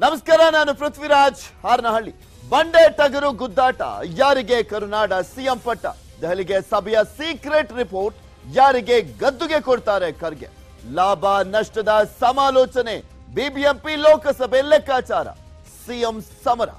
ನಮಸ್ಕಾರ, ನಾನು ಪೃಥ್ವಿರಾಜ್ ಹಾರನಹಳ್ಳಿ. ಬಂಡೆ ಟಗರು ಗುದ್ದಾಟ, ಯಾರಿಗೆ ಕರುನಾಡ ಸಿಎಂ ಪಟ್ಟ? ದೆಹಲಿಗೆ ಸಭೆಯ ಸೀಕ್ರೆಟ್ ರಿಪೋರ್ಟ್, ಯಾರಿಗೆ ಗದ್ದುಗೆ ಕೊಡ್ತಾರೆ ಖರ್ಗೆ? ಲಾಭ ನಷ್ಟದ ಸಮಾಲೋಚನೆ, ಬಿಬಿಎಂಪಿ ಲೋಕಸಭೆ ಲೆಕ್ಕಾಚಾರ, ಸಿಎಂ ಸಮರ.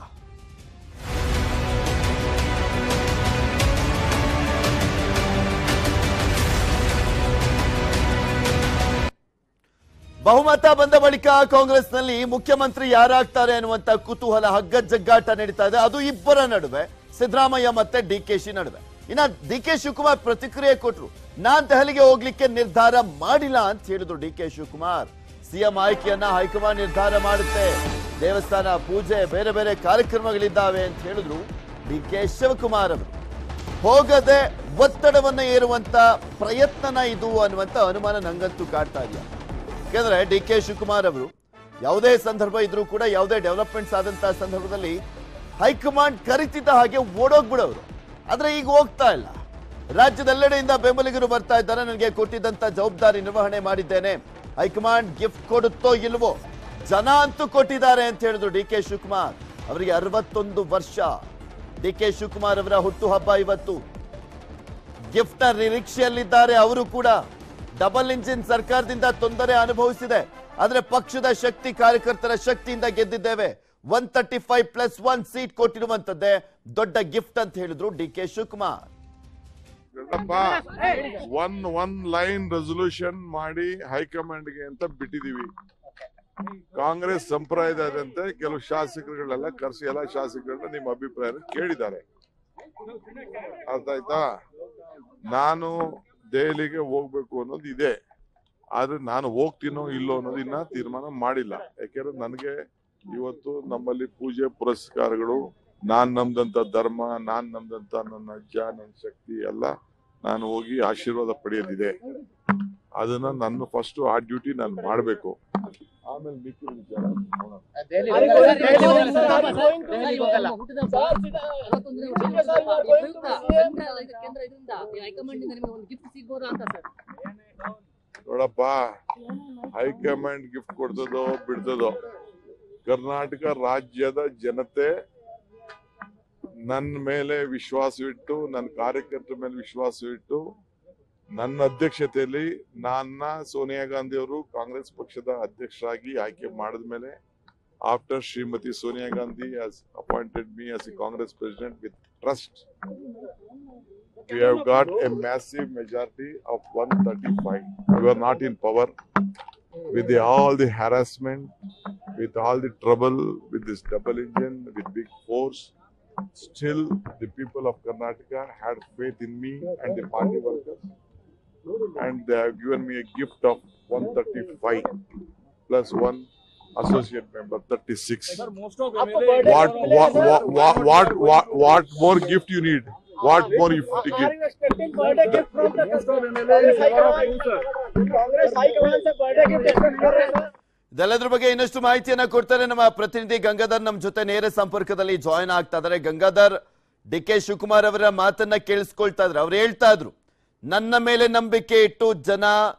ಬಹುಮತ ಬಂದ ಬಳಿಕ ಕಾಂಗ್ರೆಸ್ನಲ್ಲಿ ಮುಖ್ಯಮಂತ್ರಿ ಯಾರಾಗ್ತಾರೆ ಅನ್ನುವಂತ ಕುತೂಹಲ ಹಗ್ಗಜಗ್ಗಾಟ ನಡೀತಾ ಇದೆ. ಅದು ಇಬ್ಬರ ನಡುವೆ, ಸಿದ್ದರಾಮಯ್ಯ ಮತ್ತೆ ಡಿಕೆಶಿ ನಡುವೆ. ಇನ್ನ ಡಿಕೆ ಶಿವಕುಮಾರ್ ಪ್ರತಿಕ್ರಿಯೆ ಕೊಟ್ರು. ನಾನ್ ದೆಹಲಿಗೆ ಹೋಗ್ಲಿಕ್ಕೆ ನಿರ್ಧಾರ ಮಾಡಿಲ್ಲ ಅಂತ ಹೇಳಿದ್ರು ಡಿಕೆ ಶಿವಕುಮಾರ್. ಸಿಎಂ ಆಯ್ಕೆಯನ್ನ ಹೈಕಮಾಂಡ್ ನಿರ್ಧಾರ ಮಾಡುತ್ತೆ, ದೇವಸ್ಥಾನ ಪೂಜೆ ಬೇರೆ ಬೇರೆ ಕಾರ್ಯಕ್ರಮಗಳಿದ್ದಾವೆ ಅಂತ ಹೇಳಿದ್ರು ಡಿಕೆ ಶಿವಕುಮಾರ್ ಅವರು. ಹೋಗದೆ ಒತ್ತಡವನ್ನ ಏರುವಂತ ಪ್ರಯತ್ನನ ಇದು ಅನ್ನುವಂತ ಅನುಮಾನ ನಂಗಂತೂ ಕಾಡ್ತಾ ಇದೆಯಾ. ಯಾಕೆಂದ್ರೆ ಡಿಕೆ ಶಿವಕುಮಾರ್ ಅವರು ಯಾವುದೇ ಸಂದರ್ಭ ಇದ್ರೂ ಕೂಡ, ಯಾವುದೇ ಡೆವಲಪ್ಮೆಂಟ್ಸ್ ಆದಂತಹ ಸಂದರ್ಭದಲ್ಲಿ ಹೈಕಮಾಂಡ್ ಕರಿತಿದ್ದ ಹಾಗೆ ಓಡೋಗ್ಬಿಡೋರು. ಆದ್ರೆ ಈಗ ಹೋಗ್ತಾ ಇಲ್ಲ. ರಾಜ್ಯದೆಲ್ಲೆಡೆಯಿಂದ ಬೆಂಬಲಿಗರು ಬರ್ತಾ ಇದ್ದಾರೆ. ನನಗೆ ಕೊಟ್ಟಿದ್ದಂತ ಜವಾಬ್ದಾರಿ ನಿರ್ವಹಣೆ ಮಾಡಿದ್ದೇನೆ, ಹೈಕಮಾಂಡ್ ಗಿಫ್ಟ್ ಕೊಡುತ್ತೋ ಇಲ್ವೋ, ಜನ ಅಂತೂ ಕೊಟ್ಟಿದ್ದಾರೆ ಅಂತ ಹೇಳಿದ್ರು ಡಿಕೆ ಶಿವಕುಮಾರ್. ಅವರಿಗೆ 61 ವರ್ಷ. ಡಿಕೆ ಶಿವಕುಮಾರ್ ಅವರ ಹುಟ್ಟುಹಬ್ಬ ಇವತ್ತು. ಗಿಫ್ಟ್ ನ ನಿರೀಕ್ಷೆಯಲ್ಲಿದ್ದಾರೆ ಅವರು ಕೂಡ. ಡಬಲ್ ಇಂಜಿನ್ ಸರ್ಕಾರದಿಂದ ತೊಂದರೆ ಅನುಭವಿಸಿದೆ, ಆದ್ರೆ ಪಕ್ಷದ ಶಕ್ತಿ, ಕಾರ್ಯಕರ್ತರ ಶಕ್ತಿಯಿಂದ ಗೆದ್ದಿದ್ದೇವೆ. 135+1 ಸೀಟ್ ಕೊಟ್ಟಿರುವಂತದ್ದೇ ದೊಡ್ಡ ಗಿಫ್ಟ್ ಅಂತ ಹೇಳಿದ್ರು DK Shivakumar. One line resolution ಮಾಡಿ ಹೈಕಮಾಂಡ್ಗೆ ಅಂತ ಬಿಟ್ಟಿದೀವಿ. ಕಾಂಗ್ರೆಸ್ ಸಂಪ್ರದಾಯದಂತೆ ಕೆಲವು ಶಾಸಕರುಗಳೆಲ್ಲ ಕರೆಸಿ ಎಲ್ಲ ಶಾಸಕರನ್ನ ನಿಮ್ಮ ಅಭಿಪ್ರಾಯ ಕೇಳಿದ್ದಾರೆ. ಅರ್ಥ ಆಯ್ತಾ? ನಾನು ದೆಹಲಿಗೆ ಹೋಗ್ಬೇಕು ಅನ್ನೋದು ಇದೆ, ಆದ್ರೆ ನಾನು ಹೋಗ್ತೀನೋ ಇಲ್ಲೋ ಅನ್ನೋದು ಇನ್ನ ತೀರ್ಮಾನ ಮಾಡಿಲ್ಲ. ಯಾಕೆಂದ್ರೆ ನನಗೆ ಇವತ್ತು ನಮ್ಮಲ್ಲಿ ಪೂಜೆ ಪುರಸ್ಕಾರಗಳು, ನಾನ್ ನಮ್ದಂತ ಧರ್ಮ, ನಾನ್ ನಮ್ದಂತ ನನ್ನ ಅಜ್ಜ, ನನ್ನ ಶಕ್ತಿ ಎಲ್ಲ ನಾನು ಹೋಗಿ ಆಶೀರ್ವಾದ ಪಡೆಯೋದಿದೆ. ಅದನ್ನ ನನ್ನ ಫಸ್ಟ್ ಆ ಡ್ಯೂಟಿ ನಾನು ಮಾಡ್ಬೇಕು. ಆಮೇಲೆ ಮಿಕ್ಕಿದ ವಿಚಾರ ನೋಡಪ್ಪ, ಹೈಕಮಾಂಡ್ ಗಿಫ್ಟ್ ಕೊಡ್ತದೋ ಬಿಡ್ತದೋ, ಕರ್ನಾಟಕ ರಾಜ್ಯದ ಜನತೆ ನನ್ನ ಮೇಲೆ ವಿಶ್ವಾಸವಿಟ್ಟು, ನನ್ನ ಕಾರ್ಯಕರ್ತರ ಮೇಲೆ ವಿಶ್ವಾಸವಿಟ್ಟು, ನನ್ನ ಅಧ್ಯಕ್ಷತೆಯಲ್ಲಿ ನನ್ನ ಸೋನಿಯಾ ಗಾಂಧಿ ಅವರು ಕಾಂಗ್ರೆಸ್ ಪಕ್ಷದ ಅಧ್ಯಕ್ಷರಾಗಿ ಆಯ್ಕೆ ಮಾಡಿದ ಮೇಲೆ, after Shrimati Sonia Gandhi has appointed me as a Congress president with trust, we have got a massive majority of 135. We are not in power. With all the harassment, with all the trouble, with this double engine, with big force, still the people of Karnataka had faith in me and the party workers, and they have given me a gift of 135 plus 1 associate member, 36. What more gift you need? What more you to give? ಇದೆಲ್ಲದ್ರ ಬಗ್ಗೆ ಇನ್ನಷ್ಟು ಮಾಹಿತಿಯನ್ನ ಕೊಡ್ತಾರೆ ನಮ್ಮ ಪ್ರತಿನಿಧಿ ಗಂಗಾಧರ್. ನಮ್ಮ ಜೊತೆ ನೇರ ಸಂಪರ್ಕದಲ್ಲಿ ಜಾಯಿನ್ ಆಗ್ತಾ ಇದ್ದಾರೆ. ಗಂಗಾಧರ್, ಡಿಕೆ ಶಿವಕುಮಾರ್ ಅವರ ಮಾತನ್ನ ಕೇಳಿಸ್ಕೊಳ್ತಾ ಇದ್ರು. ಅವ್ರು ಹೇಳ್ತಾ ಇದ್ರು, ನನ್ನ ಮೇಲೆ ನಂಬಿಕೆ ಇಟ್ಟು ಜನ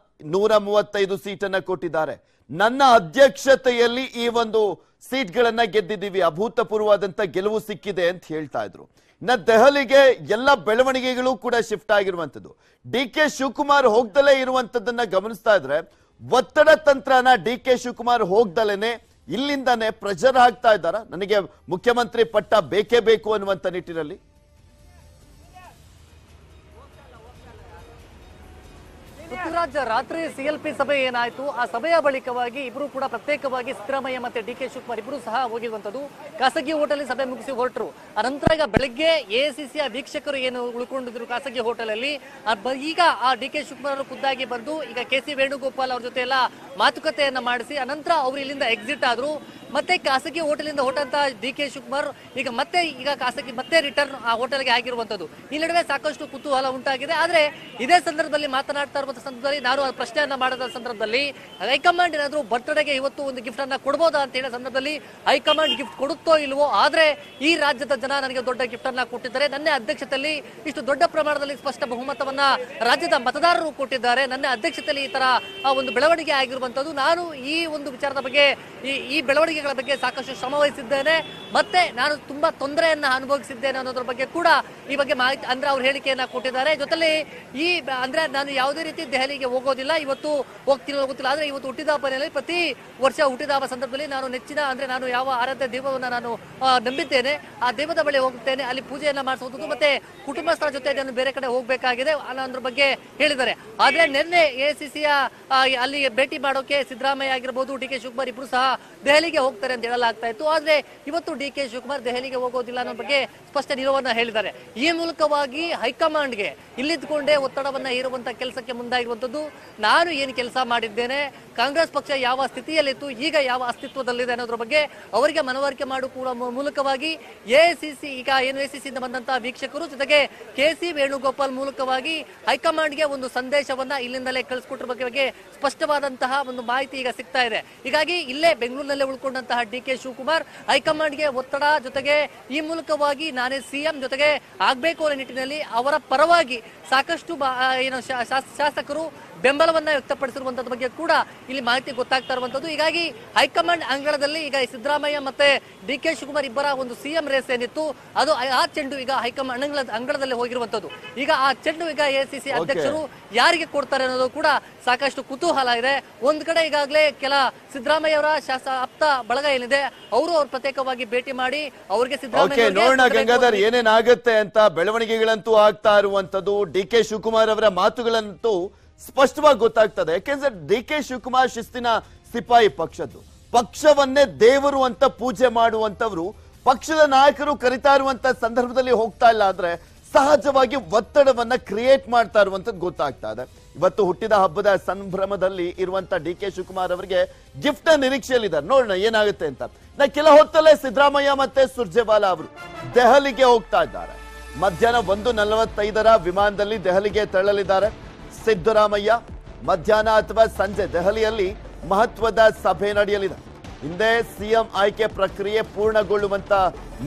135 ಸೀಟನ್ನ ಕೊಟ್ಟಿದ್ದಾರೆ, ನನ್ನ ಅಧ್ಯಕ್ಷತೆಯಲ್ಲಿ ಈ ಒಂದು ಸೀಟ್ಗಳನ್ನ ಗೆದ್ದಿದ್ದೀವಿ, ಅಭೂತಪೂರ್ವವಾದಂತ ಗೆಲುವು ಸಿಕ್ಕಿದೆ ಅಂತ ಹೇಳ್ತಾ ಇದ್ರು. ಇನ್ನ ದೆಹಲಿಗೆ ಎಲ್ಲ ಬೆಳವಣಿಗೆಗಳು ಕೂಡ ಶಿಫ್ಟ್ ಆಗಿರುವಂತದ್ದು. ಡಿಕೆ ಶಿವಕುಮಾರ್ ಹೋಗ್ದಲೇ ಇರುವಂತದ್ದನ್ನ ಗಮನಿಸ್ತಾ ಇದ್ರೆ, ಒತ್ತಡ ತಂತ್ರನ ಡಿಕೆ ಶಿವಕುಮಾರ್ ಹೋಗ್ದಲೇನೆ ಇಲ್ಲಿಂದಾನೆ ಪ್ರೆಷರ್ ಹಾಕ್ತಾ ಇದ್ದಾರ, ನನಗೆ ಮುಖ್ಯಮಂತ್ರಿ ಪಟ್ಟ ಬೇಕೇ ಬೇಕು ಅನ್ನುವಂತ ನಿಟ್ಟಿನಲ್ಲಿ. ಪೃಥ್ವಿರಾಜ್, ರಾತ್ರಿ ಸಿಎಲ್ಪಿ ಸಭೆ ಏನಾಯ್ತು, ಆ ಸಭೆಯ ಬಳಿಕವಾಗಿ ಇಬ್ರು ಕೂಡ ಪ್ರತ್ಯೇಕವಾಗಿ ಸಿದ್ದರಾಮಯ್ಯ ಮತ್ತೆ ಡಿಕೆ ಶಿವಕುಮಾರ್ ಇಬ್ರು ಸಹ ಹೋಗಿರುವಂತದ್ದು. ಖಾಸಗಿ ಹೋಟೆಲ್ ಸಭೆ ಮುಗಿಸಿ ಹೊರಟರು. ಅನಂತರ ಈಗ ಬೆಳಗ್ಗೆ ಎಐಸಿಸಿಯ ವೀಕ್ಷಕರು ಏನು ಉಳ್ಕೊಂಡಿದ್ರು ಖಾಸಗಿ ಹೋಟೆಲ್ ಅಲ್ಲಿ, ಈಗ ಆ ಡಿಕೆ ಶಿವಕುಮಾರ್ ಖುದ್ದಾಗಿ ಬಂದು ಈಗ KC ವೇಣುಗೋಪಾಲ್ ಅವ್ರ ಜೊತೆ ಎಲ್ಲ ಮಾತುಕತೆಯನ್ನ ಮಾಡಿಸಿ ಅನಂತರ ಅವರು ಇಲ್ಲಿಂದ ಎಕ್ಸಿಟ್ ಆದ್ರು. ಮತ್ತೆ ಖಾಸಗಿ ಹೋಟೆಲಿಂದ ಹೊರಟಂತ ಡಿಕೆ ಶಿವಕುಮಾರ್ ಈಗ ಖಾಸಗಿ ಮತ್ತೆ ರಿಟರ್ನ್ ಆ ಹೋಟೆಲ್ಗೆ ಆಗಿರುವಂತದ್ದು. ಈ ನಡುವೆ ಸಾಕಷ್ಟು ಕುತೂಹಲ ಉಂಟಾಗಿದೆ. ಆದ್ರೆ ಇದೇ ಸಂದರ್ಭದಲ್ಲಿ ಮಾತನಾಡ್ತಾ ಇರುವಂತಹ ಸಂದರ್ಭದಲ್ಲಿ ನಾನು ಆ ಪ್ರಶ್ನೆಯನ್ನ ಮಾಡಿದ ಸಂದರ್ಭದಲ್ಲಿ ಹೈಕಮಾಂಡ್ ಏನಾದ್ರು ಬರ್ತ್ಡೇಗೆ ಇವತ್ತು ಒಂದು ಗಿಫ್ಟ್ ಅನ್ನ ಕೊಡಬಹುದಾ ಅಂತ ಹೇಳೋ ಸಂದರ್ಭದಲ್ಲಿ ಹೈಕಮಾಂಡ್ ಗಿಫ್ಟ್ ಕೊಡುತ್ತೋ ಇಲ್ವೋ, ಆದ್ರೆ ಈ ರಾಜ್ಯದ ಜನ ನನಗೆ ದೊಡ್ಡ ಗಿಫ್ಟ್ ಅನ್ನ ಕೊಟ್ಟಿದ್ದಾರೆ, ನನ್ನ ಅಧ್ಯಕ್ಷತೆಯಲ್ಲಿ ಇಷ್ಟು ದೊಡ್ಡ ಪ್ರಮಾಣದಲ್ಲಿ ಸ್ಪಷ್ಟ ಬಹುಮತವನ್ನ ರಾಜ್ಯದ ಮತದಾರರು ಕೊಟ್ಟಿದ್ದಾರೆ, ನನ್ನ ಅಧ್ಯಕ್ಷತೆಯಲ್ಲಿ ಈ ತರ ಒಂದು ಬೆಳವಣಿಗೆ ಆಗಿರುವಂತದ್ದು. ನಾನು ಈ ಒಂದು ವಿಚಾರದ ಬಗ್ಗೆ ಈ ಬೆಳವಣಿಗೆ ಸಮಸ್ಯೆಗಳ ಬಗ್ಗೆ ಸಾಕಷ್ಟು ಶ್ರಮ ವಹಿಸಿದ್ದೇನೆ, ಮತ್ತೆ ನಾನು ತುಂಬಾ ತೊಂದರೆಯನ್ನ ಅನುಭವಿಸಿದ್ದೇನೆ ಅನ್ನೋದ್ರ ಬಗ್ಗೆ ಕೂಡ ಈ ಬಗ್ಗೆ ಮಾಹಿತಿ ಅಂದ್ರೆ ಅವ್ರ ಹೇಳಿಕೆಯನ್ನ ಕೊಟ್ಟಿದ್ದಾರೆ. ಜೊತೆಲಿ ಅಂದ್ರೆ ನಾನು ಯಾವುದೇ ರೀತಿ ದೆಹಲಿಗೆ ಹೋಗೋದಿಲ್ಲ, ಇವತ್ತು ಹೋಗ್ತೀನಿ ಗೊತ್ತಿಲ್ಲ, ಆದ್ರೆ ಇವತ್ತು ಹುಟ್ಟಿದ ಹಬ್ಬದಲ್ಲಿ ಪ್ರತಿ ವರ್ಷ ಹುಟ್ಟಿದ ಹಬ್ಬ ಸಂದರ್ಭದಲ್ಲಿ ನಾನು ನೆಚ್ಚಿನ ಅಂದ್ರೆ ನಾನು ಯಾವ ಆರಾಧ್ಯ ದೈವವನ್ನ ನಾನು ನಂಬಿದ್ದೇನೆ, ಆ ದೈವದ ಬಳಿ ಹೋಗ್ತೇನೆ, ಅಲ್ಲಿ ಪೂಜೆಯನ್ನ ಮಾಡಿಸುವುದು, ಮತ್ತೆ ಕುಟುಂಬಸ್ಥರ ಜೊತೆ ನಾನು ಬೇರೆ ಕಡೆ ಹೋಗ್ಬೇಕಾಗಿದೆ ಅನ್ನೋದ್ರ ಬಗ್ಗೆ ಹೇಳಿದ್ದಾರೆ. ಆದ್ರೆ ನಿನ್ನೆ ಎಸಿಸಿಯ ಅಲ್ಲಿ ಭೇಟಿ ಮಾಡೋಕೆ ಸಿದ್ದರಾಮಯ್ಯ ಆಗಿರ್ಬೋದು, ಡಿ ಕೆ ಶಿವಕುಮಾರ್ ಇಬ್ರು ಸಹ ದೆಹಲಿಗೆ ಹೋಗ್ತಾರೆ ಅಂತ ಹೇಳಲಾಗ್ತಾ ಇತ್ತು. ಆದ್ರೆ ಇವತ್ತು ಡಿ ಕೆ ಶಿವಕುಮಾರ್ ದೆಹಲಿಗೆ ಹೋಗೋದಿಲ್ಲ ಅನ್ನೋ ಬಗ್ಗೆ ಸ್ಪಷ್ಟ ನಿಲುವನ್ನ ಹೇಳಿದ್ದಾರೆ. ಈ ಮೂಲಕವಾಗಿ ಹೈಕಮಾಂಡ್ಗೆ ಇಲ್ಲಿದ್ದುಕೊಂಡೇ ಒತ್ತಡವನ್ನ ಹೇರುವಂತ ಕೆಲಸಕ್ಕೆ ಮುಂದಾಗಿರುವಂತದ್ದು. ನಾನು ಏನು ಕೆಲಸ ಮಾಡಿದ್ದೇನೆ, ಕಾಂಗ್ರೆಸ್ ಪಕ್ಷ ಯಾವ ಸ್ಥಿತಿಯಲ್ಲಿತ್ತು, ಈಗ ಯಾವ ಅಸ್ತಿತ್ವದಲ್ಲಿದೆ ಅನ್ನೋದ್ರ ಬಗ್ಗೆ ಅವರಿಗೆ ಮನವರಿಕೆ ಮಾಡುವ ಮೂಲಕವಾಗಿ ಎಸಿಸಿ ಈಗ ಏನು ಎಸಿಸಿಯಿಂದ ಬಂದಂತಹ ವೀಕ್ಷಕರು ಜೊತೆಗೆ ಕೆಸಿ ವೇಣುಗೋಪಾಲ್ ಮೂಲಕವಾಗಿ ಹೈಕಮಾಂಡ್ಗೆ ಒಂದು ಸಂದೇಶವನ್ನ ಇಲ್ಲಿಂದಲೇ ಕಳಿಸ್ಕೊಟ್ರ ಬಗ್ಗೆ ಸ್ಪಷ್ಟವಾದಂತಹ ಒಂದು ಮಾಹಿತಿ ಈಗ ಸಿಗ್ತಾ ಇದೆ. ಹೀಗಾಗಿ ಇಲ್ಲೇ ಬೆಂಗಳೂರಿನಲ್ಲೇ ಉಳ್ಕೊಂಡಂತಹ ಡಿ ಕೆ ಶಿವಕುಮಾರ್ ಹೈಕಮಾಂಡ್ಗೆ ಒತ್ತಡ ಜೊತೆಗೆ ಈ ಮೂಲಕವಾಗಿ ನಾನೇ ಸಿಎಂ ಜೊತೆಗೆ ಆಗ್ಬೇಕು ಅನ್ನೋ ನಿಟ್ಟಿನಲ್ಲಿ ಅವರ ಪರವಾಗಿ ಸಾಕಷ್ಟು ಏನು ಶಾಸಕರು ಬೆಂಬಲವನ್ನ ವ್ಯಕ್ತಪಡಿಸಿರುವಂತದ ಬಗ್ಗೆ ಕೂಡ ಇಲ್ಲಿ ಮಾಹಿತಿ ಗೊತ್ತಾಗ್ತಾ ಇರುವಂತದ್ದು. ಹೀಗಾಗಿ ಹೈಕಮಾಂಡ್ ಅಂಗಳದಲ್ಲಿ ಈಗ ಸಿದ್ದರಾಮಯ್ಯ ಮತ್ತೆ ಡಿ ಕೆ ಶಿವಕುಮಾರ್ ಇಬ್ಬರ ಒಂದು ಸಿಎಂ ರೇಸ್ ಏನಿತ್ತು ಅದು ಆ ಚೆಂಡು ಈಗ ಹೈಕಮಾಂಡ್ ಅಂಗಳದಲ್ಲಿ ಹೋಗಿರುವಂತದ್ದು. ಈಗ ಆ ಚೆಂಡು ಈಗ ಎಸಿಸಿ ಅಧ್ಯಕ್ಷರು ಯಾರಿಗೆ ಕೊಡ್ತಾರೆ ಅನ್ನೋದು ಕೂಡ ಸಾಕಷ್ಟು ಕುತೂಹಲ ಇದೆ. ಒಂದ್ ಕಡೆ ಈಗಾಗಲೇ ಕೆಲ ಸಿದ್ದರಾಮಯ್ಯ ಅವರ ಆಪ್ತ ಬಳಗ ಏನಿದೆ ಅವರು ಅವ್ರ ಪ್ರತ್ಯೇಕವಾಗಿ ಭೇಟಿ ಮಾಡಿ ಅವ್ರಿಗೆ ಸಿದ್ದರಾಮಯ್ಯ ನೋಡೋಣ ಗಂಗಾಧರ್ ಏನೇನಾಗುತ್ತೆ ಅಂತ. ಬೆಳವಣಿಗೆಗಳಂತೂ ಆಗ್ತಾ ಇರುವಂತದ್ದು, ಡಿ ಕೆ ಶಿವಕುಮಾರ್ ಅವರ ಮಾತುಗಳಂತೂ ಸ್ಪಷ್ಟವಾಗಿ ಗೊತ್ತಾಗ್ತದೆ. ಯಾಕೆಂದ್ರೆ ಡಿ ಕೆ ಶಿವಕುಮಾರ್ ಶಿಸ್ತಿನ ಸಿಪಾಯಿ ಪಕ್ಷದ್ದು, ಪಕ್ಷವನ್ನೇ ದೇವರು ಅಂತ ಪೂಜೆ ಮಾಡುವಂತವ್ರು ಪಕ್ಷದ ನಾಯಕರು ಕರಿತಾ ಇರುವಂತ ಸಂದರ್ಭದಲ್ಲಿ ಹೋಗ್ತಾ ಇಲ್ಲ ಆದ್ರೆ ಸಹಜವಾಗಿ ಒತ್ತಡವನ್ನ ಕ್ರಿಯೇಟ್ ಮಾಡ್ತಾ ಇರುವಂತದ್ದು ಗೊತ್ತಾಗ್ತಾ ಇದೆ. ಇವತ್ತು ಹುಟ್ಟಿದ ಹಬ್ಬದ ಸಂಭ್ರಮದಲ್ಲಿ ಇರುವಂತ ಡಿ ಕೆ ಶಿವಕುಮಾರ್ ಅವರಿಗೆ ಗಿಫ್ಟ್ ನಿರೀಕ್ಷೆಯಲ್ಲಿದ್ದಾರೆ. ನೋಡೋಣ ಏನಾಗುತ್ತೆ ಅಂತ. ಕೆಲ ಹೊತ್ತಲ್ಲೇ ಸಿದ್ದರಾಮಯ್ಯ ಮತ್ತೆ ಸುರ್ಜೇವಾಲಾ ಅವರು ದೆಹಲಿಗೆ ಹೋಗ್ತಾ ಇದ್ದಾರೆ. ಮಧ್ಯಾಹ್ನ 1:45 ವಿಮಾನದಲ್ಲಿ ದೆಹಲಿಗೆ ತೆರಳಲಿದ್ದಾರೆ ಸಿದ್ದರಾಮಯ್ಯ. ಮಧ್ಯಾಹ್ನ ಅಥವಾ ಸಂಜೆ ದೆಹಲಿಯಲ್ಲಿ ಮಹತ್ವದ ಸಭೆ ನಡೆಯಲಿದೆ. ಹಿಂದೆ ಸಿಎಂ ಆಯ್ಕೆ ಪ್ರಕ್ರಿಯೆ ಪೂರ್ಣಗೊಳ್ಳುವಂತ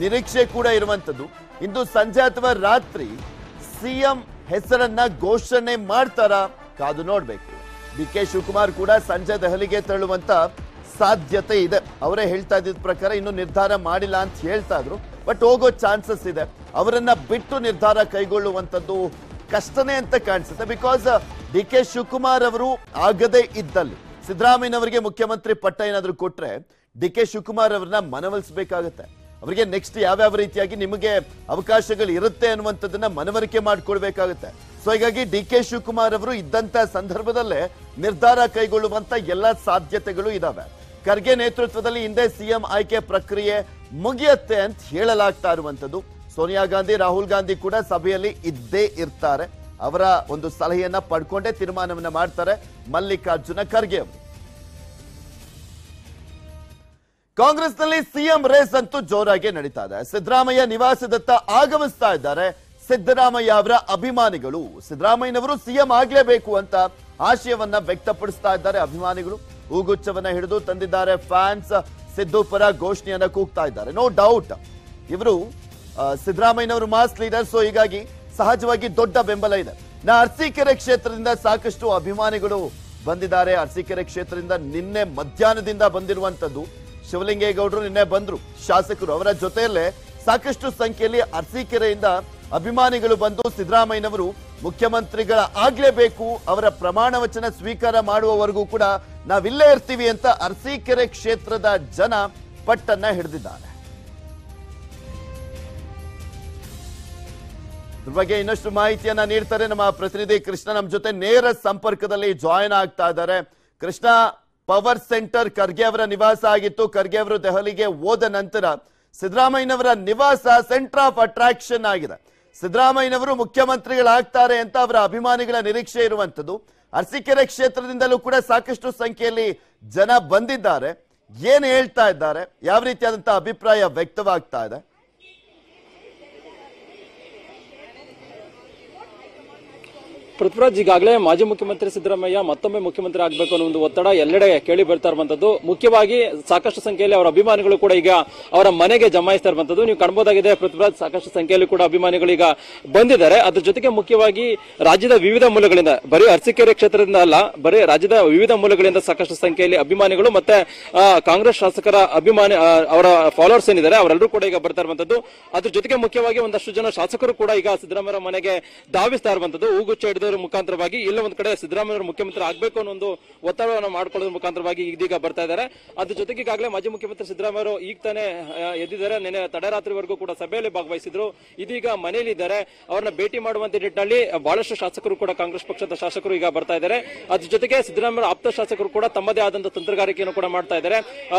ನಿರೀಕ್ಷೆ ಕೂಡ ಇರುವಂತದ್ದು. ಇಂದು ಸಂಜೆ ಅಥವಾ ರಾತ್ರಿ ಸಿಎಂ ಹೆಸರನ್ನ ಘೋಷಣೆ ಮಾಡ್ತಾರ, ಕಾದು ನೋಡ್ಬೇಕು. ಡಿ ಕೆ ಶಿವಕುಮಾರ್ ಕೂಡ ಸಂಜೆ ದೆಹಲಿಗೆ ತೆರಳುವಂತ ಸಾಧ್ಯತೆ ಇದೆ. ಅವರೇ ಹೇಳ್ತಾ ಇದ್ದ ಪ್ರಕಾರ ಇನ್ನು ನಿರ್ಧಾರ ಮಾಡಿಲ್ಲ ಅಂತ ಹೇಳ್ತಾ ಇದ್ರು, ಬಟ್ ಹೋಗೋ ಚಾನ್ಸಸ್ ಇದೆ. ಅವರನ್ನ ಬಿಟ್ಟು ನಿರ್ಧಾರ ಕೈಗೊಳ್ಳುವಂತದ್ದು ಕಷ್ಟನೇ ಅಂತ ಕಾಣಿಸುತ್ತೆ. ಬಿಕಾಸ್ ಡಿ ಕೆ ಶಿವಕುಮಾರ್ ಅವರು ಆಗದೇ ಇದ್ದಲ್ಲಿ ಸಿದ್ದರಾಮಯ್ಯನವರಿಗೆ ಮುಖ್ಯಮಂತ್ರಿ ಪಟ್ಟ ಏನಾದ್ರು ಕೊಟ್ರೆ ಡಿ ಕೆ ಶಿವಕುಮಾರ್ ಅವರನ್ನ ಮನವೊಲಿಸಬೇಕಾಗತ್ತೆ. ಅವರಿಗೆ ನೆಕ್ಸ್ಟ್ ಯಾವ್ಯಾವ ರೀತಿಯಾಗಿ ನಿಮಗೆ ಅವಕಾಶಗಳು ಇರುತ್ತೆ ಅನ್ನುವಂಥದ್ದನ್ನ ಮನವರಿಕೆ ಮಾಡಿಕೊಡ್ಬೇಕಾಗುತ್ತೆ. ಸೊ ಹೀಗಾಗಿ ಡಿ ಕೆ ಶಿವಕುಮಾರ್ ಅವರು ಇದ್ದಂತ ಸಂದರ್ಭದಲ್ಲೇ ನಿರ್ಧಾರ ಕೈಗೊಳ್ಳುವಂತ ಎಲ್ಲ ಸಾಧ್ಯತೆಗಳು ಇದಾವೆ. ಖರ್ಗೆ ನೇತೃತ್ವದಲ್ಲಿ ಹಿಂದೆ ಸಿಎಂ ಆಯ್ಕೆ ಪ್ರಕ್ರಿಯೆ ಮುಗಿಯುತ್ತೆ ಅಂತ ಹೇಳಲಾಗ್ತಾ ಇರುವಂತದ್ದು. ಸೋನಿಯಾ ಗಾಂಧಿ, ರಾಹುಲ್ ಗಾಂಧಿ ಕೂಡ ಸಭೆಯಲ್ಲಿ ಇದ್ದೇ ಇರ್ತಾರೆ. ಅವರ ಒಂದು ಸಲಹೆಯನ್ನ ಪಡ್ಕೊಂಡೇ ತೀರ್ಮಾನವನ್ನ ಮಾಡ್ತಾರೆ ಮಲ್ಲಿಕಾರ್ಜುನ ಖರ್ಗೆ ಅವರು. ಕಾಂಗ್ರೆಸ್ನಲ್ಲಿ ಸಿಎಂ ರೇಸ್ ಅಂತೂ ಜೋರಾಗಿ ನಡೀತಾ ಇದೆ. ಸಿದ್ದರಾಮಯ್ಯ ನಿವಾಸದತ್ತ ಆಗಮಿಸ್ತಾ ಇದ್ದಾರೆ ಸಿದ್ದರಾಮಯ್ಯ ಅವರ ಅಭಿಮಾನಿಗಳು. ಸಿದ್ದರಾಮಯ್ಯನವರು ಸಿಎಂ ಆಗ್ಲೇಬೇಕು ಅಂತ ಆಶಯವನ್ನ ವ್ಯಕ್ತಪಡಿಸ್ತಾ ಇದ್ದಾರೆ ಅಭಿಮಾನಿಗಳು. ಹೂಗುಚ್ಛವನ್ನ ಹಿಡಿದು ತಂದಿದ್ದಾರೆ ಫ್ಯಾನ್ಸ್. ಸಿದ್ದು ಪರ ಘೋಷಣೆಯನ್ನ ಕೂಗ್ತಾ ಇದ್ದಾರೆ. ನೋ ಡೌಟ್ ಇವರು ಸಿದ್ದರಾಮಯ್ಯನವರು ಮಾಸ್ ಲೀಡರ್. ಸೊ ಹೀಗಾಗಿ ಸಹಜವಾಗಿ ದೊಡ್ಡ ಬೆಂಬಲ ಇದೆ. ಅರಸೀಕೆರೆ ಕ್ಷೇತ್ರದಿಂದ ಸಾಕಷ್ಟು ಅಭಿಮಾನಿಗಳು ಬಂದಿದ್ದಾರೆ. ಅರಸೀಕೆರೆ ಕ್ಷೇತ್ರದಿಂದ ನಿನ್ನೆ ಮಧ್ಯಾಹ್ನದಿಂದ ಬಂದಿರುವಂತದ್ದು. ಶಿವಲಿಂಗೇಗೌಡರು ನಿನ್ನೆ ಬಂದ್ರು, ಶಾಸಕರು ಅವರ ಜೊತೆಯಲ್ಲೇ ಸಾಕಷ್ಟು ಸಂಖ್ಯೆಯಲ್ಲಿ ಅರಸೀಕೆರೆಯಿಂದ ಅಭಿಮಾನಿಗಳು ಬಂದು ಸಿದ್ದರಾಮಯ್ಯನವರು ಮುಖ್ಯಮಂತ್ರಿಗಳ ಆಗ್ಲೇಬೇಕು, ಅವರ ಪ್ರಮಾಣ ವಚನ ಸ್ವೀಕಾರ ಮಾಡುವವರೆಗೂ ಕೂಡ ನಾವಿಲ್ಲೇ ಇರ್ತೀವಿ ಅಂತ ಅರಸೀಕೆರೆ ಕ್ಷೇತ್ರದ ಜನ ಪಟ್ಟನ್ನ ಹಿಡಿದಿದ್ದಾರೆ. ಇದ್ರ ಬಗ್ಗೆ ಇನ್ನಷ್ಟು ಮಾಹಿತಿಯನ್ನ ನೀಡ್ತಾರೆ ನಮ್ಮ ಪ್ರತಿನಿಧಿ ಕೃಷ್ಣ. ನಮ್ಮ ಜೊತೆ ನೇರ ಸಂಪರ್ಕದಲ್ಲಿ ಜಾಯಿನ್ ಆಗ್ತಾ ಇದ್ದಾರೆ. ಕೃಷ್ಣ, ಪವರ್ ಸೆಂಟರ್ ಖರ್ಗೆ ಅವರ ನಿವಾಸ ಆಗಿತ್ತು. ಖರ್ಗೆ ಅವರು ದೆಹಲಿಗೆ ಹೋದ ನಂತರ ಸಿದ್ದರಾಮಯ್ಯನವರ ನಿವಾಸ ಸೆಂಟರ್ ಆಫ್ ಅಟ್ರಾಕ್ಷನ್ ಆಗಿದೆ. ಸಿದ್ದರಾಮಯ್ಯನವರು ಮುಖ್ಯಮಂತ್ರಿಗಳಾಗ್ತಾರೆ ಅಂತ ಅವರ ಅಭಿಮಾನಿಗಳ ನಿರೀಕ್ಷೆ ಇರುವಂತದ್ದು. ಅರಸೀಕೆರೆ ಕ್ಷೇತ್ರದಿಂದಲೂ ಕೂಡ ಸಾಕಷ್ಟು ಸಂಖ್ಯೆಯಲ್ಲಿ ಜನ ಬಂದಿದ್ದಾರೆ. ಏನ್ ಹೇಳ್ತಾ ಇದ್ದಾರೆ, ಯಾವ ರೀತಿಯಾದಂತಹ ಅಭಿಪ್ರಾಯ ವ್ಯಕ್ತವಾಗ್ತಾ ಇದೆ? ಪೃಥ್ವಿರಾಜ್, ಈಗಾಗಲೇ ಮಾಜಿ ಮುಖ್ಯಮಂತ್ರಿ ಸಿದ್ದರಾಮಯ್ಯ ಮತ್ತೊಮ್ಮೆ ಮುಖ್ಯಮಂತ್ರಿ ಆಗಬೇಕು ಅನ್ನೋ ಒಂದು ಒತ್ತಡ ಎಲ್ಲೆಡೆ ಕೇಳಿ ಬರ್ತಾ ಇರುವಂತದ್ದು. ಮುಖ್ಯವಾಗಿ ಸಾಕಷ್ಟು ಸಂಖ್ಯೆಯಲ್ಲಿ ಅವರ ಅಭಿಮಾನಿಗಳು ಕೂಡ ಈಗ ಅವರ ಮನೆಗೆ ಜಮಾಯಿಸ್ತಾ ಇರುವಂತದ್ದು ನೀವು ಕಾಣಬಹುದಾಗಿದೆ. ಪೃಥ್ವಿರಾಜ್ ಸಾಕಷ್ಟು ಸಂಖ್ಯೆಯಲ್ಲಿ ಕೂಡ ಅಭಿಮಾನಿಗಳು ಈಗ ಬಂದಿದ್ದಾರೆ. ಅದ್ರ ಜೊತೆಗೆ ಮುಖ್ಯವಾಗಿ ರಾಜ್ಯದ ವಿವಿಧ ಮೂಲಗಳಿಂದ, ಬರೀ ಅರಸೀಕೆರೆ ಕ್ಷೇತ್ರದಿಂದ ಅಲ್ಲ, ಬರೀ ರಾಜ್ಯದ ವಿವಿಧ ಮೂಲಗಳಿಂದ ಸಾಕಷ್ಟು ಸಂಖ್ಯೆಯಲ್ಲಿ ಅಭಿಮಾನಿಗಳು ಮತ್ತೆ ಕಾಂಗ್ರೆಸ್ ಶಾಸಕರ ಅಭಿಮಾನಿ ಅವರ ಫಾಲೋವರ್ಸ್ ಏನಿದ್ದಾರೆ ಅವರೆಲ್ಲರೂ ಕೂಡ ಈಗ ಬರ್ತಾ ಇರುವಂತದ್ದು. ಅದ್ರ ಜೊತೆಗೆ ಮುಖ್ಯವಾಗಿ ಒಂದಷ್ಟು ಜನ ಶಾಸಕರು ಕೂಡ ಈಗ ಸಿದ್ದರಾಮಯ್ಯ ಮನೆಗೆ ಧಾವಿಸ್ತಾ ಇರುವಂತದ್ದು. ಹೂಗುಚ್ಚ ಹಿಡಿದವರ ಮುಖಾಂತರವಾಗಿ ಇಲ್ಲ ಒಂದ್ ಕಡೆ ಸಿದ್ದರಾಮಯ್ಯ ಮುಖ್ಯಮಂತ್ರಿ ಆಗಬೇಕು ಅನ್ನೋ ಒಂದು ಒತ್ತಡವನ್ನು ಮಾಡ್ಕೊಳ್ಳೋದ್ರ ಮುಖಾಂತರವಾಗಿ ಇದೀಗ ಬರ್ತಾ ಇದ್ದಾರೆ. ಅದ್ರ ಜೊತೆಗೆ ಈಗಾಗಲೇ ಮಾಜಿ ಮುಖ್ಯಮಂತ್ರಿ ಸಿದ್ದರಾಮಯ್ಯ ಈಗ ತಾನೇ ಎದ್ದಿದ್ದಾರೆ. ನಿನ್ನೆ ತಡರಾತ್ರಿವರೆಗೂ ಕೂಡ ಸಭೆಯಲ್ಲಿ ಭಾಗವಹಿಸಿದ್ರು. ಇದೀಗ ಮನೆಯಲ್ಲಿ ಇದ್ದಾರೆ. ಅವ್ರನ್ನ ಭೇಟಿ ಮಾಡುವಂತ ನಿಟ್ಟಿನಲ್ಲಿ ಬಹಳಷ್ಟು ಶಾಸಕರು ಕೂಡ ಕಾಂಗ್ರೆಸ್ ಪಕ್ಷದ ಶಾಸಕರು ಈಗ ಬರ್ತಾ ಇದ್ದಾರೆ. ಅದ್ರ ಜೊತೆಗೆ ಸಿದ್ದರಾಮಯ್ಯ ಆಪ್ತ ಶಾಸಕರು ಕೂಡ ತಮ್ಮದೇ ಆದಂತಹ ತಂತ್ರಗಾರಿಕೆಯನ್ನು ಕೂಡ ಮಾಡ್ತಾ ಇದ್ದಾರೆ.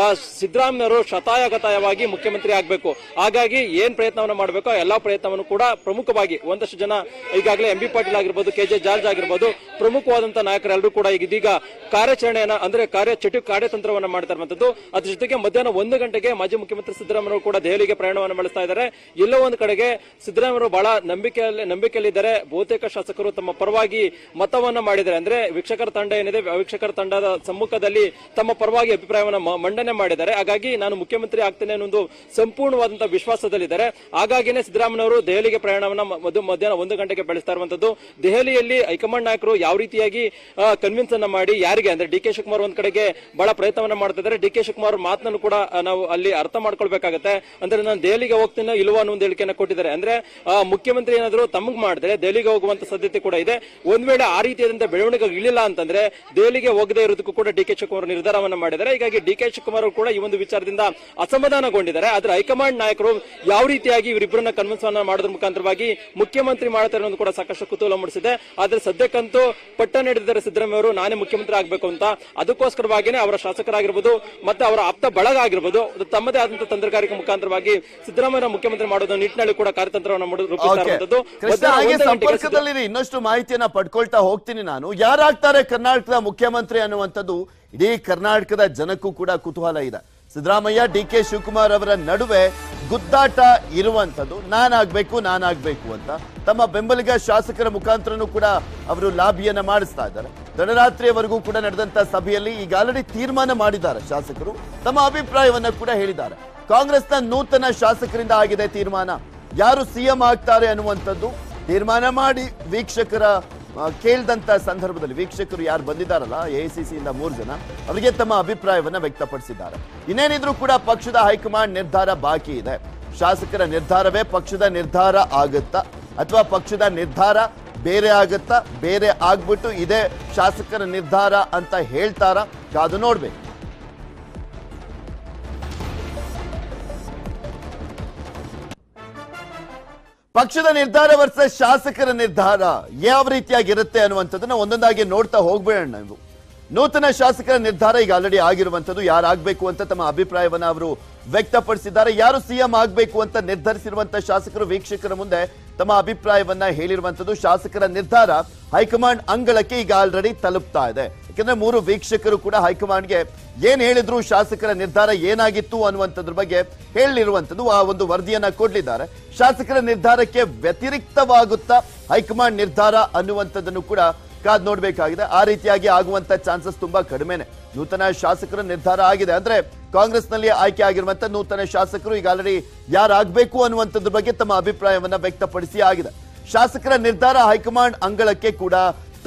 ಸಿದ್ದರಾಮಯ್ಯವರು ಶತಾಯಗತಾಯವಾಗಿ ಮುಖ್ಯಮಂತ್ರಿ ಆಗಬೇಕು, ಹಾಗಾಗಿ ಏನ್ ಪ್ರಯತ್ನವನ್ನು ಮಾಡಬೇಕು ಎಲ್ಲಾ ಪ್ರಯತ್ನವನ್ನು ಕೂಡ ಪ್ರಮುಖವಾಗಿ ಒಂದಷ್ಟು ಜನ ಈಗಾಗಲೇ ಎಂ ಬಿ ಪಾಟೀಲ್ ಆಗಿರ್ಬೋದು, ಕೆಜೆ ಜಾರ್ಜ್ ಆಗಿರ್ಬೋದು, ಪ್ರಮುಖವಾದಂತಹ ನಾಯಕರೆಲ್ಲರೂ ಕೂಡ ಇದೀಗ ಕಾರ್ಯಾಚರಣೆಯನ್ನ ಅಂದ್ರೆ ಕಾರ್ಯತಂತ್ರವನ್ನ ಮಾಡ್ತಾ ಇರುವಂತದ್ದು. ಅದ್ರ ಜೊತೆಗೆ ಮಧ್ಯಾಹ್ನ 1 ಗಂಟೆಗೆ ಮಾಜಿ ಮುಖ್ಯಮಂತ್ರಿ ಸಿದ್ದರಾಮಯ್ಯ ಕೂಡ ದೆಹಲಿಗೆ ಪ್ರಯಾಣವನ್ನು ಬೆಳೆಸ್ತಾ ಇದ್ದಾರೆ. ಎಲ್ಲೋ ಒಂದು ಕಡೆಗೆ ಸಿದ್ದರಾಮಯ್ಯ ಬಹಳ ನಂಬಿಕೆಯಲ್ಲಿದ್ದಾರೆ. ಬಹುತೇಕ ಶಾಸಕರು ತಮ್ಮ ಪರವಾಗಿ ಮತವನ್ನ ಮಾಡಿದ್ದಾರೆ. ಅಂದ್ರೆ ವೀಕ್ಷಕರ ತಂಡ ಏನಿದೆ, ವೀಕ್ಷಕರ ತಂಡದ ಸಮ್ಮುಖದಲ್ಲಿ ತಮ್ಮ ಪರವಾಗಿ ಅಭಿಪ್ರಾಯವನ್ನ ಮಂಡನೆ ಮಾಡಿದ್ದಾರೆ. ಹಾಗಾಗಿ ನಾನು ಮುಖ್ಯಮಂತ್ರಿ ಆಗ್ತೇನೆ ಅನ್ನೋ ಒಂದು ಸಂಪೂರ್ಣವಾದಂತಹ ವಿಶ್ವಾಸದಲ್ಲಿದ್ದಾರೆ. ಹಾಗಾಗಿನೇ ಸಿದ್ದರಾಮಯ್ಯ ಅವರು ದೆಹಲಿಗೆ ಪ್ರಯಾಣವನ್ನ ಮಧ್ಯಾಹ್ನ 1 ಗಂಟೆಗೆ ಬೆಳೆಸ್ತಾ ಇರುವಂತದ್ದು. ದೆಹಲಿಯಲ್ಲಿ ಹೈಕಮಾಂಡ್ ನಾಯಕರು ಯಾವ ರೀತಿಯಾಗಿ ಕನ್ವಿನ್ಸ್ ಅನ್ನ ಮಾಡಿ ಯಾರಿಗೆ ಅಂದ್ರೆ ಡಿ ಕೆ ಶಿವಕುಮಾರ್ ಒಂದ್ ಕಡೆಗೆ ಬಹಳ ಪ್ರಯತ್ನವನ್ನ ಮಾಡ್ತಿದ್ದಾರೆ. ಡಿ ಕೆ ಶಿವಕುಮಾರ್ ಮಾತನ್ನು ಕೂಡ ನಾವು ಅಲ್ಲಿ ಅರ್ಥ ಮಾಡ್ಕೊಳ್ಬೇಕಾಗತ್ತೆ. ಅಂದ್ರೆ ನಾನು ದೆಹಲಿಗೆ ಹೋಗ್ತೇನೆ ಇಲ್ವಾ ಅನ್ನೋ ಒಂದು ಹೇಳಿಕೆಯನ್ನು ಕೊಟ್ಟಿದ್ದಾರೆ. ಅಂದ್ರೆ ಮುಖ್ಯಮಂತ್ರಿ ಏನಾದ್ರು ತಮಗ್ ಮಾಡಿದ್ರೆ ದೆಹಲಿಗೆ ಹೋಗುವಂತ ಸಾಧ್ಯತೆ ಕೂಡ ಇದೆ. ಒಂದ್ ವೇಳೆ ಆ ರೀತಿಯಾದಂತಹ ಬೆಳವಣಿಗೆ ಇಳಿಲ್ಲ ಅಂತಂದ್ರೆ ದೆಹಲಿಗೆ ಹೋಗದೆ ಇರೋದಕ್ಕೂ ಕೂಡ ಡಿ ಕೆ ಶಿವಕುಮಾರ್ ನಿರ್ಧಾರವನ್ನ ಮಾಡಿದ್ದಾರೆ. ಹೀಗಾಗಿ ಡಿ ಕೆ ಶಿವಕುಮಾರ್ ಕೂಡ ಈ ಒಂದು ವಿಚಾರದಿಂದ ಅಸಮಾಧಾನಗೊಂಡಿದ್ದಾರೆ. ಆದ್ರೆ ಹೈಕಮಾಂಡ್ ನಾಯಕರು ಯಾವ ರೀತಿಯಾಗಿ ಇವರಿಬ್ಬರನ್ನ ಕನ್ವಿನ್ಸ್ ಮಾಡೋದ್ರ ಮುಖಾಂತರವಾಗಿ ಮುಖ್ಯಮಂತ್ರಿ ಮಾಡ್ತಾರೆ ಅನ್ನೋದು ಕೂಡ ಸಾಕಷ್ಟು ಕುತೂಹಲ ಮೂಡಿಸಿದೆ. ಆದ್ರೆ ಸದ್ಯಕ್ಕಂತೂ ಪಟ್ಟ ನೀಡಿದ್ದಾರೆ ಸಿದ್ದರಾಮಯ್ಯ ಅವರು ನಾನೇ ಮುಖ್ಯಮಂತ್ರಿ ಆಗಬೇಕು ಅಂತ. ಅದಕ್ಕೋಸ್ಕರವಾಗಿಯೇ ಅವರ ಶಾಸಕರಾಗಿರ್ಬೋದು ಮತ್ತೆ ಅವರ ಆಪ್ತ ಬಳಗ ಆಗಿರ್ಬೋದು ತಮ್ಮದೇ ಆದಂತಹ ತಂತ್ರಗಾರಿಕೆ ಮುಖಾಂತರವಾಗಿ ಸಿದ್ದರಾಮಯ್ಯ ಮುಖ್ಯಮಂತ್ರಿ ಮಾಡೋದು ನಿಟ್ಟಿನಲ್ಲಿ ಕೂಡ ಕಾರ್ಯತಂತ್ರವನ್ನು ರೂಪಿಸ್ತಾ ಇರುವಂತದ್ದು. ಸಂಪರ್ಕದಲ್ಲಿ ಇನ್ನಷ್ಟು ಮಾಹಿತಿಯನ್ನ ಪಡ್ಕೊಳ್ತಾ ಹೋಗ್ತೀನಿ ನಾನು. ಯಾರಾಗ್ತಾರೆ ಕರ್ನಾಟಕದ ಮುಖ್ಯಮಂತ್ರಿ ಅನ್ನುವಂಥದ್ದು ಇಡೀ ಕರ್ನಾಟಕದ ಜನಕ್ಕೂ ಕೂಡ ಕುತೂಹಲ ಇದೆ. ಸಿದ್ದರಾಮಯ್ಯ ಡಿ ಕೆ ಶಿವಕುಮಾರ್ ಅವರ ನಡುವೆ ಗುದ್ದಾಟ ಇರುವಂತದ್ದು. ನಾನಾಗ್ಬೇಕು ಅಂತ ತಮ್ಮ ಬೆಂಬಲಿಗ ಶಾಸಕರ ಮುಖಾಂತರನೂ ಕೂಡ ಅವರು ಲಾಬಿಯನ್ನ ಮಾಡಿಸ್ತಾ ಇದ್ದಾರೆ. ತಡರಾತ್ರಿಯವರೆಗೂ ಕೂಡ ನಡೆದಂತ ಸಭೆಯಲ್ಲಿ ಈಗ ಆಲ್ರೆಡಿ ತೀರ್ಮಾನ ಮಾಡಿದ್ದಾರೆ. ಶಾಸಕರು ತಮ್ಮ ಅಭಿಪ್ರಾಯವನ್ನ ಕೂಡ ಹೇಳಿದ್ದಾರೆ. ಕಾಂಗ್ರೆಸ್ನ ನೂತನ ಶಾಸಕರಿಂದ ಆಗಿದೆ ತೀರ್ಮಾನ. ಯಾರು ಸಿಎಂ ಆಗ್ತಾರೆ ಅನ್ನುವಂಥದ್ದು ತೀರ್ಮಾನ ಮಾಡಿ ವೀಕ್ಷಕರ ಕೇಳಿದಂತ ಸಂದರ್ಭದಲ್ಲಿ ವೀಕ್ಷಕರು ಯಾರು ಬಂದಿದ್ದಾರಲ್ಲ AICC ಇಂದ 3 ಜನ ಅವರಿಗೆ ತಮ್ಮ ಅಭಿಪ್ರಾಯವನ್ನ ವ್ಯಕ್ತಪಡಿಸಿದ್ದಾರೆ. ಇನ್ನೇನಿದ್ರು ಕೂಡ ಪಕ್ಷದ ಹೈಕಮಾಂಡ್ ನಿರ್ಧಾರ ಬಾಕಿ ಇದೆ. ಶಾಸಕರ ನಿರ್ಧಾರವೇ ಪಕ್ಷದ ನಿರ್ಧಾರ ಆಗುತ್ತಾ ಅಥವಾ ಪಕ್ಷದ ನಿರ್ಧಾರ ಬೇರೆ ಆಗುತ್ತಾ, ಬೇರೆ ಆಗ್ಬಿಟ್ಟು ಇದೇ ಶಾಸಕರ ನಿರ್ಧಾರ ಅಂತ ಹೇಳ್ತಾರಾ ಕಾದು ನೋಡ್ಬೇಕು. ಪಕ್ಷದ ನಿರ್ಧಾರ ವರ್ಸಸ್ ಶಾಸಕರ ನಿರ್ಧಾರ ಯಾವ ರೀತಿಯಾಗಿರುತ್ತೆ ಅನ್ನುವಂಥದ್ದನ್ನ ಒಂದೊಂದಾಗಿ ನೋಡ್ತಾ ಹೋಗ್ಬೇಡ. ನಾವು ನೂತನ ಶಾಸಕರ ನಿರ್ಧಾರ ಈಗ ಆಲ್ರೆಡಿ ಆಗಿರುವಂಥದ್ದು. ಯಾರಾಗಬೇಕು ಅಂತ ತಮ್ಮ ಅಭಿಪ್ರಾಯವನ್ನ ಅವರು ವ್ಯಕ್ತಪಡಿಸಿದ್ದಾರೆ. ಯಾರು ಸಿಎಂ ಆಗಬೇಕು ಅಂತ ನಿರ್ಧರಿಸಿರುವಂತಹ ಶಾಸಕರು ವೀಕ್ಷಕರ ಮುಂದೆ ತಮ್ಮ ಅಭಿಪ್ರಾಯವನ್ನ ಹೇಳಿರುವಂಥದ್ದು. ಶಾಸಕರ ನಿರ್ಧಾರ ಹೈಕಮಾಂಡ್ ಅಂಗಳಕ್ಕೆ ಈಗ ಆಲ್ರೆಡಿ ತಲುಪ್ತಾ ಇದೆ. ಯಾಕಂದ್ರೆ 3 ವೀಕ್ಷಕರು ಕೂಡ ಹೈಕಮಾಂಡ್ಗೆ ಏನ್ ಹೇಳಿದ್ರು, ಶಾಸಕರ ನಿರ್ಧಾರ ಏನಾಗಿತ್ತು ಅನ್ನುವಂಥದ್ರ ಬಗ್ಗೆ ಹೇಳಿರುವಂಥದ್ದು. ಆ ಒಂದು ವರದಿಯನ್ನ ಕೊಡ್ಲಿದ್ದಾರೆ. ಶಾಸಕರ ನಿರ್ಧಾರಕ್ಕೆ ವ್ಯತಿರಿಕ್ತವಾಗುತ್ತಾ ಹೈಕಮಾಂಡ್ ನಿರ್ಧಾರ ಅನ್ನುವಂಥದ್ದನ್ನು ಕೂಡ ಕಾದ್ ನೋಡ್ಬೇಕಾಗಿದೆ. ಆ ರೀತಿಯಾಗಿ ಆಗುವಂತ ಚಾನ್ಸಸ್ ತುಂಬಾ ಕಡಿಮೆನೆ. ನೂತನ ಶಾಸಕರ ನಿರ್ಧಾರ ಆಗಿದೆ ಅಂದ್ರೆ ಕಾಂಗ್ರೆಸ್ನಲ್ಲಿ ಆಯ್ಕೆ ಆಗಿರುವಂತ ನೂತನ ಶಾಸಕರು ಈಗ ಆಲ್ರೆಡಿ ಯಾರಾಗಬೇಕು ಅನ್ನುವಂಥದ್ರ ಬಗ್ಗೆ ತಮ್ಮ ಅಭಿಪ್ರಾಯವನ್ನ ವ್ಯಕ್ತಪಡಿಸಿ ಆಗಿದೆ. ಶಾಸಕರ ನಿರ್ಧಾರ ಹೈಕಮಾಂಡ್ ಅಂಗಳಕ್ಕೆ ಕೂಡ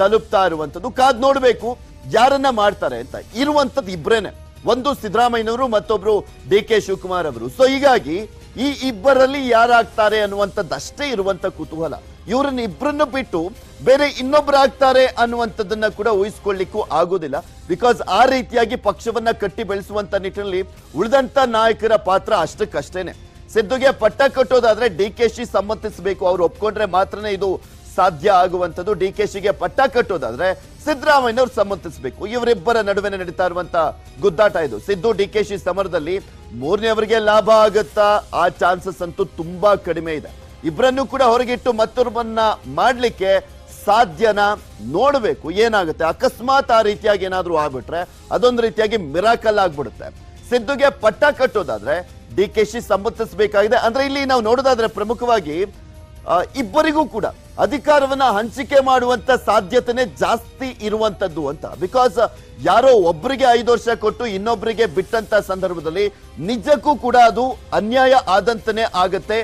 ತಲುಪ್ತಾ ಇರುವಂತದ್ದು. ಕಾದ್ ನೋಡ್ಬೇಕು ಯಾರನ್ನ ಮಾಡ್ತಾರೆ ಅಂತ. ಇರುವಂತದ್ದು ಇಬ್ರೇನೆ, ಒಂದು ಸಿದ್ದರಾಮಯ್ಯನವರು, ಮತ್ತೊಬ್ರು ಡಿ ಕೆ ಶಿವಕುಮಾರ್ ಅವರು. ಸೊ ಹೀಗಾಗಿ ಈ ಇಬ್ಬರಲ್ಲಿ ಯಾರಾಗ್ತಾರೆ ಅನ್ನುವಂಥದ್ದಷ್ಟೇ ಇರುವಂತ ಕುತೂಹಲ. ಇವರನ್ನ ಇಬ್ಬರನ್ನು ಬಿಟ್ಟು ಬೇರೆ ಇನ್ನೊಬ್ರು ಆಗ್ತಾರೆ ಅನ್ನುವಂಥದ್ದನ್ನ ಕೂಡ ಊಹಿಸ್ಕೊಳ್ಳಿಕ್ಕೂ ಆಗೋದಿಲ್ಲ. ಬಿಕಾಸ್ ಆ ರೀತಿಯಾಗಿ ಪಕ್ಷವನ್ನ ಕಟ್ಟಿ ಬೆಳೆಸುವಂತ ನಿಟ್ಟಿನಲ್ಲಿ ಉಳಿದಂತ ನಾಯಕರ ಪಾತ್ರ ಅಷ್ಟಕ್ಕಷ್ಟೇನೆ. ಸಿದ್ದುಗೆ ಪಟ್ಟ ಕಟ್ಟೋದಾದ್ರೆ DKಶಿ ಸಮ್ಮತಿಸಬೇಕು. ಅವ್ರು ಒಪ್ಕೊಂಡ್ರೆ ಮಾತ್ರನೇ ಇದು ಸಾಧ್ಯ ಆಗುವಂಥದ್ದು. DKಶಿಗೆ ಪಟ್ಟ ಕಟ್ಟೋದಾದ್ರೆ ಸಿದ್ದರಾಮಯ್ಯನವ್ರು ಸಮ್ಮತಿಸಬೇಕು. ಇವರಿಬ್ಬರ ನಡುವೆ ನಡೀತಾ ಇರುವಂತ ಗುದ್ದಾಟ ಇದು. ಸಿದ್ದು DKಶಿ ಸಮರದಲ್ಲಿ 3ನೇವರಿಗೆ ಲಾಭ ಆಗುತ್ತಾ? ಆ ಚಾನ್ಸಸ್ ಅಂತೂ ತುಂಬಾ ಕಡಿಮೆ ಇದೆ. ಇಬ್ಬರನ್ನು ಕೂಡ ಹೊರಗಿಟ್ಟು ಮತ್ತೊಬ್ಬರನ್ನ ಮಾಡ್ಲಿಕ್ಕೆ ಸಾಧ್ಯನಾ ನೋಡ್ಬೇಕು ಏನಾಗುತ್ತೆ. ಅಕಸ್ಮಾತ್ ಆ ರೀತಿಯಾಗಿ ಏನಾದ್ರೂ ಆಗ್ಬಿಟ್ರೆ ಅದೊಂದು ರೀತಿಯಾಗಿ ಮಿರಾಕಲ್ ಆಗ್ಬಿಡುತ್ತೆ. ಸಿದ್ದುಗೆ ಪಟ್ಟ ಕಟ್ಟೋದಾದ್ರೆ DKಶಿ ಸಮ್ಮತಿಸಬೇಕಾಗಿದೆ. ಅಂದ್ರೆ ಇಲ್ಲಿ ನಾವು ನೋಡೋದಾದ್ರೆ ಪ್ರಮುಖವಾಗಿ ಇಬ್ಬರಿಗೂ ಕೂಡ ಅಧಿಕಾರವನ್ನ ಹಂಚಿಕೆ ಮಾಡುವಂತ ಸಾಧ್ಯತೆನೆ ಜಾಸ್ತಿ ಇರುವಂತದ್ದು ಅಂತ. ಬಿಕಾಸ್ ಯಾರೋ ಒಬ್ಬರಿಗೆ 5 ವರ್ಷ ಕೊಟ್ಟು ಇನ್ನೊಬ್ಬರಿಗೆ ಬಿಟ್ಟಂತ ಸಂದರ್ಭದಲ್ಲಿ ನಿಜಕ್ಕೂ ಕೂಡ ಅದು ಅನ್ಯಾಯ ಆದಂತನೇ ಆಗತ್ತೆ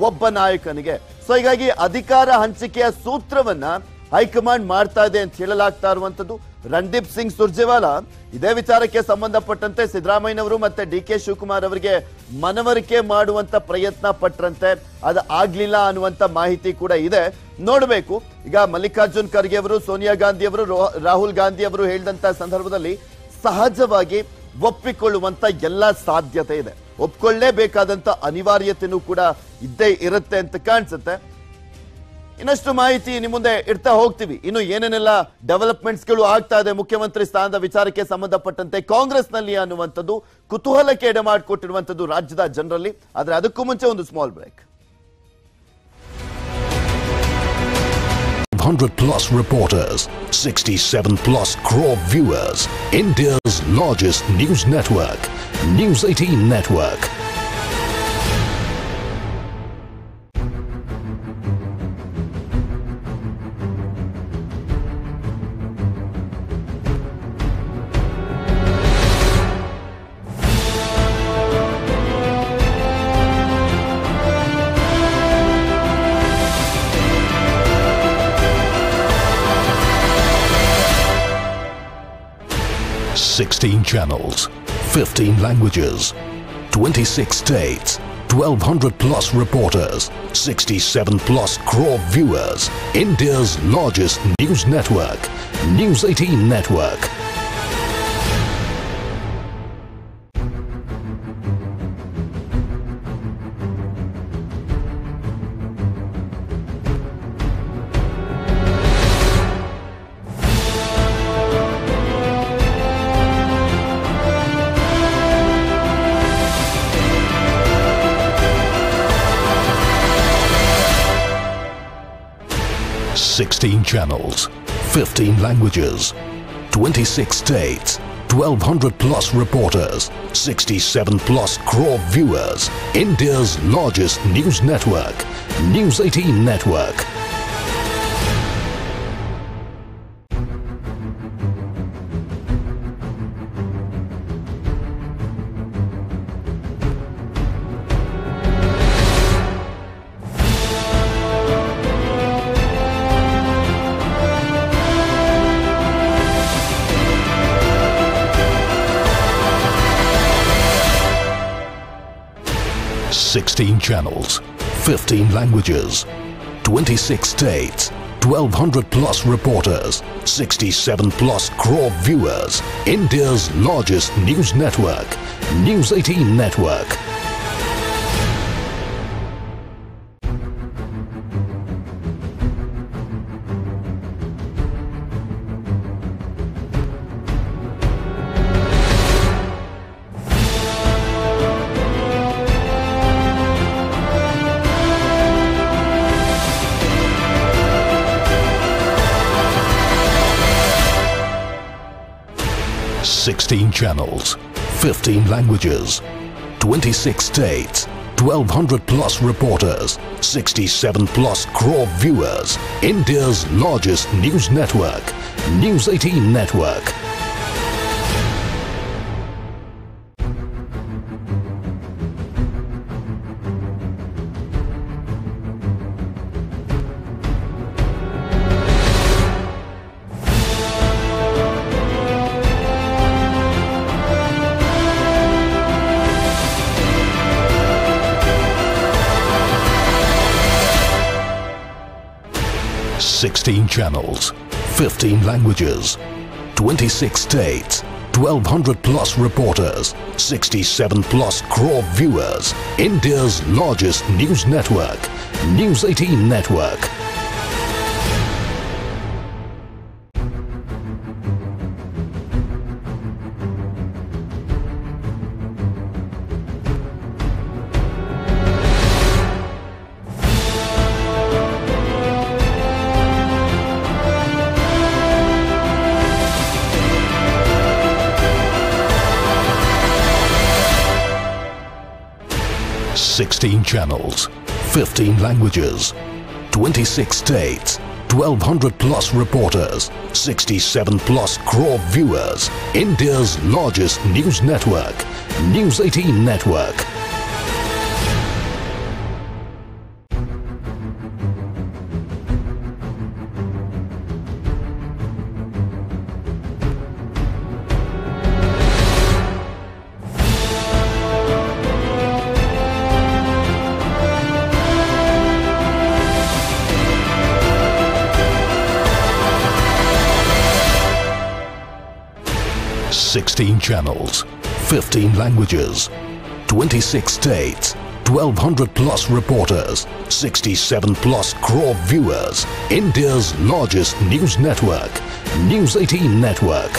ಒಬ್ಬ ನಾಯಕನಿಗೆ. ಸೊ ಹೀಗಾಗಿ ಅಧಿಕಾರ ಹಂಚಿಕೆಯ ಸೂತ್ರವನ್ನ ಹೈಕಮಾಂಡ್ ಮಾಡ್ತಾ ಇದೆ ಅಂತ ಹೇಳಲಾಗ್ತಾ ಇರುವಂತದ್ದು. ರಣದೀಪ್ ಸಿಂಗ್ ಸುರ್ಜೇವಾಲಾ ಇದೇ ವಿಚಾರಕ್ಕೆ ಸಂಬಂಧಪಟ್ಟಂತೆ ಸಿದ್ದರಾಮಯ್ಯನವರು ಮತ್ತೆ ಡಿ ಕೆ ಶಿವಕುಮಾರ್ ಅವರಿಗೆ ಮನವರಿಕೆ ಮಾಡುವಂತ ಪ್ರಯತ್ನ ಪಟ್ರಂತೆ, ಅದು ಆಗ್ಲಿಲ್ಲ ಅನ್ನುವಂತ ಮಾಹಿತಿ ಕೂಡ ಇದೆ. ನೋಡಬೇಕು. ಈಗ ಮಲ್ಲಿಕಾರ್ಜುನ್ ಖರ್ಗೆ ಅವರು, ಸೋನಿಯಾ ಗಾಂಧಿ ಅವರು, ರಾಹುಲ್ ಗಾಂಧಿ ಅವರು ಹೇಳಿದಂತ ಸಂದರ್ಭದಲ್ಲಿ ಸಹಜವಾಗಿ ಒಪ್ಪಿಕೊಳ್ಳುವಂತ ಎಲ್ಲ ಸಾಧ್ಯತೆ ಇದೆ. ಒಪ್ಕೊಳ್ಳೇಬೇಕಾದಂತ ಅನಿವಾರ್ಯತೆನೂ ಕೂಡ ಇದ್ದೇ ಇರುತ್ತೆ ಅಂತ ಕಾಣಿಸುತ್ತೆ. ಇನ್ನಷ್ಟು ಮಾಹಿತಿ ನಿಮ್ಮ ಮುಂದೆ ಇಡ್ತಾ ಹೋಗ್ತೀವಿ. ಇನ್ನು ಏನೇನೆಲ್ಲ ಡೆವಲಪ್ಮೆಂಟ್ಸ್ ಗಳು ಆಗ್ತಾ ಇದೆ ಮುಖ್ಯಮಂತ್ರಿ ಸ್ಥಾನದ ವಿಚಾರಕ್ಕೆ ಸಂಬಂಧಪಟ್ಟಂತೆ ಕಾಂಗ್ರೆಸ್ ನಲ್ಲಿ ಅನ್ನುವಂಥದ್ದು ಕುತೂಹಲಕ್ಕೆ ಎಡೆ ಮಾಡಿಕೊಟ್ಟಿರುವಂತದ್ದು ರಾಜ್ಯದ ಜನರಲ್ಲಿ. ಆದ್ರೆ ಅದಕ್ಕೂ ಮುಂಚೆ ಒಂದು small break. 100 plus reporters, 67 plus crore viewers, India's largest news network, News 18 Network. Sixteen channels, 15 languages, 26 states, 1200 plus reporters, 67 plus crore viewers, India's largest news network, News 18 Network. Sixteen channels, 15 languages, 26 states, 1200 plus reporters, 67 plus crore viewers, India's largest news network, News 18 Network. Sixteen channels, 15 languages, 26 states, 1200 plus reporters, 67 plus crore viewers, India's largest news network, News 18 Network. Sixteen channels, 15 languages, 26 states, 1200 plus reporters, 67 plus crore viewers, India's largest news network, News 18 Network. Sixteen channels, 15 languages, 26 states, 1200 plus reporters, 67 plus crore viewers, India's largest news network, News 18 Network. Sixteen channels, 15 languages, 26 states, 1200 plus reporters, 67 plus crore viewers. India's largest news network, News 18 Network. Sixteen channels, 15 languages, 26 states, 1200 plus reporters, 67 plus crore viewers. India's largest news network, News 18 Network.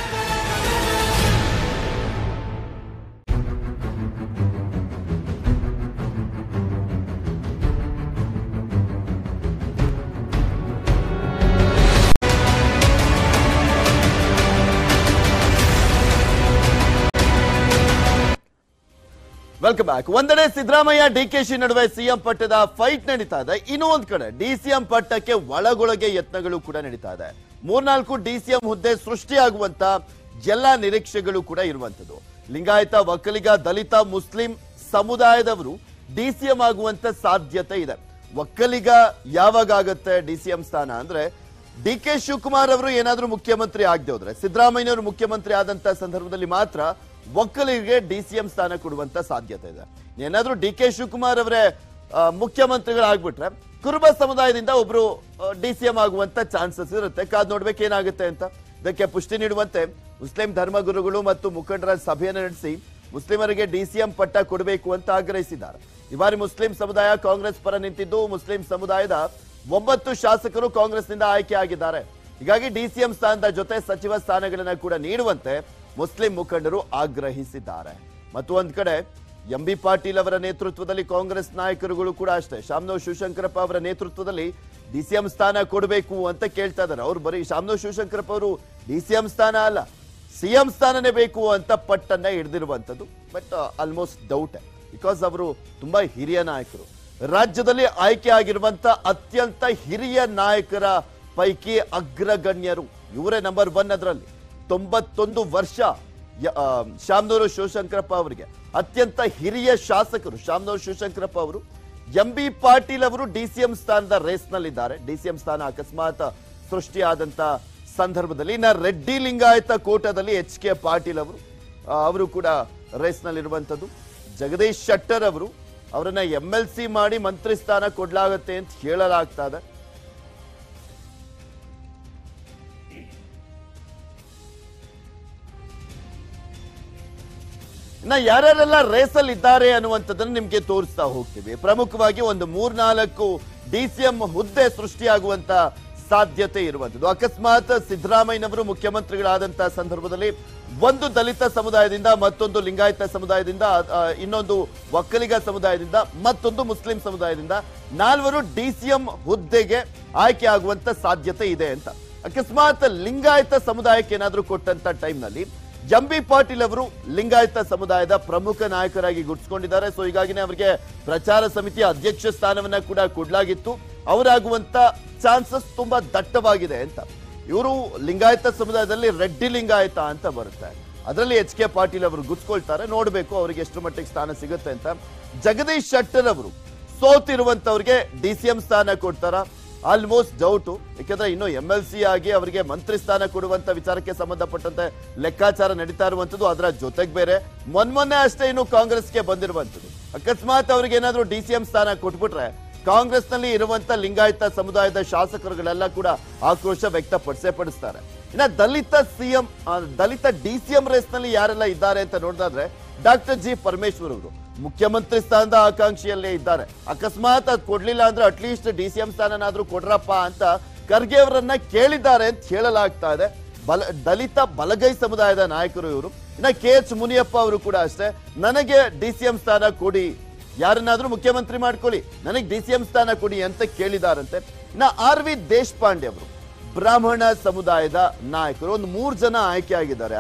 Welcome back. ಒಂದೆಡೆ ಸಿದ್ದರಾಮಯ್ಯ ಡಿಕೆಶಿ ನಡುವೆ CM ಪಟ್ಟದ fight ನಡೀತಾ ಇದೆ, ಇನ್ನೂ ಒಂದ್ ಕಡೆ DCM ಪಟ್ಟಕ್ಕೆ ಒಳಗೊಳಗೆ ಯತ್ನಗಳು ಕೂಡ ನಡೀತಾ ಇದೆ. 3-4 ಡಿಸಿಎಂ ಹುದ್ದೆ ಸೃಷ್ಟಿಯಾಗುವಂತ ಎಲ್ಲಾ ನಿರೀಕ್ಷೆಗಳು ಕೂಡ ಇರುವಂತದ್ದು. ಲಿಂಗಾಯತ, ಒಕ್ಕಲಿಗ, ದಲಿತ, ಮುಸ್ಲಿಂ ಸಮುದಾಯದವರು ಡಿಸಿಎಂ ಆಗುವಂತ ಸಾಧ್ಯತೆ ಇದೆ. ಒಕ್ಕಲಿಗ ಯಾವಾಗ ಆಗತ್ತೆ ಡಿಸಿಎಂ ಸ್ಥಾನ ಅಂದ್ರೆ ಡಿ ಕೆ ಶಿವಕುಮಾರ್ ಅವರು ಏನಾದ್ರೂ ಮುಖ್ಯಮಂತ್ರಿ ಆಗದೆ ಹೋದ್ರೆ, ಸಿದ್ದರಾಮಯ್ಯನವರು ಮುಖ್ಯಮಂತ್ರಿ ಆದಂತ ಸಂದರ್ಭದಲ್ಲಿ ಮಾತ್ರ ಒಕ್ಕಲಿಗರಿಗೆ ಡಿಸಿಎಂ ಸ್ಥಾನ ಕೊಡುವಂತ ಸಾಧ್ಯತೆ ಇದೆ. ಏನಾದ್ರೂ ಡಿ ಕೆ ಶಿವಕುಮಾರ್ ಅವರೇ ಮುಖ್ಯಮಂತ್ರಿಗಳಾಗ್ಬಿಟ್ರೆ ಕುರುಬ ಸಮುದಾಯದಿಂದ ಒಬ್ರು ಡಿಸಿಎಂ ಆಗುವಂತ ಚಾನ್ಸಸ್ ಇರುತ್ತೆ. ಕಾದ್ ನೋಡ್ಬೇಕು ಏನಾಗುತ್ತೆ ಅಂತ. ಇದಕ್ಕೆ ಪುಷ್ಟಿ ನೀಡುವಂತೆ ಮುಸ್ಲಿಂ ಧರ್ಮಗುರುಗಳು ಮತ್ತು ಮುಖಂಡರ ಸಭೆಯನ್ನು ನಡೆಸಿ ಮುಸ್ಲಿಮರಿಗೆ ಡಿಸಿಎಂ ಪಟ್ಟ ಕೊಡಬೇಕು ಅಂತ ಆಗ್ರಹಿಸಿದ್ದಾರೆ. ಈ ಬಾರಿ ಮುಸ್ಲಿಂ ಸಮುದಾಯ ಕಾಂಗ್ರೆಸ್ ಪರ ನಿಂತಿದ್ದು, ಮುಸ್ಲಿಂ ಸಮುದಾಯದ 9 ಶಾಸಕರು ಕಾಂಗ್ರೆಸ್ನಿಂದ ಆಯ್ಕೆ ಆಗಿದ್ದಾರೆ. ಹೀಗಾಗಿ ಡಿಸಿಎಂ ಸ್ಥಾನದ ಜೊತೆ ಸಚಿವ ಸ್ಥಾನಗಳನ್ನ ಕೂಡ ನೀಡುವಂತೆ ಮುಸ್ಲಿಂ ಮುಖಂಡರು ಆಗ್ರಹಿಸಿದ್ದಾರೆ. ಮತ್ತು ಒಂದ್ ಕಡೆ ಎಂಬಿ ಪಾಟೀಲ್ ಅವರ ನೇತೃತ್ವದಲ್ಲಿ ಕಾಂಗ್ರೆಸ್ ನಾಯಕರುಗಳು ಕೂಡ ಅಷ್ಟೇ ಶಾಮನೂರ್ ಶಿವಶಂಕರಪ್ಪ ಅವರ ನೇತೃತ್ವದಲ್ಲಿ ಡಿಸಿಎಂ ಸ್ಥಾನ ಕೊಡಬೇಕು ಅಂತ ಕೇಳ್ತಾ ಇದ್ದಾರೆ. ಅವ್ರು ಬರೀ ಶಾಮನೂರ್ ಶಿವಶಂಕರಪ್ಪ ಅವರು ಡಿಸಿಎಂ ಸ್ಥಾನ ಅಲ್ಲ, ಸಿಎಂ ಸ್ಥಾನನೇ ಬೇಕು ಅಂತ ಪಟ್ಟನ್ನ ಹಿಡಿದಿರುವಂತದ್ದು. ಬಟ್ ಆಲ್ಮೋಸ್ಟ್ ಡೌಟ್, ಬಿಕಾಸ್ ಅವರು ತುಂಬಾ ಹಿರಿಯ ನಾಯಕರು. ರಾಜ್ಯದಲ್ಲಿ ಆಯ್ಕೆ ಆಗಿರುವಂತ ಅತ್ಯಂತ ಹಿರಿಯ ನಾಯಕರ ಪೈಕಿ ಅಗ್ರಗಣ್ಯರು ಇವರೇ ನಂಬರ್ 1. ಅದರಲ್ಲಿ 91 ವರ್ಷ ಶಾಮನೂರು ಶಿವಶಂಕರಪ್ಪ ಅವರಿಗೆ ಅತ್ಯಂತ ಹಿರಿಯ ಶಾಸಕರು ಶಾಮನೂರು ಶಿವಶಂಕರಪ್ಪ ಅವರು. ಎಂಬಿ ಪಾಟೀಲ್ ಅವರು ಡಿಸಿಎಂ ಸ್ಥಾನದ ರೇಸ್ ನಲ್ಲಿದ್ದಾರೆ. ಡಿಸಿಎಂ ಸ್ಥಾನ ಅಕಸ್ಮಾತ್ ಸೃಷ್ಟಿಯಾದಂತ ಸಂದರ್ಭದಲ್ಲಿ ಇನ್ನ ರೆಡ್ಡಿ ಲಿಂಗಾಯತ ಕೋಟಾದಲ್ಲಿ HK ಪಾಟೀಲ್ ಅವರು ಕೂಡ ರೇಸ್ ನಲ್ಲಿರುವಂತದ್ದು. ಜಗದೀಶ್ ಶೆಟ್ಟರ್ ಅವರನ್ನ MLC ಮಾಡಿ ಮಂತ್ರಿ ಸ್ಥಾನ ಕೊಡ್ಲಾಗತ್ತೆ ಅಂತ ಹೇಳಲಾಗ್ತಾ ಇದೆ. ಇನ್ನ ಯಾರ್ಯಾರೆಲ್ಲ ರೇಸಲ್ಲಿ ಇದ್ದಾರೆ ಅನ್ನುವಂಥದ್ದನ್ನು ನಿಮ್ಗೆ ತೋರಿಸ್ತಾ ಹೋಗ್ತೀವಿ. ಪ್ರಮುಖವಾಗಿ ಒಂದು 3-4 ಡಿಸಿಎಂ ಹುದ್ದೆ ಸೃಷ್ಟಿಯಾಗುವಂತ ಸಾಧ್ಯತೆ ಇರುವಂತದ್ದು. ಅಕಸ್ಮಾತ್ ಸಿದ್ದರಾಮಯ್ಯನವರು ಮುಖ್ಯಮಂತ್ರಿಗಳಾದಂತ ಸಂದರ್ಭದಲ್ಲಿ ಒಂದು ದಲಿತ ಸಮುದಾಯದಿಂದ, ಮತ್ತೊಂದು ಲಿಂಗಾಯತ ಸಮುದಾಯದಿಂದ, ಇನ್ನೊಂದು ಒಕ್ಕಲಿಗ ಸಮುದಾಯದಿಂದ, ಮತ್ತೊಂದು ಮುಸ್ಲಿಂ ಸಮುದಾಯದಿಂದ 4 ಡಿಸಿಎಂ ಹುದ್ದೆಗೆ ಆಯ್ಕೆ ಆಗುವಂತ ಸಾಧ್ಯತೆ ಇದೆ ಅಂತ. ಅಕಸ್ಮಾತ್ ಲಿಂಗಾಯತ ಸಮುದಾಯಕ್ಕೆ ಏನಾದ್ರೂ ಕೊಟ್ಟಂತ ಟೈಮ್ನಲ್ಲಿ ಎಂಬಿ ಪಾಟೀಲ್ ಅವರು ಲಿಂಗಾಯತ ಸಮುದಾಯದ ಪ್ರಮುಖ ನಾಯಕರಾಗಿ ಗುರುತಿಸಿಕೊಂಡಿದ್ದಾರೆ. ಸೊ ಹೀಗಾಗಿನೇ ಅವರಿಗೆ ಪ್ರಚಾರ ಸಮಿತಿಯ ಅಧ್ಯಕ್ಷ ಸ್ಥಾನವನ್ನ ಕೂಡ ಕೊಡಲಾಗಿತ್ತು. ಅವರಾಗುವಂತ ಚಾನ್ಸಸ್ ತುಂಬಾ ದಟ್ಟವಾಗಿದೆ ಅಂತ. ಇವರು ಲಿಂಗಾಯತ ಸಮುದಾಯದಲ್ಲಿ ರೆಡ್ಡಿ ಲಿಂಗಾಯತ ಅಂತ ಬರುತ್ತೆ, ಅದರಲ್ಲಿ HK ಪಾಟೀಲ್ ಅವರು ಗುರ್ಸ್ಕೊಳ್ತಾರೆ. ನೋಡ್ಬೇಕು ಅವರಿಗೆ ಎಷ್ಟು ಮಟ್ಟಿಗೆ ಸ್ಥಾನ ಸಿಗುತ್ತೆ ಅಂತ. ಜಗದೀಶ್ ಶೆಟ್ಟರ್ ಅವರು ಸೋತಿರುವಂತವ್ರಿಗೆ ಡಿಸಿಎಂ ಸ್ಥಾನ ಕೊಡ್ತಾರ? Almost doubt. ಯಾಕಂದ್ರೆ ಇನ್ನು MLC ಆಗಿ ಅವರಿಗೆ ಮಂತ್ರಿ ಸ್ಥಾನ ಕೊಡುವಂತ ವಿಚಾರಕ್ಕೆ ಸಂಬಂಧಪಟ್ಟಂತೆ ಲೆಕ್ಕಾಚಾರ ನಡೀತಾ ಇರುವಂತದ್ದು. ಅದರ ಜೊತೆಗೆ ಬೇರೆ ಮೊನ್ನೆ ಅಷ್ಟೇ ಇನ್ನು ಕಾಂಗ್ರೆಸ್ಗೆ ಬಂದಿರುವಂತದ್ದು. ಅಕಸ್ಮಾತ್ ಅವ್ರಿಗೆ ಏನಾದ್ರೂ ಡಿಸಿಎಂ ಸ್ಥಾನ ಕೊಟ್ಬಿಟ್ರೆ ಕಾಂಗ್ರೆಸ್ ನಲ್ಲಿ ಇರುವಂತ ಲಿಂಗಾಯತ ಸಮುದಾಯದ ಶಾಸಕರುಗಳೆಲ್ಲ ಕೂಡ ಆಕ್ರೋಶ ವ್ಯಕ್ತಪಡಿಸ್ತಾರೆ. ಇನ್ನ ದಲಿತ ಡಿಸಿಎಂ ರೇಸ್ ನಲ್ಲಿ ಯಾರೆಲ್ಲ ಇದ್ದಾರೆ ಅಂತ ನೋಡಿದ್ರೆ ಡಾಕ್ಟರ್ G ಪರಮೇಶ್ವರ್ ಅವರು ಮುಖ್ಯಮಂತ್ರಿ ಸ್ಥಾನದ ಆಕಾಂಕ್ಷಿಯಲ್ಲೇ ಇದ್ದಾರೆ. ಅಕಸ್ಮಾತ್ ಅದು ಕೊಡ್ಲಿಲ್ಲ ಅಂದ್ರೆ ಅಟ್ಲೀಸ್ಟ್ ಡಿಸಿಎಂ ಸ್ಥಾನನಾದ್ರೂ ಕೊಡ್ರಪ್ಪ ಅಂತ ಖರ್ಗೆ ಅವರನ್ನ ಕೇಳಿದ್ದಾರೆ ಅಂತ ಹೇಳಲಾಗ್ತಾ ಇದೆ. ದಲಿತ ಬಲಗೈ ಸಮುದಾಯದ ನಾಯಕರು ಇವರು. ಇನ್ನ KH ಮುನಿಯಪ್ಪ ಅವರು ಕೂಡ ಅಷ್ಟೇ, ನನಗೆ ಡಿಸಿಎಂ ಸ್ಥಾನ ಕೊಡಿ, ಯಾರನ್ನಾದ್ರೂ ಮುಖ್ಯಮಂತ್ರಿ ಮಾಡ್ಕೊಳ್ಳಿ, ನನಗೆ ಡಿಸಿಎಂ ಸ್ಥಾನ ಕೊಡಿ ಅಂತ ಕೇಳಿದಾರಂತೆ. ಇನ್ನ RV ದೇಶಪಾಂಡೆ ಅವರು ಬ್ರಾಹ್ಮಣ ಸಮುದಾಯದ ನಾಯಕರು. ಒಂದು 3 ಜನ ಆಯ್ಕೆ ಆಗಿದ್ದಾರೆ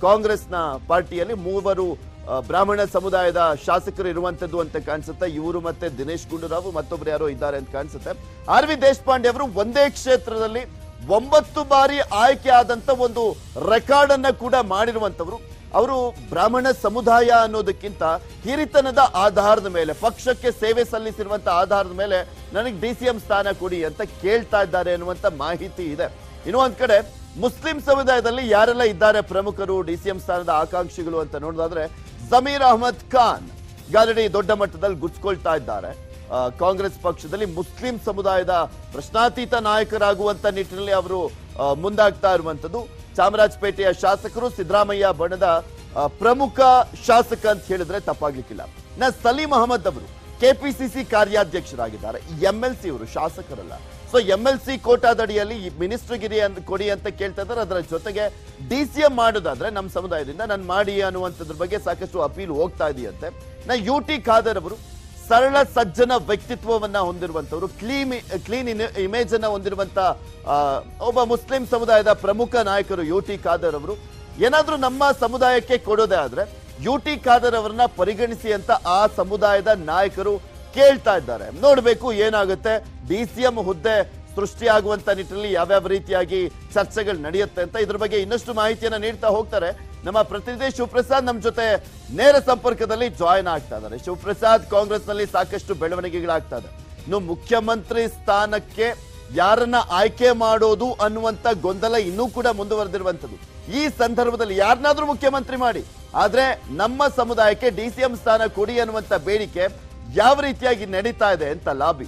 ಕಾಂಗ್ರೆಸ್ನ ಪಾರ್ಟಿಯಲ್ಲಿ. 3 ಬ್ರಾಹ್ಮಣ ಸಮುದಾಯದ ಶಾಸಕರು ಇರುವಂತದ್ದು ಅಂತ ಕಾಣಿಸುತ್ತೆ. ಇವರು ಮತ್ತೆ ದಿನೇಶ್ ಗುಂಡೂರಾವ್ ಮತ್ತೊಬ್ರು ಯಾರೋ ಇದ್ದಾರೆ ಅಂತ ಕಾಣಿಸುತ್ತೆ. ಆರ್ ವಿ ದೇಶಪಾಂಡೆ ಅವರು ಒಂದೇ ಕ್ಷೇತ್ರದಲ್ಲಿ 9 ಬಾರಿ ಆಯ್ಕೆ ಆದಂತ ಒಂದು ರೆಕಾರ್ಡ್ ಅನ್ನ ಕೂಡ ಮಾಡಿರುವಂತವ್ರು. ಅವರು ಬ್ರಾಹ್ಮಣ ಸಮುದಾಯ ಅನ್ನೋದಕ್ಕಿಂತ ಹಿರಿತನದ ಆಧಾರದ ಮೇಲೆ, ಪಕ್ಷಕ್ಕೆ ಸೇವೆ ಸಲ್ಲಿಸಿರುವಂತ ಆಧಾರದ ಮೇಲೆ ನನಗೆ DCM ಸ್ಥಾನ ಕೊಡಿ ಅಂತ ಕೇಳ್ತಾ ಇದ್ದಾರೆ ಅನ್ನುವಂತ ಮಾಹಿತಿ ಇದೆ. ಇನ್ನು ಒಂದ್ ಕಡೆ ಮುಸ್ಲಿಂ ಸಮುದಾಯದಲ್ಲಿ ಯಾರೆಲ್ಲ ಇದ್ದಾರೆ ಪ್ರಮುಖರು DCM ಸ್ಥಾನದ ಆಕಾಂಕ್ಷಿಗಳು ಅಂತ ನೋಡೋದಾದ್ರೆ ಜಮೀರ್ ಅಹಮದ್ ಖಾನ್ ಗಾಲಡಿ ದೊಡ್ಡ ಮಟ್ಟದಲ್ಲಿ ಗುಚ್ಕೊಳ್ತಾ ಇದ್ದಾರೆ. ಕಾಂಗ್ರೆಸ್ ಪಕ್ಷದಲ್ಲಿ ಮುಸ್ಲಿಂ ಸಮುದಾಯದ ಪ್ರಶ್ನಾತೀತ ನಾಯಕರಾಗುವಂತ ನಿಟ್ಟಿನಲ್ಲಿ ಅವರು ಮುಂದಾಗ್ತಾ ಇರುವಂತದ್ದು. ಚಾಮರಾಜಪೇಟೆಯ ಶಾಸಕರು ಸಿದ್ದರಾಮಯ್ಯ ಬಣದ ಪ್ರಮುಖ ಶಾಸಕ ಅಂತ ಹೇಳಿದ್ರೆ ತಪ್ಪಾಗ್ಲಿಕ್ಕಿಲ್ಲ. ಸಲೀಂ ಅಹಮದ್ ಅವರು ಕೆಪಿಸಿಸಿ ಕಾರ್ಯಾಧ್ಯಕ್ಷರಾಗಿದ್ದಾರೆ. MLC ಅವರು ಶಾಸಕರಲ್ಲ. ಸೊ MLC ಕೋಟಾದಡಿಯಲ್ಲಿ ಮಿನಿಸ್ಟರ್ಗಿರಿ ಕೊಡಿ ಅಂತ ಕೇಳ್ತಾ ಇದ್ದಾರೆ. ಅದರ ಜೊತೆಗೆ DCM ಮಾಡೋದಾದ್ರೆ ನಮ್ಮ ಸಮುದಾಯದಿಂದ ನಾನು ಮಾಡಿ ಅನ್ನುವಂಥದ್ರ ಬಗ್ಗೆ ಸಾಕಷ್ಟು ಅಪೀಲ್ ಹೋಗ್ತಾ ಇದೆಯಂತೆ. UT ಖಾದರ್ ಅವರು ಸರಳ ಸಜ್ಜನ ವ್ಯಕ್ತಿತ್ವವನ್ನ ಹೊಂದಿರುವಂತವರು, ಕ್ಲೀನ್ ಇಮೇಜ್ ಅನ್ನ ಹೊಂದಿರುವಂತ ಒಬ್ಬ ಮುಸ್ಲಿಂ ಸಮುದಾಯದ ಪ್ರಮುಖ ನಾಯಕರು UT ಖಾದರ್ ಅವರು. ಏನಾದ್ರೂ ನಮ್ಮ ಸಮುದಾಯಕ್ಕೆ ಕೊಡೋದೇ ಆದ್ರೆ UT ಖಾದರ್ ಅವರನ್ನ ಪರಿಗಣಿಸಿ ಅಂತ ಆ ಸಮುದಾಯದ ನಾಯಕರು ಕೇಳ್ತಾ ಇದ್ದಾರೆ. ನೋಡ್ಬೇಕು ಏನಾಗುತ್ತೆ. DCM ಹುದ್ದೆ ಸೃಷ್ಟಿಯಾಗುವಂತ ನಿಟ್ಟಿನಲ್ಲಿ ಯಾವ್ಯಾವ ರೀತಿಯಾಗಿ ಚರ್ಚೆಗಳು ನಡೆಯುತ್ತೆ ಅಂತ ಇದ್ರ ಬಗ್ಗೆ ಇನ್ನಷ್ಟು ಮಾಹಿತಿಯನ್ನ ನೀಡ್ತಾ ಹೋಗ್ತಾರೆ ನಮ್ಮ ಪ್ರತಿನಿಧಿ ಶಿವಪ್ರಸಾದ್. ನಮ್ಮ ಜೊತೆ ನೇರ ಸಂಪರ್ಕದಲ್ಲಿ ಜಾಯಿನ್ ಆಗ್ತಾ ಇದ್ದಾರೆ. ಶಿವಪ್ರಸಾದ್, ಕಾಂಗ್ರೆಸ್ ನಲ್ಲಿ ಸಾಕಷ್ಟು ಬೆಳವಣಿಗೆಗಳಾಗ್ತಾ ಇದೆ. ಇನ್ನು ಮುಖ್ಯಮಂತ್ರಿ ಸ್ಥಾನಕ್ಕೆ ಯಾರನ್ನ ಆಯ್ಕೆ ಮಾಡೋದು ಅನ್ನುವಂತ ಗೊಂದಲ ಇನ್ನೂ ಕೂಡ ಮುಂದುವರೆದಿರುವಂತದ್ದು. ಈ ಸಂದರ್ಭದಲ್ಲಿ ಯಾರನ್ನಾದ್ರೂ ಮುಖ್ಯಮಂತ್ರಿ ಮಾಡಿ, ಆದ್ರೆ ನಮ್ಮ ಸಮುದಾಯಕ್ಕೆ DCM ಸ್ಥಾನ ಕೊಡಿ ಅನ್ನುವಂತ ಬೇಡಿಕೆ ಯಾವ ರೀತಿಯಾಗಿ ನಡೀತಾ ಇದೆ ಅಂತ ಲಾಬಿ.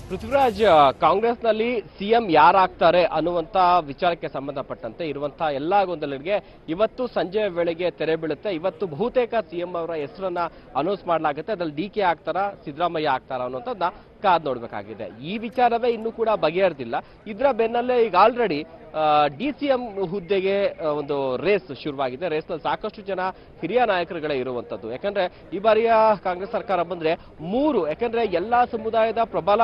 ಪೃಥ್ವಿರಾಜ್, ಕಾಂಗ್ರೆಸ್ನಲ್ಲಿ CM ಯಾರಾಗ್ತಾರೆ ಅನ್ನುವಂತ ವಿಚಾರಕ್ಕೆ ಸಂಬಂಧಪಟ್ಟಂತೆ ಇರುವಂತಹ ಎಲ್ಲಾ ಗೊಂದಲಗಳಿಗೆ ಇವತ್ತು ಸಂಜೆ ವೇಳೆಗೆ ತೆರೆ ಬೀಳುತ್ತೆ. ಇವತ್ತು ಬಹುತೇಕ CM ಅವರ ಹೆಸರನ್ನ ಅನೌನ್ಸ್ ಮಾಡಲಾಗುತ್ತೆ. ಅದ್ರಲ್ಲಿ DK ಆಗ್ತಾರಾ, ಸಿದ್ದರಾಮಯ್ಯ ಆಗ್ತಾರಾ ಅನ್ನುವಂಥದ್ದನ್ನ ಕಾದ್ ನೋಡ್ಬೇಕಾಗಿದೆ. ಈ ವಿಚಾರವೇ ಇನ್ನೂ ಕೂಡ ಬಗೆಹರಿದಿಲ್ಲ. ಇದರ ಬೆನ್ನಲ್ಲೇ ಈಗ ಆಲ್ರೆಡಿ DCM ಹುದ್ದೆಗೆ ಒಂದು ರೇಸ್ ಶುರುವಾಗಿದೆ. ರೇಸ್ನಲ್ಲಿ ಸಾಕಷ್ಟು ಜನ ಹಿರಿಯ ನಾಯಕರುಗಳೇ ಇರುವಂತದ್ದು. ಯಾಕಂದ್ರೆ ಈ ಬಾರಿಯ ಕಾಂಗ್ರೆಸ್ ಸರ್ಕಾರ ಬಂದ್ರೆ 3, ಯಾಕಂದ್ರೆ ಎಲ್ಲಾ ಸಮುದಾಯದ ಪ್ರಬಲ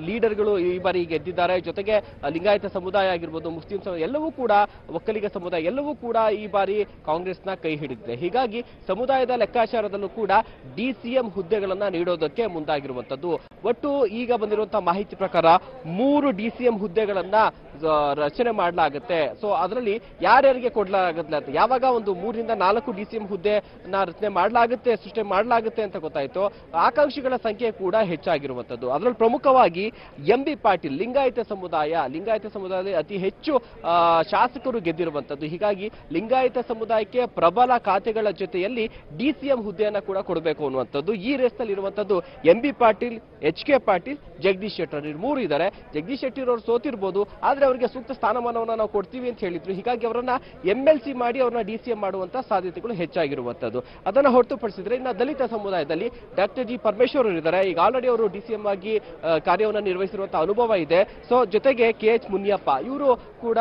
ಲೀಡರ್ಗಳು ಈ ಬಾರಿ ಗೆದ್ದಿದ್ದಾರೆ. ಜೊತೆಗೆ ಲಿಂಗಾಯತ ಸಮುದಾಯ ಆಗಿರ್ಬೋದು, ಮುಸ್ಲಿಂ ಸಮುದಾಯ ಎಲ್ಲವೂ ಕೂಡ, ಒಕ್ಕಲಿಗ ಸಮುದಾಯ ಎಲ್ಲವೂ ಕೂಡ ಈ ಬಾರಿ ಕಾಂಗ್ರೆಸ್ನ ಕೈ ಹಿಡಿದಿದೆ. ಹೀಗಾಗಿ ಸಮುದಾಯದ ಲೆಕ್ಕಾಚಾರದಲ್ಲೂ ಕೂಡ DCM ಹುದ್ದೆಗಳನ್ನ ನೀಡೋದಕ್ಕೆ ಮುಂದಾಗಿರುವಂತದ್ದು. ಒಟ್ಟು ಈಗ ಬಂದಿರುವಂತಹ ಮಾಹಿತಿ ಪ್ರಕಾರ 3 DCM ಹುದ್ದೆಗಳನ್ನ ರಚನೆ ಮಾಡಲಾಗುತ್ತೆ. ಸೊ ಅದರಲ್ಲಿ ಯಾರ್ಯಾರಿಗೆ ಕೊಡಲಾಗುತ್ತೆ ಅಂತ, ಯಾವಾಗ ಒಂದು 3 ರಿಂದ 4 DCM ಹುದ್ದೆನ ರಚನೆ ಮಾಡಲಾಗುತ್ತೆ, ಸೃಷ್ಟಿ ಮಾಡಲಾಗುತ್ತೆ ಅಂತ ಗೊತ್ತಾಯ್ತು, ಆಕಾಂಕ್ಷಿಗಳ ಸಂಖ್ಯೆ ಕೂಡ ಹೆಚ್ಚಾಗಿರುವಂತದ್ದು. ಅದರಲ್ಲಿ ಪ್ರಮುಖವಾಗಿ MB ಪಾಟೀಲ್, ಲಿಂಗಾಯತ ಸಮುದಾಯದಲ್ಲಿ ಅತಿ ಹೆಚ್ಚು ಶಾಸಕರು ಗೆದ್ದಿರುವಂತದ್ದು. ಹೀಗಾಗಿ ಲಿಂಗಾಯತ ಸಮುದಾಯಕ್ಕೆ ಪ್ರಬಲ ಖಾತೆಗಳ ಜೊತೆಯಲ್ಲಿ DCM ಹುದ್ದೆಯನ್ನ ಕೂಡ ಕೊಡಬೇಕು ಅನ್ನುವಂಥದ್ದು. ಈ ರೇಸ್ನಲ್ಲಿ ಇರುವಂತದ್ದು MB ಪಾಟೀಲ್, HK ಪಾಟೀಲ್, ಜಗದೀಶ್ ಶೆಟ್ಟರ್, 3 ಇದ್ದಾರೆ. ಜಗದೀಶ್ ಶೆಟ್ಟರ್ ಅವರು ಸೋತಿರ್ಬೋದು, ಆದ್ರೆ ಅವರಿಗೆ ಸೂಕ್ತ ಸ್ಥಾನಮಾನವನ್ನ ನಾವು ಕೊಡ್ತೀವಿ ಅಂತ ಹೇಳಿದ್ರು. ಹೀಗಾಗಿ ಅವರನ್ನ MLC ಮಾಡಿ ಅವ್ರನ್ನ DCM ಮಾಡುವಂತ ಸಾಧ್ಯತೆಗಳು ಹೆಚ್ಚಾಗಿರುವಂತದ್ದು. ಅದನ್ನ ಹೊರತುಪಡಿಸಿದ್ರೆ ಇನ್ನು ದಲಿತ ಸಮುದಾಯದಲ್ಲಿ ಡಾಕ್ಟರ್ G ಪರಮೇಶ್ವರ್ ಇದ್ದಾರೆ. ಈಗ ಆಲ್ರೆಡಿ ಅವರು DCM ಆಗಿ ಕಾರ್ಯವನ್ನು ನಿರ್ವಹಿಸಿರುವಂತಹ ಅನುಭವ ಇದೆ. ಸೊ ಜೊತೆಗೆ KH ಮುನಿಯಪ್ಪ ಇವರು ಕೂಡ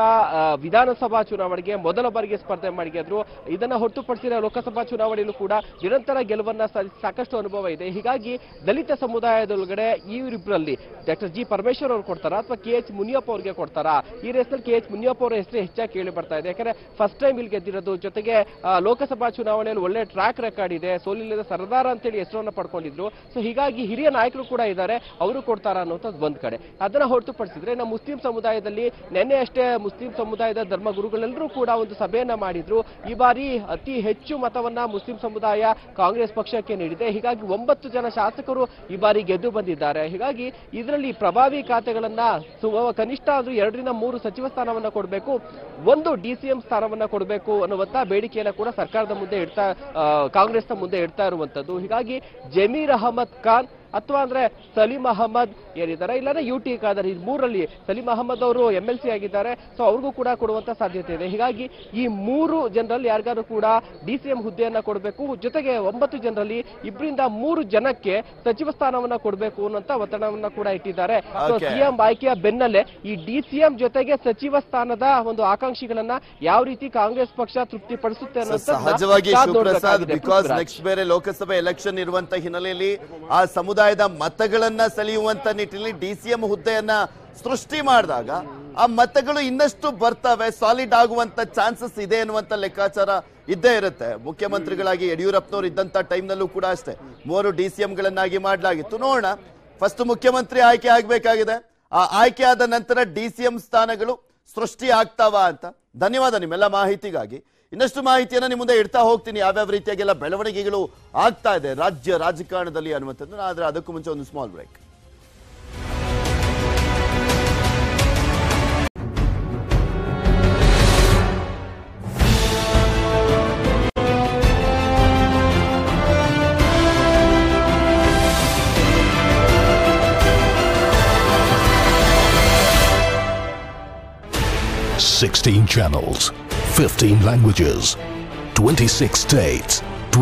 ವಿಧಾನಸಭಾ ಚುನಾವಣೆಗೆ ಮೊದಲ ಬಾರಿಗೆ ಸ್ಪರ್ಧೆ ಮಾಡಿದ್ರು. ಇದನ್ನ ಹೊರತುಪಡಿಸಿದ್ರೆ ಲೋಕಸಭಾ ಚುನಾವಣೆಯಲ್ಲೂ ಕೂಡ ನಿರಂತರ ಗೆಲುವನ್ನ ಸಾಕಷ್ಟು ಅನುಭವ ಇದೆ. ಹೀಗಾಗಿ ದಲಿತ ಸಮುದಾಯದೊಳಗಡೆ ಇವರಿಬ್ಬರಲ್ಲಿ ಡಾಕ್ಟರ್ G ಪರಮೇಶ್ವರ್ ಅವರು ಕೊಡ್ತಾರಾ ಅಥವಾ KH ಮುನಿಯಪ್ಪ ಅವರಿಗೆ ಕೊಡ್ತಾರಾ? ಈ ರೇಸ್ನಲ್ಲಿ KH ಮುನಿಯಪ್ಪ ಅವರ ಹೆಸರು ಹೆಚ್ಚಾಗಿ ಕೇಳಿ ಬರ್ತಾ ಇದೆ. ಯಾಕಂದ್ರೆ ಫಸ್ಟ್ ಟೈಮ್ ಇಲ್ಲಿ ಗೆದ್ದಿರೋದು, ಜೊತೆಗೆ ಲೋಕಸಭಾ ಚುನಾವಣೆಯಲ್ಲಿ ಒಳ್ಳೆ ಟ್ರ್ಯಾಕ್ ರೆಕಾರ್ಡ್ ಇದೆ, ಸೋಲಿಲ್ಲದ ಸರ್ದಾರ ಅಂತೇಳಿ ಹೆಸರನ್ನ ಪಡ್ಕೊಂಡಿದ್ರು. ಸೊ ಹೀಗಾಗಿ ಹಿರಿಯ ನಾಯಕರು ಕೂಡ ಇದ್ದಾರೆ, ಅವರು ಕೊಡ್ತಾರಾ ಅನ್ನೋದು ಒಂದ್ ಕಡೆ. ಅದನ್ನ ಹೊರತುಪಡಿಸಿದ್ರೆ ನಮ್ಮ ಮುಸ್ಲಿಂ ಸಮುದಾಯದಲ್ಲಿ ನಿನ್ನೆ ಅಷ್ಟೇ ಮುಸ್ಲಿಂ ಸಮುದಾಯದ ಧರ್ಮಗುರುಗಳೆಲ್ಲರೂ ಕೂಡ ಒಂದು ಸಭೆಯನ್ನ ಮಾಡಿದ್ರು. ಈ ಬಾರಿ ಅತಿ ಹೆಚ್ಚು ಮತವನ್ನ ಮುಸ್ಲಿಂ ಸಮುದಾಯ ಕಾಂಗ್ರೆಸ್ ಪಕ್ಷಕ್ಕೆ ನೀಡಿದೆ. ಹೀಗಾಗಿ 9 ಜನ ಶಾಸಕರು ಈ ಬಾರಿ ಗೆದ್ದು ಬಂದಿದ್ದಾರೆ. ಹೀಗಾಗಿ ಇದರಲ್ಲಿ ಪ್ರಭಾವಿ ಖಾತೆಗಳನ್ನ ಕನಿಷ್ಠ ಆದ್ರೂ 2 ರಿಂದ 3 ಸಚಿವ ಸ್ಥಾನವನ್ನ ಕೊಡಬೇಕು, 1 DCM ಸ್ಥಾನವನ್ನ ಕೊಡಬೇಕು ಅನ್ನುವಂತ ಬೇಡಿಕೆಯನ್ನ ಕೂಡ ಸರ್ಕಾರದ ಮುಂದೆ ಕಾಂಗ್ರೆಸ್ನ ಮುಂದೆ ಇಡ್ತಾ ಇರುವಂತದ್ದು. ಹೀಗಾಗಿ ಜಮೀರ್ ಅಹಮದ್ ಖಾನ್ ಅಥವಾ ಅಂದ್ರೆ ಸಲೀಂ ಅಹಮದ್ ಏನಿದ್ದಾರೆ, ಇಲ್ಲಾಂದ್ರೆ UT ಖಾದರ್, ಈ 3ರಲ್ಲಿ ಸಲೀಂ ಅಹಮದ್ ಅವರು MLC ಆಗಿದ್ದಾರೆ. ಸೊ ಅವ್ರಿಗೂ ಕೂಡ ಕೊಡುವಂತ ಸಾಧ್ಯತೆ ಇದೆ. ಹೀಗಾಗಿ ಈ 3 ಜನರಲ್ಲಿ ಯಾರಿಗಾರು ಕೂಡ DCM ಹುದ್ದೆಯನ್ನ ಕೊಡಬೇಕು. ಜೊತೆಗೆ 9 ಜನರಲ್ಲಿ 2 ರಿಂದ 3 ಜನಕ್ಕೆ ಸಚಿವ ಸ್ಥಾನವನ್ನ ಕೊಡಬೇಕು ಅನ್ನುವಂತ ಒತ್ತಡವನ್ನ ಕೂಡ ಇಟ್ಟಿದ್ದಾರೆ. CM ಆಯ್ಕೆಯ ಬೆನ್ನಲ್ಲೇ ಈ DCM ಜೊತೆಗೆ ಸಚಿವ ಸ್ಥಾನದ ಒಂದು ಆಕಾಂಕ್ಷಿಗಳನ್ನ ಯಾವ ರೀತಿ ಕಾಂಗ್ರೆಸ್ ಪಕ್ಷ ತೃಪ್ತಿಪಡಿಸುತ್ತೆ ಸಹಜವಾಗಿ ಶಿವಪ್ರಸಾದ್, ಬಿಕಾಸ್ ನೆಕ್ಸ್ಟ್ ಬೇರೆ ಲೋಕಸಭೆ ಎಲೆಕ್ಷನ್ ಇರುವಂತ ಹಿನ್ನೆಲೆಯಲ್ಲಿ ಆ ಸಮುದಾಯದ ಮತಗಳನ್ನ ಸೆಳೆಯುವಂತ ನಿಟ್ಟಿನಲ್ಲಿ DCM ಹುದ್ದೆಯನ್ನ ಸೃಷ್ಟಿ ಮಾಡಿದಾಗ ಆ ಮತಗಳು ಇನ್ನಷ್ಟು ಬರ್ತವೆ, ಸಾಲಿಡ್ ಆಗುವಂತ ಚಾನ್ಸಸ್ ಇದೆ ಅನ್ನುವಂತ ಲೆಕ್ಕಾಚಾರ ಇದ್ದೇ ಇರುತ್ತೆ. ಮುಖ್ಯಮಂತ್ರಿಗಳಾಗಿ ಯಡಿಯೂರಪ್ಪನವರು ಇದ್ದಂತ ಟೈಮ್ನಲ್ಲೂ ಕೂಡ ಅಷ್ಟೇ 3 DCM ಗಳನ್ನಾಗಿ ಮಾಡಲಾಗಿತ್ತು. ನೋಡೋಣ, ಫಸ್ಟ್ ಮುಖ್ಯಮಂತ್ರಿ ಆಯ್ಕೆ ಆಗಬೇಕಾಗಿದೆ. ಆ ಆಯ್ಕೆ ಆದ ನಂತರ DCM ಸ್ಥಾನಗಳು ಸೃಷ್ಟಿ ಆಗ್ತಾವ ಅಂತ. ಧನ್ಯವಾದ ನಿಮ್ಮೆಲ್ಲ ಮಾಹಿತಿಗಾಗಿ. ಇನ್ನಷ್ಟು ಮಾಹಿತಿಯನ್ನ ನಿಮ್ಮ ಮುಂದೆ ಇಡ್ತಾ ಹೋಗ್ತೀನಿ, ಯಾವ್ಯಾವ ರೀತಿಯಾಗೆಲ್ಲ ಬೆಳವಣಿಗೆಗಳು ಆಗ್ತಾ ಇದೆ ರಾಜ್ಯ ರಾಜಕಾರಣದಲ್ಲಿ ಅನ್ನುವಂಥದ್ದು. ಆದ್ರೆ ಅದಕ್ಕೂ ಮುಂಚೆ ಒಂದು small break. $16 channels, 15 languages, 26 states,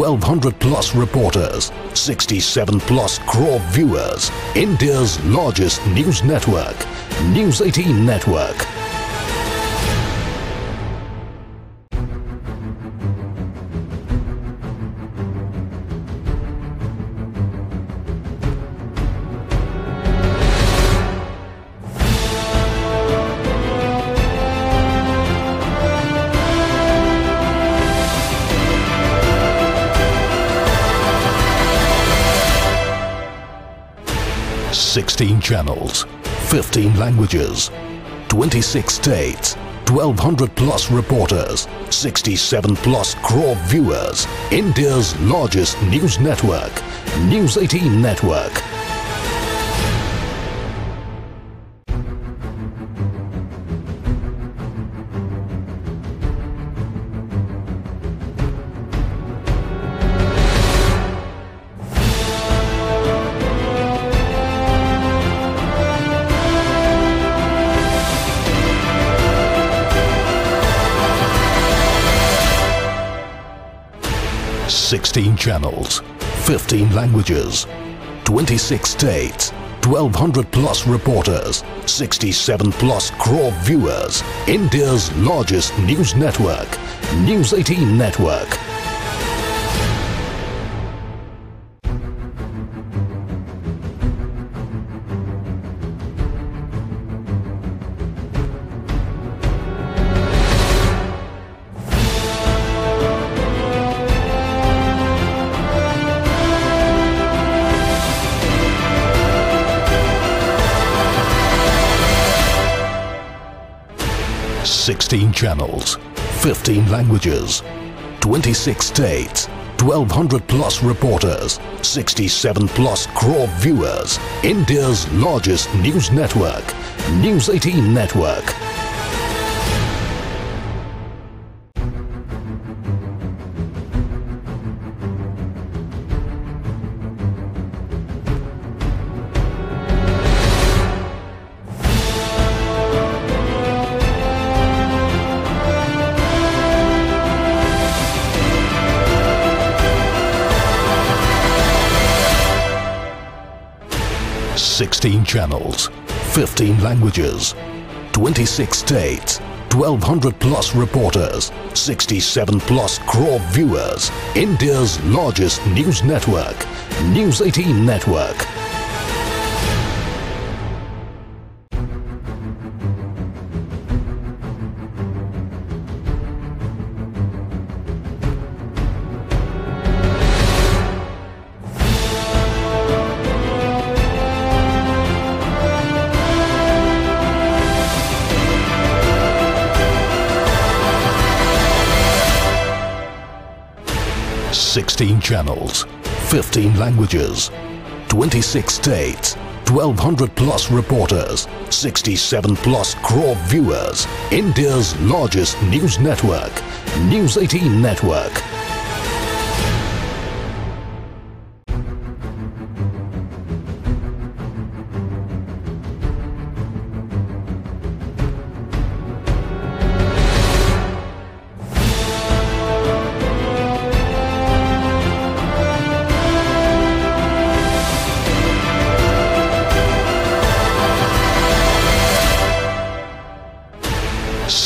1,200 plus reporters, 67 plus crore viewers. India's largest news network, News 18 Network. $16 channels, 15 languages, 26 states, 1,200 plus reporters, 67 plus crore viewers. India's largest news network, News 18 Network. $16 channels, 15 languages, 26 states, 1,200 plus reporters, 67 plus crore viewers. India's largest news network, News 18 Network. $16 channels, 15 languages, 26 states, 1,200 plus reporters, 67 plus crore viewers. India's largest news network, News 18 Network. $16 channels, 15 languages, 26 states, 1,200 plus reporters, 67 plus crore viewers. India's largest news network, News 18 Network. $16 channels, 15 languages, 26 states, 1,200 plus reporters, 67 plus crore viewers. India's largest news network, News 18 Network.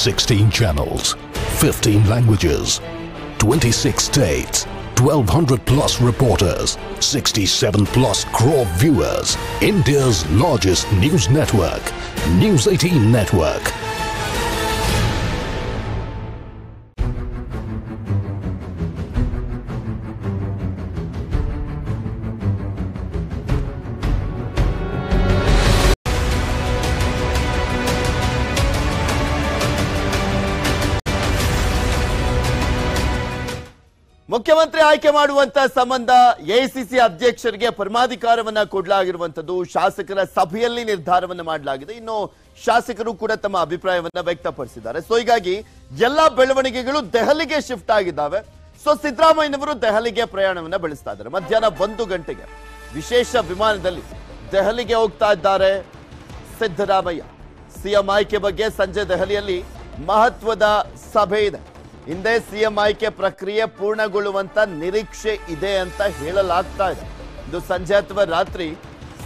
$16 channels, 15 languages, 26 states, 1,200 plus reporters, 67 plus crore viewers. India's largest news network, News 18 Network. ಮುಖ್ಯಮಂತ್ರಿ ಆಯ್ಕೆ ಮಾಡುವಂತ ಸಂಬಂಧ AICC ಅಧ್ಯಕ್ಷರಿಗೆ ಪರಮಾಧಿಕಾರವನ್ನ ಕೊಡಲಾಗಿರುವಂತದ್ದು ಶಾಸಕರ ಸಭೆಯಲ್ಲಿ ನಿರ್ಧಾರವನ್ನ ಮಾಡಲಾಗಿದೆ. ಇನ್ನು ಶಾಸಕರು ಕೂಡ ತಮ್ಮ ಅಭಿಪ್ರಾಯವನ್ನ ವ್ಯಕ್ತಪಡಿಸಿದ್ದಾರೆ. ಸೊ ಹೀಗಾಗಿ ಎಲ್ಲಾ ಬೆಳವಣಿಗೆಗಳು ದೆಹಲಿಗೆ ಶಿಫ್ಟ್ ಆಗಿದ್ದಾವೆ. ಸೊ ಸಿದ್ದರಾಮಯ್ಯನವರು ದೆಹಲಿಗೆ ಪ್ರಯಾಣವನ್ನ ಬೆಳೆಸ್ತಾ ಇದ್ದಾರೆ. ಮಧ್ಯಾಹ್ನ 1 ಗಂಟೆಗೆ ವಿಶೇಷ ವಿಮಾನದಲ್ಲಿ ದೆಹಲಿಗೆ ಹೋಗ್ತಾ ಇದ್ದಾರೆ ಸಿದ್ದರಾಮಯ್ಯ. ಸಿಎಂ ಆಯ್ಕೆ ಬಗ್ಗೆ ಸಂಜೆ ದೆಹಲಿಯಲ್ಲಿ ಮಹತ್ವದ ಸಭೆ ಇದೆ. ಹಿಂದೆ ಸಿಎಂ ಆಯ್ಕೆ ಪ್ರಕ್ರಿಯೆ ಪೂರ್ಣಗೊಳ್ಳುವಂತ ನಿರೀಕ್ಷೆ ಇದೆ ಅಂತ ಹೇಳಲಾಗ್ತಾ ಇದೆ. ಇದು ಸಂಜೆ ಅಥವಾ ರಾತ್ರಿ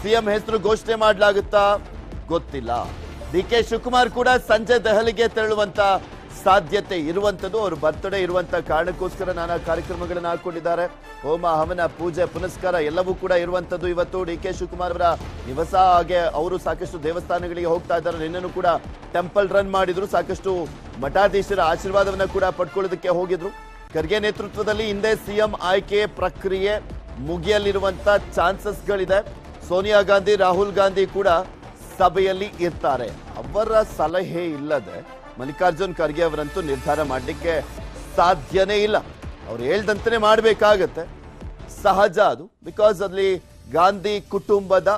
ಸಿಎಂ ಹೆಸರು ಘೋಷಣೆ ಮಾಡಲಾಗುತ್ತಾ ಗೊತ್ತಿಲ್ಲ. ಡಿಕೆ ಶಿವಕುಮಾರ್ ಕೂಡ ಸಂಜೆ ದೆಹಲಿಗೆ ತೆರಳುವಂತ ಸಾಧ್ಯತೆ ಇರುವಂತದ್ದು. ಅವರು ಬರ್ತ್ಡೇ ಇರುವಂತ ಕಾರಣಕ್ಕೋಸ್ಕರ ನಾನಾ ಕಾರ್ಯಕ್ರಮಗಳನ್ನು ಹಾಕೊಂಡಿದ್ದಾರೆ. ಹೋಮ ಹವನ ಪೂಜೆ ಪುನಸ್ಕಾರ ಎಲ್ಲವೂ ಕೂಡ ಇರುವಂತದ್ದು. ಇವತ್ತು ಡಿಕೆ ಶಿವಕುಮಾರ್ ಅವರ ನಿವಾಸ, ಹಾಗೆ ಅವರು ಸಾಕಷ್ಟು ದೇವಸ್ಥಾನಗಳಿಗೆ ಹೋಗ್ತಾ ಇದ್ದಾರೆ. ನಿನ್ನೆನೂ ಕೂಡ ಟೆಂಪಲ್ ರನ್ ಮಾಡಿದ್ರು. ಸಾಕಷ್ಟು ಮಠಾಧೀಶರ ಆಶೀರ್ವಾದವನ್ನ ಕೂಡ ಪಡ್ಕೊಳ್ಳೋದಕ್ಕೆ ಹೋಗಿದ್ರು. ಖರ್ಗೆ ನೇತೃತ್ವದಲ್ಲಿ ಹಿಂದೆ ಸಿಎಂ ಆಯ್ಕೆ ಪ್ರಕ್ರಿಯೆ ಮುಗಿಯಲಿರುವಂತ ಚಾನ್ಸಸ್ಗಳಿದೆ. ಸೋನಿಯಾ ಗಾಂಧಿ, ರಾಹುಲ್ ಗಾಂಧಿ ಕೂಡ ಸಭೆಯಲ್ಲಿ ಇರ್ತಾರೆ. ಅವರ ಸಲಹೆ ಇಲ್ಲದೆ ಮಲ್ಲಿಕಾರ್ಜುನ್ ಖರ್ಗೆ ಅವರಂತೂ ನಿರ್ಧಾರ ಮಾಡಲಿಕ್ಕೆ ಸಾಧ್ಯನೇ ಇಲ್ಲ. ಅವ್ರು ಹೇಳ್ದಂತೆ ಮಾಡಬೇಕಾಗತ್ತೆ, ಸಹಜ ಅದು. ಬಿಕಾಸ್ ಅಲ್ಲಿ ಗಾಂಧಿ ಕುಟುಂಬದ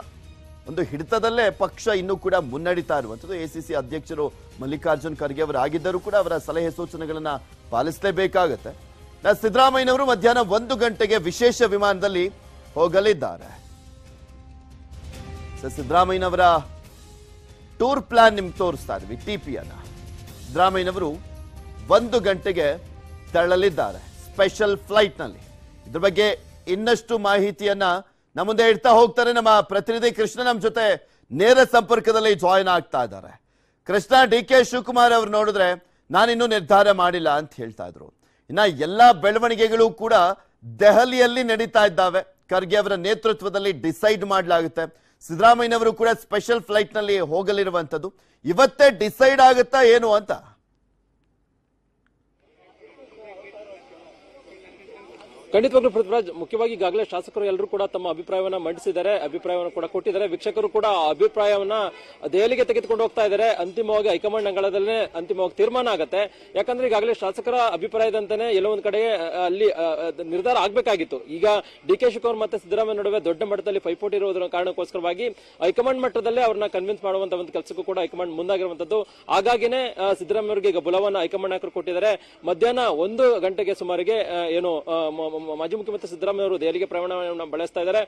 ಒಂದು ಹಿಡಿತದಲ್ಲೇ ಪಕ್ಷ ಇನ್ನೂ ಕೂಡ ಮುನ್ನಡೀತಾ ಇರುವಂಥದ್ದು. ಎಸಿಸಿ ಅಧ್ಯಕ್ಷರು ಮಲ್ಲಿಕಾರ್ಜುನ್ ಖರ್ಗೆ ಅವರು ಆಗಿದ್ದರೂ ಕೂಡ ಅವರ ಸಲಹೆ ಸೂಚನೆಗಳನ್ನ ಪಾಲಿಸಲೇಬೇಕಾಗತ್ತೆ. ಸಿದ್ದರಾಮಯ್ಯನವರು ಮಧ್ಯಾಹ್ನ 1 ಗಂಟೆಗೆ ವಿಶೇಷ ವಿಮಾನದಲ್ಲಿ ಹೋಗಲಿದ್ದಾರೆ. ಸಿದ್ದರಾಮಯ್ಯನವರ ಟೂರ್ ಪ್ಲಾನ್ ನಿಮ್ಗೆ ತೋರಿಸ್ತಾ ಇದ್ವಿ, ಟಿಪಿಯನ್ನ. ಸಿದ್ದರಾಮಯ್ಯನವರು 1 ಗಂಟೆಗೆ ತೆರಳಲಿದ್ದಾರೆ ಸ್ಪೆಷಲ್ ಫ್ಲೈಟ್ ನಲ್ಲಿ. ಇದ್ರ ಬಗ್ಗೆ ಇನ್ನಷ್ಟು ಮಾಹಿತಿಯನ್ನ ನಮ್ಮ ಮುಂದೆ ಇಡ್ತಾ ಹೋಗ್ತಾರೆ ನಮ್ಮ ಪ್ರತಿನಿಧಿ ಕೃಷ್ಣ. ನಮ್ಮ ಜೊತೆ ನೇರ ಸಂಪರ್ಕದಲ್ಲಿ ಜಾಯಿನ್ ಆಗ್ತಾ ಇದ್ದಾರೆ. ಕೃಷ್ಣ, ಡಿಕೆ ಶಿವಕುಮಾರ್ ಅವರು ನೋಡಿದ್ರೆ ನಾನಿನ್ನೂ ನಿರ್ಧಾರ ಮಾಡಿಲ್ಲ ಅಂತ ಹೇಳ್ತಾ ಇದ್ರು. ಇನ್ನ ಎಲ್ಲಾ ಬೆಳವಣಿಗೆಗಳು ಕೂಡ ದೆಹಲಿಯಲ್ಲಿ ನಡೀತಾ ಇದ್ದಾವೆ. ಖರ್ಗೆ ಅವರ ನೇತೃತ್ವದಲ್ಲಿ ಡಿಸೈಡ್ ಮಾಡಲಾಗುತ್ತೆ. ಸಿದ್ದರಾಮಯ್ಯನವರು ಕೂಡ ಸ್ಪೆಷಲ್ ಫ್ಲೈಟ್ ನಲ್ಲಿ ಹೋಗಲಿರುವಂತದ್ದು. ಇವತ್ತೇ ಡಿಸೈಡ್ ಆಗುತ್ತಾ ಏನು ಅಂತ? ಖಂಡಿತವಾಗ್ಲೂ ಪೃಥ್ವಿರಾಜ್, ಮುಖ್ಯವಾಗಿ ಈಗಾಗಲೇ ಶಾಸಕರು ಎಲ್ಲರೂ ಕೂಡ ತಮ್ಮ ಅಭಿಪ್ರಾಯವನ್ನ ಮಂಡಿಸಿದ್ದಾರೆ, ಅಭಿಪ್ರಾಯವನ್ನು ಕೂಡ ಕೊಟ್ಟಿದ್ದಾರೆ. ವೀಕ್ಷಕರು ಕೂಡ ಅಭಿಪ್ರಾಯವನ್ನ ದೆಹಲಿಗೆ ತೆಗೆದುಕೊಂಡು ಹೋಗ್ತಾ ಇದ್ದಾರೆ. ಅಂತಿಮವಾಗಿ ಹೈಕಮಾಂಡ್ ಅಂಗಳದಲ್ಲೇ ಅಂತಿಮವಾಗಿ ತೀರ್ಮಾನ ಆಗುತ್ತೆ. ಯಾಕಂದ್ರೆ ಈಗಾಗಲೇ ಶಾಸಕರ ಅಭಿಪ್ರಾಯದಂತೆಯೇ ಎಲ್ಲೋ ಒಂದ್ ಕಡೆ ಅಲ್ಲಿ ನಿರ್ಧಾರ ಆಗ್ಬೇಕಾಗಿತ್ತು. ಈಗ ಡಿಕೆ ಶಿವಕುಮಾರ್ ಮತ್ತೆ ಸಿದ್ದರಾಮಯ್ಯ ನಡುವೆ ದೊಡ್ಡ ಮಟ್ಟದಲ್ಲಿ ಪೈಪೋಟಿ ಇರುವುದರ ಕಾರಣಕ್ಕೋಸ್ಕರವಾಗಿ ಹೈಕಮಾಂಡ್ ಮಟ್ಟದಲ್ಲೇ ಅವ್ರನ್ನ ಕನ್ವಿನ್ಸ್ ಮಾಡುವಂತ ಒಂದು ಕೆಲಸಕ್ಕೂ ಕೂಡ ಹೈಕಮಾಂಡ್ ಮುಂದಾಗಿರುವಂತದ್ದು. ಹಾಗಾಗಿನೇ ಸಿದ್ದರಾಮಯ್ಯ ಅವರಿಗೆ ಈಗ ಬುಲವನ್ನ ಹೈಕಮಾಂಡ್ ನಾಯಕರು ಕೊಟ್ಟಿದ್ದಾರೆ. ಮಧ್ಯಾಹ್ನ 1 ಗಂಟೆಗೆ ಸುಮಾರಿಗೆ ಏನು ಮಾಜಿ ಮುಖ್ಯಮಂತ್ರಿ ಸಿದ್ದರಾಮಯ್ಯ ಅವರು ದೆಹಲಿಗೆ ಪ್ರಯಾಣವನ್ನು ಬಳಸ್ತಾ ಇದ್ದಾರೆ.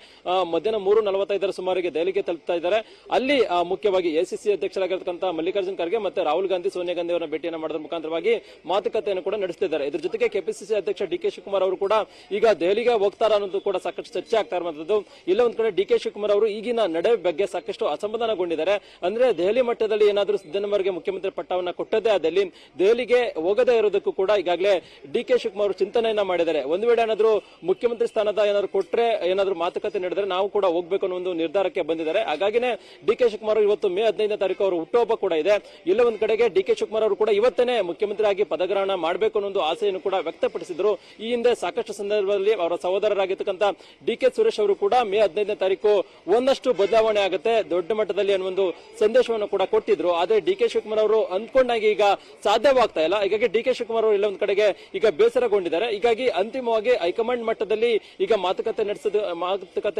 ಮಧ್ಯಾಹ್ನ 3:45 ಸುಮಾರಿಗೆ ದೆಹಲಿಗೆ ತಲುಪ್ತಾ ಇದ್ದಾರೆ. ಅಲ್ಲಿ ಮುಖ್ಯವಾಗಿ ಎಸಿಸಿ ಅಧ್ಯಕ್ಷರಾಗಿರ್ತಕ್ಕಂಥ ಮಲ್ಲಿಕಾರ್ಜುನ್ ಖರ್ಗೆ ಮತ್ತೆ ರಾಹುಲ್ ಗಾಂಧಿ, ಸೋನಿಯಾ ಗಾಂಧಿ ಅವರನ್ನ ಭೇಟಿಯನ್ನು ಮಾಡೋದ್ರ ಮುಖಾಂತರವಾಗಿ ಮಾತುಕತೆಯನ್ನು ಕೂಡ ನಡೆಸುತ್ತಿದ್ದಾರೆ. ಇದ್ರ ಜೊತೆಗೆ ಕೆಪಿಸಿಸಿ ಅಧ್ಯಕ್ಷ ಡಿಕೆ ಶಿವಕುಮಾರ್ ಅವರು ಕೂಡ ಈಗ ದೆಹಲಿಗೆ ಹೋಗ್ತಾರ ಅನ್ನೋದು ಕೂಡ ಸಾಕಷ್ಟು ಚರ್ಚೆ ಆಗ್ತಾ ಇರುವಂತದ್ದು. ಇಲ್ಲ ಒಂದ್ ಕಡೆ ಡಿಕೆ ಶಿವಕುಮಾರ್ ಅವರು ಈಗಿನ ನಡೆ ಬಗ್ಗೆ ಸಾಕಷ್ಟು ಅಸಮಾಧಾನಗೊಂಡಿದ್ದಾರೆ. ಅಂದ್ರೆ ದೆಹಲಿ ಮಟ್ಟದಲ್ಲಿ ಏನಾದ್ರೂ ಸಿದ್ದರಾಮಯ್ಯಗೆ ಮುಖ್ಯಮಂತ್ರಿ ಪಟ್ಟವನ್ನ ಕೊಟ್ಟದೇ ಆದಲ್ಲಿ ದೆಹಲಿಗೆ ಹೋಗದೇ ಇರೋದಕ್ಕೂ ಕೂಡ ಈಗಾಗಲೇ ಡಿಕೆ ಶಿವಕುಮಾರ್ ಚಿಂತನೆಯನ್ನ ಮಾಡಿದ್ದಾರೆ. ಒಂದು ವೇಳೆ ಏನಾದ್ರು ಮುಖ್ಯಮಂತ್ರಿ ಸ್ಥಾನದ ಏನಾದ್ರು ಕೊಟ್ರೆ, ಏನಾದ್ರು ಮಾತುಕತೆ ನಡೆದ್ರೆ ನಾವು ಕೂಡ ಹೋಗ್ಬೇಕು ಅನ್ನೋ ಒಂದು ನಿರ್ಧಾರಕ್ಕೆ ಬಂದಿದ್ದಾರೆ. ಹಾಗಾಗಿನೇ ಡಿಕೆ ಶಿವಕುಮಾರ್ ಇವತ್ತು ಮೇ 15ನೇ ತಾರೀಕು ಅವರು ಹುಟ್ಟುಹಬ್ಬ ಕೂಡ ಇದೆ. ಇಲ್ಲ ಒಂದ್ ಕಡೆಗೆ ಡಿಕೆ ಶಿವಕುಮಾರ್ ಅವರು ಕೂಡ ಇವತ್ತೇನೆ ಮುಖ್ಯಮಂತ್ರಿ ಆಗಿ ಪದಗ್ರಹಣ ಮಾಡಬೇಕು ಅನ್ನೋ ಒಂದು ಆಸೆಯನ್ನು ಕೂಡ ವ್ಯಕ್ತಪಡಿಸಿದ್ರು. ಈ ಹಿಂದೆ ಸಾಕಷ್ಟು ಸಂದರ್ಭದಲ್ಲಿ ಅವರ ಸಹೋದರರಾಗಿರ್ತಕ್ಕಂಥ ಡಿಕೆ ಸುರೇಶ್ ಅವರು ಕೂಡ ಮೇ 15ನೇ ತಾರೀಕು ಒಂದಷ್ಟು ಬದಲಾವಣೆ ಆಗುತ್ತೆ ದೊಡ್ಡ ಮಟ್ಟದಲ್ಲಿ ಅನ್ನೋ ಒಂದು ಸಂದೇಶವನ್ನು ಕೂಡ ಕೊಟ್ಟಿದ್ರು. ಆದ್ರೆ ಡಿಕೆ ಶಿವಕುಮಾರ್ ಅವರು ಅಂದ್ಕೊಂಡಾಗಿ ಈಗ ಸಾಧ್ಯವಾಗ್ತಾ ಇಲ್ಲ. ಹೀಗಾಗಿ ಡಿಕೆ ಶಿವಕುಮಾರ್ ಅವರು ಇಲ್ಲ ಒಂದ್ ಕಡೆಗೆ ಈಗ ಬೇಸರಗೊಂಡಿದ್ದಾರೆ. ಹೀಗಾಗಿ ಅಂತಿಮವಾಗಿ ಹೈಕಮಾಂಡ್ ಮಟ್ಟದಲ್ಲಿ ಈಗ ಮಾತುಕತೆ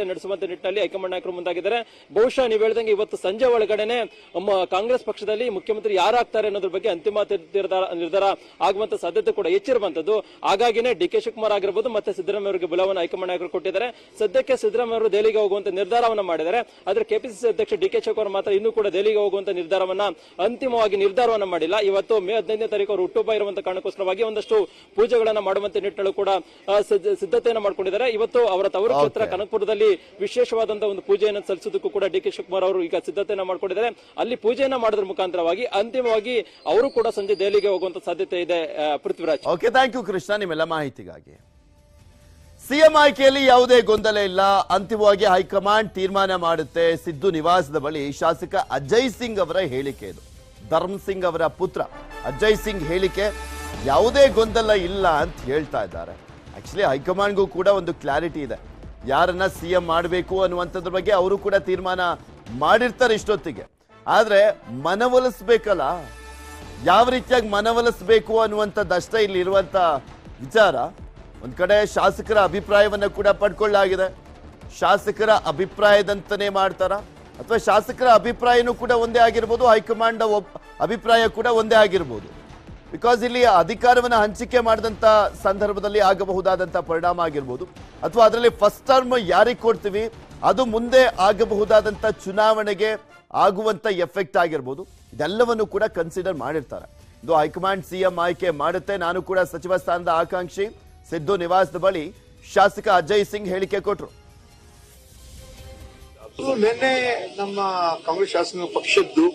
ನಡೆಸುವಂತ ನಿಟ್ಟಿನಲ್ಲಿ ಹೈಕಮಾಂಡ್ ನಾಯಕರು ಮುಂದಾಗಿದ್ದಾರೆ. ಬಹುಶಃ ನೀವು ಹೇಳ್ದಂಗೆ ಇವತ್ತು ಸಂಜೆ ಒಳಗಡೆನೆ ಕಾಂಗ್ರೆಸ್ ಪಕ್ಷದಲ್ಲಿ ಮುಖ್ಯಮಂತ್ರಿ ಯಾರಾಗ್ತಾರೆ ಅನ್ನೋದ್ರ ಬಗ್ಗೆ ಅಂತಿಮ ನಿರ್ಧಾರ ಆಗುವಂತ ಸಾಧ್ಯತೆ ಕೂಡ ಹೆಚ್ಚಿರುವಂತದ್ದು. ಹಾಗಾಗಿನೇ ಡಿಕೆ ಶಿವಕುಮಾರ್ ಆಗಿರಬಹುದು ಮತ್ತೆ ಸಿದ್ದರಾಮಯ್ಯ ಅವರಿಗೆ ಬುಲವನ್ನು ಹೈಕಮಾಂಡ್ ನಾಯಕರು ಕೊಟ್ಟಿದ್ದಾರೆ. ಸದ್ಯಕ್ಕೆ ಸಿದ್ದರಾಮಯ್ಯ ಅವರು ದೆಹಲಿಗೆ ಹೋಗುವಂತ ನಿರ್ಧಾರವನ್ನ ಮಾಡಿದ್ದಾರೆ. ಆದ್ರೆ ಕೆಪಿಸಿಸಿ ಅಧ್ಯಕ್ಷ ಡಿಕೆ ಶಿವಕುಮಾರ್ ಮಾತ್ರ ಇನ್ನೂ ಕೂಡ ದೆಹಲಿಗೆ ಹೋಗುವಂತ ಅಂತಿಮವಾಗಿ ನಿರ್ಧಾರವನ್ನ ಮಾಡಿಲ್ಲ. ಇವತ್ತು ಮೇ 15ನೇ ತಾರೀಕು ಅವರು ಹುಟ್ಟುಹಬ್ಬ ಇರುವಂತ ಕಾರಣಕ್ಕೋಸ್ಕರವಾಗಿ ಒಂದಷ್ಟು ಪೂಜೆಗಳನ್ನ ಮಾಡುವಂತ ನಿಟ್ಟಿನಲ್ಲೂ ಕೂಡ ಸಿದ್ಧತೆಯನ್ನು ಮಾಡಿಕೊಂಡಿದ್ದಾರೆ. ಇವತ್ತು ಅವರ ತವರು ಕ್ಷೇತ್ರ ಕನಕಪುರದಲ್ಲಿ ವಿಶೇಷವಾದಂತಹ ಒಂದು ಪೂಜೆಯನ್ನು ಸಲ್ಲಿಸೋದಕ್ಕೂ ಕೂಡ ಡಿಕೆ ಶಿವಕುಮಾರ್ ಅವರು ಈಗ ಸಿದ್ಧತೆಯನ್ನು ಮಾಡಿಕೊಂಡಿದ್ದಾರೆ. ಅಲ್ಲಿ ಪೂಜೆಯನ್ನ ಮಾಡೋದ್ರ ಮುಖಾಂತರವಾಗಿ ಅಂತಿಮವಾಗಿ ಅವರು ಕೂಡ ಸಂಜೆ ದೆಹಲಿಗೆ ಹೋಗುವಂತ ಸಾಧ್ಯತೆ ಇದೆ. Prithviraj, okay, thank you Krishna ನಿಮ್ಮೆಲ್ಲ ಮಾಹಿತಿಗಾಗಿ. ಸಿಎಂ ಆಯ್ಕೆಯಲ್ಲಿ ಯಾವುದೇ ಗೊಂದಲ ಇಲ್ಲ. ಅಂತಿಮವಾಗಿ ಹೈಕಮಾಂಡ್ ತೀರ್ಮಾನ ಮಾಡುತ್ತೆ. ಸಿದ್ದು ನಿವಾಸದ ಬಳಿ ಶಾಸಕ ಅಜಯ್ ಸಿಂಗ್ ಅವರ ಹೇಳಿಕೆ ಇದು. ಧರ್ಮ್ ಸಿಂಗ್ ಅವರ ಪುತ್ರ ಅಜಯ್ ಸಿಂಗ್ ಹೇಳಿಕೆ, ಯಾವುದೇ ಗೊಂದಲ ಇಲ್ಲ ಅಂತ ಹೇಳ್ತಾ ಇದ್ದಾರೆ. ಆಕ್ಚುಲಿ ಹೈಕಮಾಂಡ್ಗೂ ಕೂಡ ಒಂದು ಕ್ಲಾರಿಟಿ ಇದೆ, ಯಾರನ್ನ ಸಿಎಂ ಮಾಡಬೇಕು ಅನ್ನುವಂಥದ್ರ ಬಗ್ಗೆ ಅವರು ಕೂಡ ತೀರ್ಮಾನ ಮಾಡಿರ್ತಾರೆ ಇಷ್ಟೊತ್ತಿಗೆ. ಆದ್ರೆ ಮನವೊಲಿಸ್ಬೇಕಲ್ಲ, ಯಾವ ರೀತಿಯಾಗಿ ಮನವೊಲಿಸ್ಬೇಕು ಅನ್ನುವಂಥದ್ದಷ್ಟೇ ಇಲ್ಲಿ ಇರುವಂತ ವಿಚಾರ. ಒಂದ್ ಕಡೆ ಶಾಸಕರ ಅಭಿಪ್ರಾಯವನ್ನ ಕೂಡ ಪಡ್ಕೊಳ್ಳಾಗಿದೆ. ಶಾಸಕರ ಅಭಿಪ್ರಾಯದಂತನೇ ಮಾಡ್ತಾರ ಅಥವಾ ಶಾಸಕರ ಅಭಿಪ್ರಾಯನೂ ಕೂಡ ಒಂದೇ ಆಗಿರ್ಬೋದು, ಹೈಕಮಾಂಡ್ ಅಭಿಪ್ರಾಯ ಕೂಡ ಒಂದೇ ಆಗಿರ್ಬೋದು. ಬಿಕಾಸ್ ಇಲ್ಲಿ ಅಧಿಕಾರವನ್ನ ಹಂಚಿಕೆ ಮಾಡಿದಂತ ಸಂದರ್ಭದಲ್ಲಿ ಆಗಬಹುದಾದಂತ ಪರಿಣಾಮ ಆಗಿರ್ಬೋದು, ಅಥವಾ ಅದರಲ್ಲಿ ಫಸ್ಟ್ ಟರ್ಮ್ ಯಾರಿಗೆ ಕೊಡ್ತೀವಿ ಅದು ಮುಂದೆ ಆಗಬಹುದಾದಂತ ಚುನಾವಣೆಗೆ ಆಗುವಂತ ಎಫೆಕ್ಟ್ ಆಗಿರ್ಬೋದು. ಇದೆಲ್ಲವನ್ನು ಕೂಡ ಕನ್ಸಿಡರ್ ಮಾಡಿರ್ತಾರೆ. ಇದು ಹೈಕಮಾಂಡ್ ಸಿಎಂ ಆಯ್ಕೆ ಮಾಡುತ್ತೆ. ನಾನು ಕೂಡ ಸಚಿವ ಸ್ಥಾನದ ಆಕಾಂಕ್ಷಿ. ಸಿದ್ದು ನಿವಾಸದ ಬಳಿ ಶಾಸಕ ಅಜಯ್ ಸಿಂಗ್ ಹೇಳಿಕೆ ಕೊಟ್ಟರು. ನಿನ್ನೆ ನಮ್ಮ ಕಾಂಗ್ರೆಸ್ ಶಾಸಕ ಪಕ್ಷದ್ದು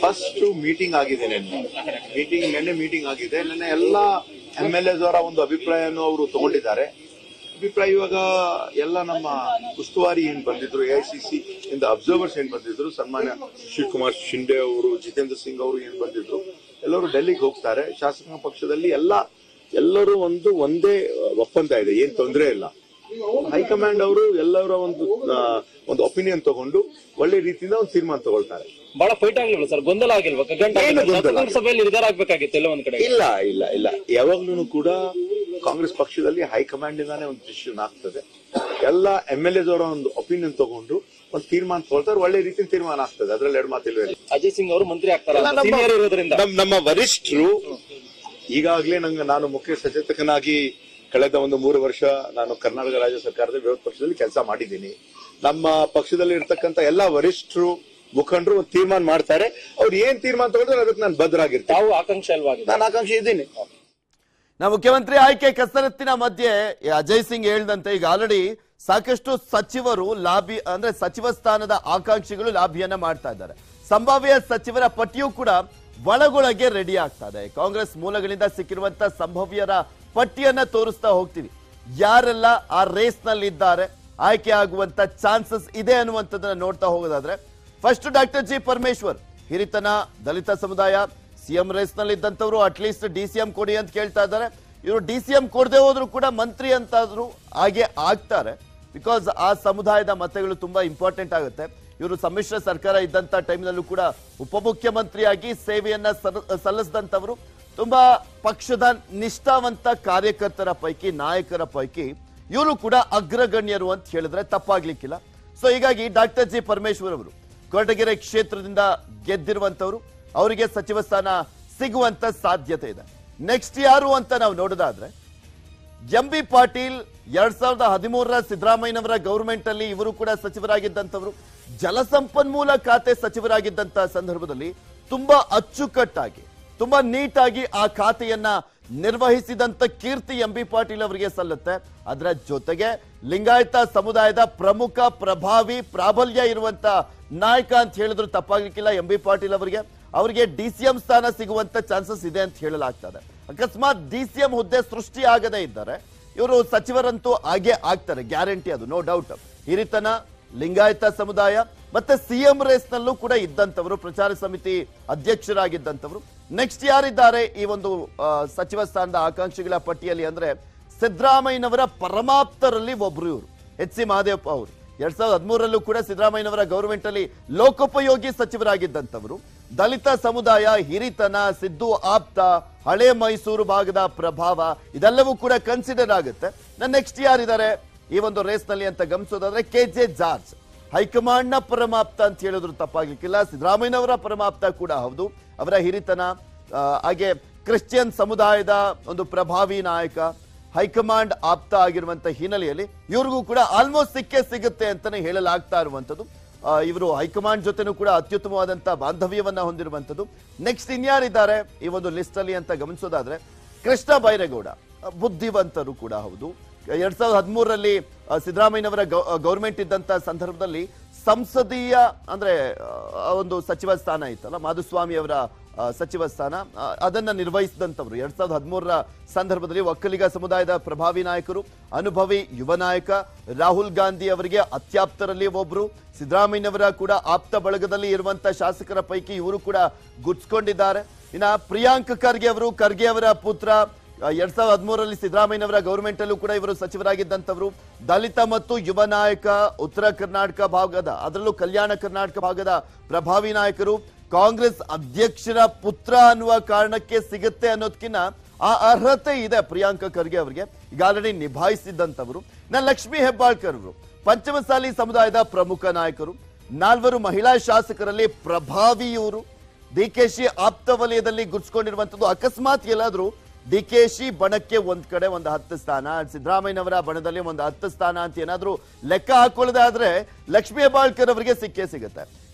ಫಸ್ಟ್ ಮೀಟಿಂಗ್ ಆಗಿದೆ. ನಿನ್ನೆ ಮೀಟಿಂಗ್ ಆಗಿದೆ. ನಿನ್ನೆ ಎಲ್ಲ MLAs ಅವರ ಒಂದು ಅಭಿಪ್ರಾಯವನ್ನು ಅವರು ತಗೊಂಡಿದ್ದಾರೆ. ಅಭಿಪ್ರಾಯ ಇವಾಗ ಎಲ್ಲ ನಮ್ಮ ಉಸ್ತುವಾರಿ ಏನ್ ಬಂದಿದ್ರು, AICC ಇಂದ ಅಬ್ಸರ್ವರ್ಸ್ ಏನ್ ಬಂದಿದ್ರು, ಸನ್ಮಾನ್ಯ ಶಿವಕುಮಾರ್ ಶಿಂದೆ ಅವರು, ಜಿತೇಂದ್ರ ಸಿಂಗ್ ಅವರು ಏನ್ ಬಂದಿದ್ರು, ಎಲ್ಲರೂ ಡೆಲ್ಲಿಗೆ ಹೋಗ್ತಾರೆ. ಶಾಸಕ ಪಕ್ಷದಲ್ಲಿ ಎಲ್ಲರೂ ಒಂದೇ ಒಪ್ಪಂದ ಇದೆ, ಏನ್ ತೊಂದರೆ ಇಲ್ಲ. ಹೈಕಮಾಂಡ್ ಅವರು ಎಲ್ಲರ ಒಂದು ಒಪಿನಿಯನ್ ತಗೊಂಡು ಒಳ್ಳೆ ರೀತಿಯಿಂದ ಒಂದು ತೀರ್ಮಾನ ತಗೊಳ್ತಾರೆ. ಬಹಳ ಫೈಟ್ ಆಗಿಲ್ವಾ ಸರ್? ಗೊಂದಲ ಆಗಿಲ್ವಾ? ಸಭೆಯಲ್ಲಿ ನಿರ್ಧಾರ ಆಗ್ಬೇಕಾಗಿತ್ತು ಎಲ್ಲ ಒಂದ್ ಕಡೆ. ಇಲ್ಲ ಯಾವಾಗ್ಲೂ ಕೂಡ ಕಾಂಗ್ರೆಸ್ ಪಕ್ಷದಲ್ಲಿ ಹೈಕಮಾಂಡ್ ಇಂದಾನೆ ಒಂದು ಡಿಸಿಷನ್ ಆಗ್ತದೆ. ಎಲ್ಲ MLAs ಅವರ ಒಂದು ಒಪಿನಿಯನ್ ತಗೊಂಡು ಒಂದು ತೀರ್ಮಾನ ತಗೊಳ್ತಾರೆ. ಒಳ್ಳೆ ರೀತಿಯ ತೀರ್ಮಾನ ಆಗ್ತದೆ, ಅದ್ರಲ್ಲಿ ಎರಡು ಮಾತಿಲ್ವೇ. ಅಜಯ್ ಸಿಂಗ್ ಅವರು ಮಂತ್ರಿ ಆಗ್ತಾರೆ. ನಮ್ಮ ವರಿಷ್ಠರು ಈಗಾಗಲೇ ನಾನು ಮುಖ್ಯ ಸಚೇತಕನಾಗಿ ಕಳೆದ 3 ವರ್ಷ ನಾನು ಕರ್ನಾಟಕ ರಾಜ್ಯ ಸರ್ಕಾರದ ವಿರೋಧ ಪಕ್ಷದಲ್ಲಿ ಕೆಲಸ ಮಾಡಿದ್ದೀನಿ. ನಮ್ಮ ಪಕ್ಷದಲ್ಲಿ ಇರ್ತಕ್ಕಂಥ ಎಲ್ಲಾ ವರಿಷ್ಠರು ಮುಖಂಡರು ಒಂದು ತೀರ್ಮಾನ ಮಾಡ್ತಾರೆ. ಅವ್ರು ಏನ್ ತೀರ್ಮಾನ ತಗೊಂಡ್ರೆ ಅದಕ್ಕೆ ನಾನು ಬದ್ಧರಾಗಿರ್ತೀನಿ. ತಾವು ಆಕಾಂಕ್ಷಿ ಅಲ್ವಾ? ನಾನು ಆಕಾಂಕ್ಷಿ ಇದ್ದೀನಿ. ನಾ ಮುಖ್ಯಮಂತ್ರಿ ಆಯ್ಕೆ ಕಸರತ್ತಿನ ಮಧ್ಯೆ ಅಜಯ್ ಸಿಂಗ್ ಹೇಳಿದಂತೆ ಈಗ ಆಲ್ರೆಡಿ ಸಾಕಷ್ಟು ಸಚಿವರು ಲಾಬಿ ಅಂದ್ರೆ ಸಚಿವ ಸ್ಥಾನದ ಆಕಾಂಕ್ಷಿಗಳು ಲಾಬಿಯನ್ನ ಮಾಡ್ತಾ ಇದ್ದಾರೆ. ಸಂಭಾವ್ಯ ಸಚಿವರ ಪಟ್ಟಿಯೂ ಕೂಡ ಒಳಗೊಳಗೆ ರೆಡಿ ಆಗ್ತಾ ಇದೆ. ಕಾಂಗ್ರೆಸ್ ಮೂಲಗಳಿಂದ ಸಿಕ್ಕಿರುವಂತ ಸಂಭವ್ಯರ ಪಟ್ಟಿಯನ್ನ ತೋರಿಸ್ತಾ ಹೋಗ್ತೀವಿ. ಯಾರೆಲ್ಲ ಆ ರೇಸ್ ನಲ್ಲಿ ಇದ್ದಾರೆ, ಆಯ್ಕೆ ಆಗುವಂತ ಚಾನ್ಸಸ್ ಇದೆ ಅನ್ನುವಂಥದ್ದನ್ನ ನೋಡ್ತಾ ಹೋಗೋದಾದ್ರೆ, ಫಸ್ಟ್ ಡಾಕ್ಟರ್ ಜಿ ಪರಮೇಶ್ವರ್, ಹಿರಿತನ, ದಲಿತ ಸಮುದಾಯ, ಸಿಎಂ ರೇಸ್ ನಲ್ಲಿ ಇದ್ದಂಥವ್ರು. ಅಟ್ಲೀಸ್ಟ್ DCM ಕೊಡಿ ಅಂತ ಕೇಳ್ತಾ ಇದ್ದಾರೆ. ಇವರು DCM ಕೊಡದೆ ಹೋದ್ರು ಕೂಡ ಮಂತ್ರಿ ಅಂತಾದ್ರು ಹಾಗೆ ಆಗ್ತಾರೆ. ಬಿಕಾಸ್ ಆ ಸಮುದಾಯದ ಮತಗಳು ತುಂಬಾ ಇಂಪಾರ್ಟೆಂಟ್ ಆಗುತ್ತೆ. ಇವರು ಸಮ್ಮಿಶ್ರ ಸರ್ಕಾರ ಇದ್ದಂತ ಟೈಮ್ನಲ್ಲೂ ಕೂಡ ಉಪಮುಖ್ಯಮಂತ್ರಿಯಾಗಿ ಸೇವೆಯನ್ನ ಸಲ್ಲಿಸಿದಂಥವರು. ತುಂಬಾ ಪಕ್ಷದ ನಿಷ್ಠಾವಂತ ಕಾರ್ಯಕರ್ತರ ಪೈಕಿ, ನಾಯಕರ ಪೈಕಿ ಇವರು ಕೂಡ ಅಗ್ರಗಣ್ಯರು ಅಂತ ಹೇಳಿದ್ರೆ ತಪ್ಪಾಗ್ಲಿಕ್ಕಿಲ್ಲ. ಸೊ ಹೀಗಾಗಿ ಡಾಕ್ಟರ್ ಜಿ ಪರಮೇಶ್ವರ್ ಅವರು ಕೊರಟಗೆರೆ ಕ್ಷೇತ್ರದಿಂದ ಗೆದ್ದಿರುವಂತವ್ರು, ಅವರಿಗೆ ಸಚಿವ ಸ್ಥಾನ ಸಿಗುವಂತ ಸಾಧ್ಯತೆ ಇದೆ. ನೆಕ್ಸ್ಟ್ ಯಾರು ಅಂತ ನಾವು ನೋಡೋದಾದ್ರೆ, MB ಪಾಟೀಲ್ 2013ರ ಸಿದ್ದರಾಮಯ್ಯನವರ ಗವರ್ಮೆಂಟ್ ಅಲ್ಲಿ ಇವರು ಕೂಡ ಸಚಿವರಾಗಿದ್ದಂಥವ್ರು. ಜಲಸಂಪನ್ಮೂಲ ಖಾತೆ ಸಚಿವರಾಗಿದ್ದಂತ ಸಂದರ್ಭದಲ್ಲಿ ತುಂಬಾ ಅಚ್ಚುಕಟ್ಟಾಗಿ, ತುಂಬಾ ನೀಟಾಗಿ ಆ ಖಾತೆಯನ್ನ ನಿರ್ವಹಿಸಿದಂತ ಕೀರ್ತಿ MB ಪಾಟೀಲ್ ಅವರಿಗೆ ಸಲ್ಲುತ್ತೆ. ಅದರ ಜೊತೆಗೆ ಲಿಂಗಾಯತ ಸಮುದಾಯದ ಪ್ರಮುಖ, ಪ್ರಭಾವಿ, ಪ್ರಾಬಲ್ಯ ಇರುವಂತ ನಾಯಕ ಅಂತ ಹೇಳಿದ್ರು ತಪ್ಪಾಗ್ಲಿಕ್ಕಿಲ್ಲ. MB ಪಾಟೀಲ್ ಅವರಿಗೆ DCM ಸ್ಥಾನ ಸಿಗುವಂತ ಚಾನ್ಸಸ್ ಇದೆ ಅಂತ ಹೇಳಲಾಗ್ತದೆ. ಅಕಸ್ಮಾತ್ DCM ಹುದ್ದೆ ಸೃಷ್ಟಿ ಆಗದೇ ಇದ್ದಾರೆ, ಇವರು ಸಚಿವರಂತೂ ಹಾಗೆ ಆಗ್ತಾರೆ, ಗ್ಯಾರಂಟಿ, ಅದು ನೋ ಡೌಟ್. ಹಿರಿತನ, ಲಿಂಗಾಯತ ಸಮುದಾಯ ಮತ್ತೆ CM ರೇಸ್ ನಲ್ಲೂ ಕೂಡ ಇದ್ದಂಥವರು, ಪ್ರಚಾರ ಸಮಿತಿ ಅಧ್ಯಕ್ಷರಾಗಿದ್ದಂಥವರು. ನೆಕ್ಸ್ಟ್ ಯಾರಿದ್ದಾರೆ ಈ ಒಂದು ಸಚಿವ ಸ್ಥಾನದ ಆಕಾಂಕ್ಷಿಗಳ ಪಟ್ಟಿಯಲ್ಲಿ ಅಂದ್ರೆ, ಸಿದ್ದರಾಮಯ್ಯನವರ ಪರಮಾಪ್ತರಲ್ಲಿ ಒಬ್ರು ಇವರು, HC ಮಹದೇವಪ್ಪ ಅವರು. 2013ರಲ್ಲೂ ಕೂಡ ಸಿದ್ದರಾಮಯ್ಯನವರ ಗವರ್ಮೆಂಟ್ ಅಲ್ಲಿ ಲೋಕೋಪಯೋಗಿ ಸಚಿವರಾಗಿದ್ದಂಥವರು. ದಲಿತ ಸಮುದಾಯ, ಹಿರಿತನ, ಸಿದ್ದು ಆಪ್ತ, ಹಳೆ ಮೈಸೂರು ಭಾಗದ ಪ್ರಭಾವ, ಇದೆಲ್ಲವೂ ಕೂಡ ಕನ್ಸಿಡರ್ ಆಗುತ್ತೆ. ನೆಕ್ಸ್ಟ್ ಯಾರಿದ್ದಾರೆ ಈ ಒಂದು ರೇಸ್ ನಲ್ಲಿ ಅಂತ ಗಮನಿಸೋದಾದ್ರೆ, KJ ಜಾರ್ಜ್, ಹೈಕಮಾಂಡ್ ನ ಪರಮಾಪ್ತ ಅಂತ ಹೇಳಿದ್ರು ತಪ್ಪಾಗ್ಲಿಕ್ಕಿಲ್ಲ. ಸಿದ್ದರಾಮಯ್ಯನವರ ಪರಮಾಪ್ತ ಕೂಡ ಹೌದು. ಅವರ ಹಿರಿತನ, ಹಾಗೆ ಕ್ರಿಶ್ಚಿಯನ್ ಸಮುದಾಯದ ಒಂದು ಪ್ರಭಾವಿ ನಾಯಕ, ಹೈಕಮಾಂಡ್ ಆಪ್ತ ಆಗಿರುವಂತ ಹಿನ್ನೆಲೆಯಲ್ಲಿ ಇವ್ರಿಗೂ ಕೂಡ ಆಲ್ಮೋಸ್ಟ್ ಸಿಗುತ್ತೆ ಅಂತಾನೆ ಹೇಳಲಾಗ್ತಾ ಇರುವಂತದ್ದು. ಇವರು ಹೈಕಮಾಂಡ್ ಜೊತೆನೂ ಕೂಡ ಅತ್ಯುತ್ತಮವಾದಂತ ಬಾಂಧವ್ಯವನ್ನ ಹೊಂದಿರುವಂತದ್ದು. ನೆಕ್ಸ್ಟ್ ಇನ್ಯಾರಿದ್ದಾರೆ ಈ ಒಂದು ಲಿಸ್ಟ್ ಅಲ್ಲಿ ಅಂತ ಗಮನಿಸೋದಾದ್ರೆ, ಕೃಷ್ಣ ಬೈರೇಗೌಡ, ಬುದ್ಧಿವಂತರು ಕೂಡ ಹೌದು. 2013ರಲ್ಲಿ ಸಿದ್ದರಾಮಯ್ಯನವರ ಗವರ್ಮೆಂಟ್ ಇದ್ದಂತ ಸಂದರ್ಭದಲ್ಲಿ ಸಂಸದೀಯ ಅಂದ್ರೆ ಒಂದು ಸಚಿವ ಸ್ಥಾನ ಇತ್ತಲ್ಲ, ಮಾಧುಸ್ವಾಮಿ ಅವರ ಸಚಿವ ಸ್ಥಾನ ಅದನ್ನ ನಿರ್ವಹಿಸಿದಂಥವ್ರು 2013ರ ಸಂದರ್ಭದಲ್ಲಿ ಒಕ್ಕಲಿಗ ಸಮುದಾಯದ ಪ್ರಭಾವಿ ನಾಯಕರು, ಅನುಭವಿ ಯುವ ನಾಯಕ ರಾಹುಲ್ ಗಾಂಧಿ ಅವರಿಗೆ ಅತ್ಯಾಪ್ತರಲ್ಲಿ ಒಬ್ರು, ಸಿದ್ದರಾಮಯ್ಯನವರ ಕೂಡ ಆಪ್ತ ಬಳಗದಲ್ಲಿ ಇರುವಂತ ಶಾಸಕರ ಪೈಕಿ ಇವರು ಕೂಡ ಗುರ್ಸ್ಕೊಂಡಿದ್ದಾರೆ. ಇನ್ನ ಪ್ರಿಯಾಂಕ್ ಖರ್ಗೆ ಅವರು, ಖರ್ಗೆ ಅವರ ಪುತ್ರ, 2013ರಲ್ಲಿ ಸಿದ್ದರಾಮಯ್ಯನವರ ಗವರ್ಮೆಂಟ್ ಅಲ್ಲೂ ಕೂಡ ಇವರು ಸಚಿವರಾಗಿದ್ದಂಥವ್ರು. ದಲಿತ ಮತ್ತು ಯುವ ನಾಯಕ, ಉತ್ತರ ಕರ್ನಾಟಕ ಭಾಗದ, ಅದರಲ್ಲೂ ಕಲ್ಯಾಣ ಕರ್ನಾಟಕ ಭಾಗದ ಪ್ರಭಾವಿ ನಾಯಕರು. ಕಾಂಗ್ರೆಸ್ ಅಧ್ಯಕ್ಷರ ಪುತ್ರ ಅನ್ನುವ ಕಾರಣಕ್ಕೆ ಸಿಗುತ್ತೆ ಅನ್ನೋದಕ್ಕಿಂತ ಆ ಅರ್ಹತೆ ಇದೆ ಪ್ರಿಯಾಂಕ ಖರ್ಗೆ ಅವರಿಗೆ, ಈಗ ಆಲ್ರೆಡಿ ನಿಭಾಯಿಸಿದ್ದಂಥವ್ರು. ಲಕ್ಷ್ಮೀ ಹೆಬ್ಬಾಳ್ಕರ್ ಅವರು ಪಂಚಮಸಾಲಿ ಸಮುದಾಯದ ಪ್ರಮುಖ ನಾಯಕರು, 4 ಮಹಿಳಾ ಶಾಸಕರಲ್ಲಿ ಪ್ರಭಾವಿ ಇವರು. ಡಿಕೆಶಿ ಆಪ್ತ ವಲಯದಲ್ಲಿ ಗುರ್ಸ್ಕೊಂಡಿರುವಂತದ್ದು. ಅಕಸ್ಮಾತ್ ಎಲ್ಲಾದ್ರೂ ಡಿಕೆಶಿ ಬಣಕ್ಕೆ ಒಂದ್ ಕಡೆ ಒಂದು 10 ಸ್ಥಾನ, ಸಿದ್ದರಾಮಯ್ಯನವರ ಬಣದಲ್ಲಿ ಒಂದು 10 ಸ್ಥಾನ ಅಂತ ಏನಾದ್ರೂ ಲೆಕ್ಕ ಹಾಕೊಳ್ಳೋದಾದ್ರೆ ಲಕ್ಷ್ಮೀ ಹೆಬ್ಬಾಳ್ಕರ್ ಅವರಿಗೆ ಸಿಕ್ಕೇ ಸಿಗುತ್ತೆ.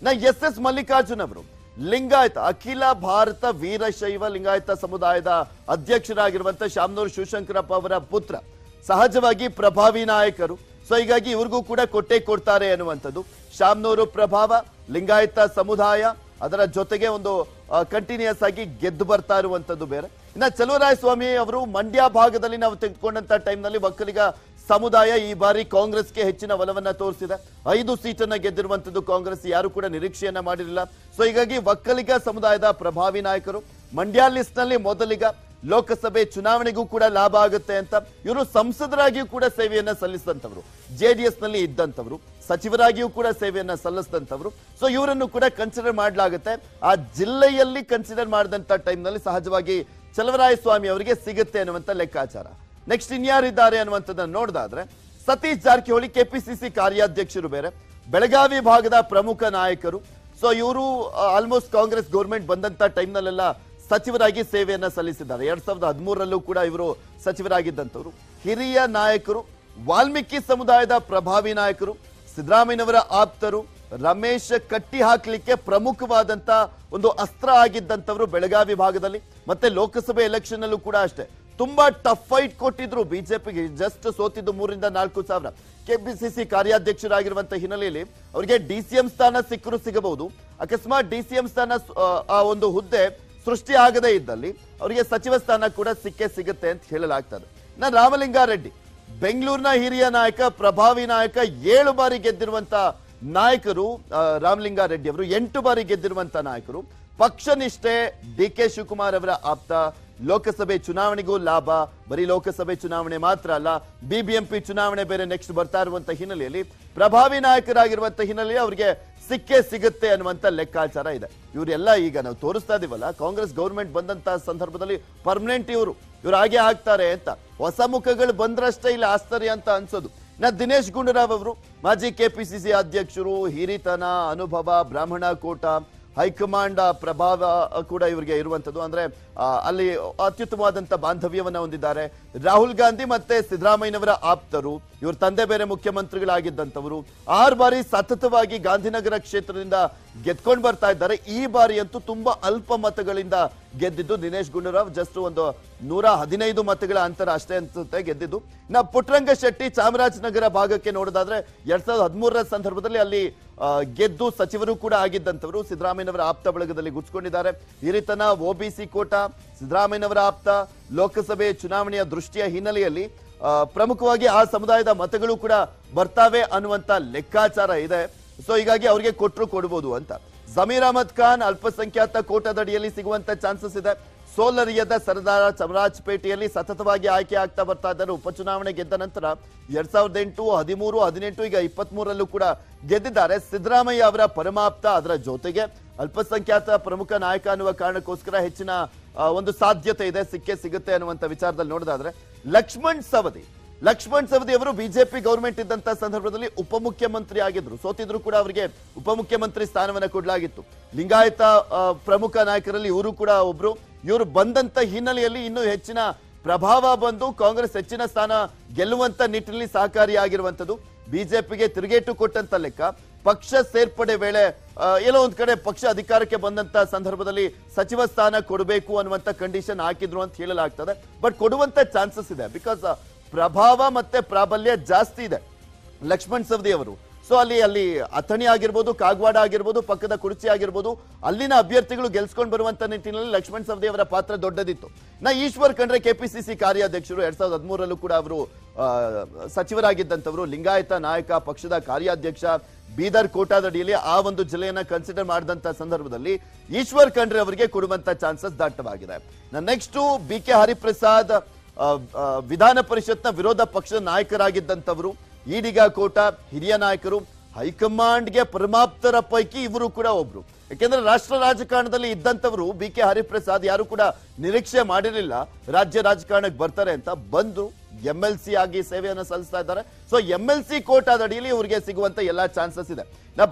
ಎಸ್ ಮಲ್ಲಿಕಾರ್ಜುನ್ ಅವರು ಲಿಂಗಾಯತ, ಅಖಿಲ ಭಾರತ ವೀರಶೈವ ಲಿಂಗಾಯತ ಸಮುದಾಯದ ಅಧ್ಯಕ್ಷರಾಗಿರುವಂತ ಶಾಮನೂರು ಶಿವಶಂಕರಪ್ಪ ಅವರ ಪುತ್ರ, ಸಹಜವಾಗಿ ಪ್ರಭಾವಿ ನಾಯಕರು. ಸೊ ಹೀಗಾಗಿ ಇವ್ರಿಗೂ ಕೂಡ ಕೊಡ್ತಾರೆ ಅನ್ನುವಂಥದ್ದು. ಶಾಮನೂರು ಪ್ರಭಾವ, ಲಿಂಗಾಯತ ಸಮುದಾಯ, ಅದರ ಜೊತೆಗೆ ಒಂದು ಕಂಟಿನ್ಯೂಸ್ ಆಗಿ ಗೆದ್ದು ಬರ್ತಾ ಇರುವಂತದ್ದು ಬೇರೆ. ಇನ್ನ ಚಲುವರಾಯಸ್ವಾಮಿ ಅವರು ಮಂಡ್ಯ ಭಾಗದಲ್ಲಿ ನಾವು ತೆಗೆದುಕೊಂಡಂತ ಟೈಮ್ನಲ್ಲಿ ಒಕ್ಕಲಿಗ ಸಮುದಾಯ ಈ ಬಾರಿ ಕಾಂಗ್ರೆಸ್ಗೆ ಹೆಚ್ಚಿನ ಒಲವನ್ನ ತೋರಿಸಿದೆ. 5 ಸೀಟನ್ನ ಗೆದ್ದಿರುವಂತದ್ದು ಕಾಂಗ್ರೆಸ್ ಯಾರು ಕೂಡ ನಿರೀಕ್ಷೆಯನ್ನ ಮಾಡಿರಲಿಲ್ಲ. ಸೊ ಹೀಗಾಗಿ ಒಕ್ಕಲಿಗ ಸಮುದಾಯದ ಪ್ರಭಾವಿ ನಾಯಕರು, ಮಂಡ್ಯ ಲಿಸ್ಟ್ ನಲ್ಲಿ ಮೊದಲಿಗ, ಲೋಕಸಭೆ ಚುನಾವಣೆಗೂ ಕೂಡ ಲಾಭ ಆಗುತ್ತೆ ಅಂತ ಇವರು ಸಂಸದರಾಗಿಯೂ ಕೂಡ ಸೇವೆಯನ್ನ ಸಲ್ಲಿಸಿದಂತವರು, ಜೆಡಿಎಸ್ ನಲ್ಲಿ ಇದ್ದಂತವರು, ಸಚಿವರಾಗಿಯೂ ಕೂಡ ಸೇವೆಯನ್ನ ಸಲ್ಲಿಸಿದಂತವರು. ಸೊ ಇವರನ್ನು ಕೂಡ ಕನ್ಸಿಡರ್ ಮಾಡಲಾಗುತ್ತೆ. ಆ ಜಿಲ್ಲೆಯಲ್ಲಿ ಕನ್ಸಿಡರ್ ಮಾಡಿದಂತ ಟೈಮ್ ನಲ್ಲಿ ಸಹಜವಾಗಿ ಚಲುವರಾಯಸ್ವಾಮಿ ಅವರಿಗೆ ಸಿಗುತ್ತೆ ಅನ್ನುವಂತ ಲೆಕ್ಕಾಚಾರ. ನೆಕ್ಸ್ಟ್ ಇನ್ಯಾರಿದ್ದಾರೆ ಅನ್ನುವಂಥದ್ದನ್ನು ನೋಡಿದಾದ್ರೆ ಸತೀಶ್ ಜಾರಕಿಹೊಳಿ ಕೆಪಿಸಿಸಿ ಕಾರ್ಯಾಧ್ಯಕ್ಷರು ಬೇರೆ, ಬೆಳಗಾವಿ ಭಾಗದ ಪ್ರಮುಖ ನಾಯಕರು. ಸೊ ಇವರು ಆಲ್ಮೋಸ್ಟ್ ಕಾಂಗ್ರೆಸ್ ಗೌರ್ಮೆಂಟ್ ಬಂದಂತ ಟೈಮ್ ನಲ್ಲೆಲ್ಲ ಸಚಿವರಾಗಿ ಸೇವೆಯನ್ನ ಸಲ್ಲಿಸಿದ್ದಾರೆ. 2013ರಲ್ಲೂ ಕೂಡ ಇವರು ಸಚಿವರಾಗಿದ್ದಂಥವ್ರು. ಹಿರಿಯ ನಾಯಕರು, ವಾಲ್ಮೀಕಿ ಸಮುದಾಯದ ಪ್ರಭಾವಿ ನಾಯಕರು, ಸಿದ್ದರಾಮಯ್ಯನವರ ಆಪ್ತರು, ರಮೇಶ್ ಕಟ್ಟಿ ಹಾಕ್ಲಿಕ್ಕೆ ಪ್ರಮುಖವಾದಂತ ಒಂದು ಅಸ್ತ್ರ ಆಗಿದ್ದಂಥವ್ರು ಬೆಳಗಾವಿ ಭಾಗದಲ್ಲಿ. ಮತ್ತೆ ಲೋಕಸಭೆ ಎಲೆಕ್ಷನ್ ಅಲ್ಲೂ ಕೂಡ ಅಷ್ಟೇ ತುಂಬಾ ಟಫ್ ಫೈಟ್ ಕೊಟ್ಟಿದ್ರು ಬಿಜೆಪಿಗೆ. ಜಸ್ಟ್ ಸೋತಿದ್ದು 3-4 ಸಾವಿರ. ಕೆಪಿಸಿಸಿ ಕಾರ್ಯಾಧ್ಯಕ್ಷರಾಗಿರುವಂತಹ ಹಿನ್ನೆಲೆಯಲ್ಲಿ ಅವರಿಗೆ ಡಿಸಿಎಂ ಸ್ಥಾನ ಸಿಕ್ಕರೂ ಸಿಗಬಹುದು. ಅಕಸ್ಮಾತ್ ಡಿಸಿಎಂ ಸ್ಥಾನ ಆ ಒಂದು ಹುದ್ದೆ ಸೃಷ್ಟಿ ಆಗದೇ ಇದ್ದಲ್ಲಿ ಅವರಿಗೆ ಸಚಿವ ಸ್ಥಾನ ಕೂಡ ಸಿಕ್ಕೇ ಸಿಗುತ್ತೆ ಅಂತ ಹೇಳಲಾಗ್ತದೆ. ರಾಮಲಿಂಗಾರೆಡ್ಡಿ ಬೆಂಗಳೂರಿನ ಹಿರಿಯ ನಾಯಕ, ಪ್ರಭಾವಿ ನಾಯಕ, 7 ಬಾರಿ ಗೆದ್ದಿರುವಂತ ನಾಯಕರು ರಾಮಲಿಂಗಾರೆಡ್ಡಿ ಅವರು, 8 ಬಾರಿ ಗೆದ್ದಿರುವಂತ ನಾಯಕರು. ಪಕ್ಷ ನಿಷ್ಠೆ, ಡಿಕೆ ಶಿವಕುಮಾರ್ ಅವರ ಆಪ್ತ, ಲೋಕಸಭೆ ಚುನಾವಣೆಗೂ ಲಾಭ. ಬರೀ ಲೋಕಸಭೆ ಚುನಾವಣೆ ಮಾತ್ರ ಅಲ್ಲ, ಬಿಬಿಎಂಪಿ ಚುನಾವಣೆ ಬೇರೆ ನೆಕ್ಸ್ಟ್ ಬರ್ತಾ ಇರುವಂತ ಹಿನ್ನೆಲೆಯಲ್ಲಿ ಪ್ರಭಾವಿ ನಾಯಕರಾಗಿರುವಂತ ಹಿನ್ನೆಲೆಯಲ್ಲಿ ಅವರಿಗೆ ಸಿಕ್ಕೇ ಸಿಗುತ್ತೆ ಅನ್ನುವಂತ ಲೆಕ್ಕಾಚಾರ ಇದೆ. ಇವರೆಲ್ಲ ಈಗ ನಾವು ತೋರಿಸ್ತಾ ಇದೀವಲ್ಲ, ಕಾಂಗ್ರೆಸ್ ಗೌರ್ಮೆಂಟ್ ಬಂದಂತ ಸಂದರ್ಭದಲ್ಲಿ ಪರ್ಮನೆಂಟ್ ಇವರು ಹಾಗೆ ಆಗ್ತಾರೆ ಅಂತ. ಹೊಸ ಮುಖಗಳು ಬಂದ್ರಷ್ಟೇ ಇಲ್ಲಿ ಆಶ್ಚರ್ಯ ಅಂತ ಅನ್ಸೋದು. ದಿನೇಶ್ ಗುಂಡೂರಾವ್ ಅವರು ಮಾಜಿ ಕೆಪಿಸಿಸಿ ಅಧ್ಯಕ್ಷರು, ಹಿರಿತನ, ಅನುಭವ, ಬ್ರಾಹ್ಮಣ ಕೋಟ, ಹೈಕಮಾಂಡ್ ಪ್ರಭಾವ ಕೂಡ ಇವರಿಗೆ ಇರುವಂತದ್ದು. ಅಂದ್ರೆ ಅಲ್ಲಿ ಅತ್ಯುತ್ತಮವಾದಂತ ಬಾಂಧವ್ಯವನ್ನ ಹೊಂದಿದ್ದಾರೆ. ರಾಹುಲ್ ಗಾಂಧಿ ಮತ್ತೆ ಸಿದ್ದರಾಮಯ್ಯನವರ ಆಪ್ತರು. ಇವ್ರ ತಂದೆ ಬೇರೆ ಮುಖ್ಯಮಂತ್ರಿಗಳಾಗಿದ್ದಂಥವರು. 6 ಬಾರಿ ಸತತವಾಗಿ ಗಾಂಧಿನಗರ ಕ್ಷೇತ್ರದಿಂದ ಗೆದ್ಕೊಂಡು ಬರ್ತಾ ಇದ್ದಾರೆ. ಈ ಬಾರಿ ಅಂತೂ ತುಂಬಾ ಅಲ್ಪ ಮತಗಳಿಂದ ಗೆದ್ದಿದ್ದು ದಿನೇಶ್ ಗುಂಡೂರಾವ್. ಜಸ್ಟ್ ಒಂದು 115 ಮತಗಳ ಅಂತರ ಅಷ್ಟೇ ಅನ್ಸುತ್ತೆ ಗೆದ್ದಿದ್ದು. ಪುಟ್ಟರಂಗ ಶೆಟ್ಟಿ ಚಾಮರಾಜನಗರ ಭಾಗಕ್ಕೆ ನೋಡೋದಾದ್ರೆ 2013ರ ಸಂದರ್ಭದಲ್ಲಿ ಅಲ್ಲಿ ಗೆದ್ದು ಸಚಿವರು ಕೂಡ ಆಗಿದ್ದಂಥವರು. ಸಿದ್ದರಾಮಯ್ಯನವರ ಆಪ್ತ ಬಳಗದಲ್ಲಿ ಗುರ್ಸ್ಕೊಂಡಿದ್ದಾರೆ. ಹಿರಿತನ, ಒಬಿಸಿ ಕೋಟ, ಸಿದ್ದರಾಮಯ್ಯನವರ ಆಪ್ತ, ಲೋಕಸಭೆ ಚುನಾವಣೆಯ ದೃಷ್ಟಿಯ ಹಿನ್ನೆಲೆಯಲ್ಲಿ ಪ್ರಮುಖವಾಗಿ ಆ ಸಮುದಾಯದ ಮತಗಳು ಕೂಡ ಬರ್ತಾವೆ ಅನ್ನುವಂತ ಲೆಕ್ಕಾಚಾರ ಇದೆ. ಸೊ ಹೀಗಾಗಿ ಅವರಿಗೆ ಕೊಟ್ಟರು ಕೊಡಬಹುದು ಅಂತ. ಜಮೀರ್ ಅಹಮದ್ ಖಾನ್ ಅಲ್ಪಸಂಖ್ಯಾತ ಕೋಟಾದಡಿಯಲ್ಲಿ ಸಿಗುವಂತ ಚಾನ್ಸಸ್ ಇದೆ. ಸೋಲರಿಯದ ಸರದಾರ ಚಾಮರಾಜಪೇಟೆಯಲ್ಲಿ ಸತತವಾಗಿ ಆಯ್ಕೆ ಆಗ್ತಾ ಬರ್ತಾ ಇದ್ದಾರೆ. ಉಪಚುನಾವಣೆ ಗೆದ್ದ ನಂತರ 2008, 13, 18 ಈಗ 23ರಲ್ಲೂ ಕೂಡ ಗೆದ್ದಿದ್ದಾರೆ. ಸಿದ್ದರಾಮಯ್ಯ ಅವರ ಪರಮಾಪ್ತ, ಅದರ ಜೊತೆಗೆ ಅಲ್ಪಸಂಖ್ಯಾತ ಪ್ರಮುಖ ನಾಯಕ ಅನ್ನುವ ಕಾರಣಕ್ಕೋಸ್ಕರ ಹೆಚ್ಚಿನ ಒಂದು ಸಾಧ್ಯತೆ ಇದೆ, ಸಿಕ್ಕೇ ಸಿಗುತ್ತೆ ಅನ್ನುವಂತ ವಿಚಾರದಲ್ಲಿ ನೋಡೋದಾದ್ರೆ ಲಕ್ಷ್ಮಣ್ ಸವದಿ ಅವರು ಬಿಜೆಪಿ ಗೌರ್ಮೆಂಟ್ ಇದ್ದಂತ ಸಂದರ್ಭದಲ್ಲಿ ಉಪಮುಖ್ಯಮಂತ್ರಿ ಆಗಿದ್ರು. ಸೋತಿದ್ರು ಕೂಡ ಅವರಿಗೆ ಉಪಮುಖ್ಯಮಂತ್ರಿ ಸ್ಥಾನವನ್ನ ಕೊಡಲಾಗಿತ್ತು. ಲಿಂಗಾಯತ ಪ್ರಮುಖ ನಾಯಕರಲ್ಲಿ ಇವರು ಕೂಡ ಒಬ್ರು. ಇವರು ಬಂದಂತ ಹಿನ್ನೆಲೆಯಲ್ಲಿ ಇನ್ನೂ ಹೆಚ್ಚಿನ ಪ್ರಭಾವ ಬಂದು ಕಾಂಗ್ರೆಸ್ ಹೆಚ್ಚಿನ ಸ್ಥಾನ ಗೆಲ್ಲುವಂತ ನಿಟ್ಟಿನಲ್ಲಿ ಸಹಕಾರಿಯಾಗಿರುವಂತದ್ದು. ಬಿಜೆಪಿಗೆ ತಿರುಗೇಟು ಕೊಟ್ಟಂತ ಲೆಕ್ಕ. ಪಕ್ಷ ಸೇರ್ಪಡೆ ವೇಳೆ ಎಲ್ಲೋ ಒಂದ್ ಕಡೆ ಪಕ್ಷ ಅಧಿಕಾರಕ್ಕೆ ಬಂದಂತ ಸಂದರ್ಭದಲ್ಲಿ ಸಚಿವ ಸ್ಥಾನ ಕೊಡಬೇಕು ಅನ್ನುವಂತ ಕಂಡೀಷನ್ ಹಾಕಿದ್ರು ಅಂತ ಹೇಳಲಾಗ್ತದೆ. ಬಟ್ ಕೊಡುವಂತ ಚಾನ್ಸಸ್ ಇದೆ. ಬಿಕಾಸ್ ಪ್ರಭಾವ ಮತ್ತೆ ಪ್ರಾಬಲ್ಯ ಜಾಸ್ತಿ ಇದೆ ಲಕ್ಷ್ಮಣ್ ಸವದಿ ಅವರು. ಸೊ ಅಲ್ಲಿ ಅಥಣಿ ಆಗಿರ್ಬೋದು, ಕಾಗವಾಡ ಆಗಿರ್ಬೋದು, ಪಕ್ಕದ ಕುರ್ಚಿ ಆಗಿರ್ಬೋದು, ಅಲ್ಲಿನ ಅಭ್ಯರ್ಥಿಗಳು ಗೆಲ್ಸ್ಕೊಂಡು ಬರುವಂತ ನಿಟ್ಟಿನಲ್ಲಿ ಲಕ್ಷ್ಮಣ್ ಸವದಿ ಅವರ ಪಾತ್ರ ದೊಡ್ಡದಿತ್ತು. ಈಶ್ವರ್ ಖಂಡ್ರೆ ಕೆಪಿಸಿಸಿ ಕಾರ್ಯಾಧ್ಯಕ್ಷರು 2013 ಕೂಡ ಅವರು ಸಚಿವರಾಗಿದ್ದಂಥವ್ರು, ಲಿಂಗಾಯತ ನಾಯಕ, ಪಕ್ಷದ ಕಾರ್ಯಾಧ್ಯಕ್ಷ, ಬೀದರ್ ಕೋಟಾದಡಿಯಲ್ಲಿ ಆ ಒಂದು ಜಿಲ್ಲೆಯನ್ನ ಕನ್ಸಿಡರ್ ಮಾಡಿದಂತ ಸಂದರ್ಭದಲ್ಲಿ ಈಶ್ವರ್ ಖಂಡ್ರೆ ಅವರಿಗೆ ಕೊಡುವಂತ ಚಾನ್ಸಸ್ ದಟ್ಟವಾಗಿದೆ. ನೆಕ್ಸ್ಟ್ BK ಹರಿಪ್ರಸಾದ್ ವಿಧಾನ ಪರಿಷತ್ನ ವಿರೋಧ ಪಕ್ಷದ ನಾಯಕರಾಗಿದ್ದಂಥವರು, ಈಡಿಗ ಕೋಟ ಹಿರಿಯ ನಾಯಕರು, ಹೈಕಮಾಂಡ್ಗೆ ಪರಮಾಪ್ತರ ಪೈಕಿ ಇವರು ಕೂಡ ಒಬ್ರು. ಯಾಕೆಂದ್ರೆ ರಾಷ್ಟ್ರ ರಾಜಕಾರಣದಲ್ಲಿ ಇದ್ದಂಥವರು BK ಹರಿಪ್ರಸಾದ್ ಯಾರು ಕೂಡ ನಿರೀಕ್ಷೆ ಮಾಡಿರಲಿಲ್ಲ ರಾಜ್ಯ ರಾಜಕಾರಣಕ್ಕೆ ಬರ್ತಾರೆ ಅಂತ. ಬಂದು MLC ಆಗಿ ಸೇವೆಯನ್ನು ಸಲ್ಲಿಸ್ತಾ ಇದ್ದಾರೆ. ಸೊ MLC ಕೋಟಾದ ಅಡಿಯಲ್ಲಿ ಇವರಿಗೆ ಸಿಗುವಂತ ಎಲ್ಲಾ ಚಾನ್ಸಸ್ ಇದೆ.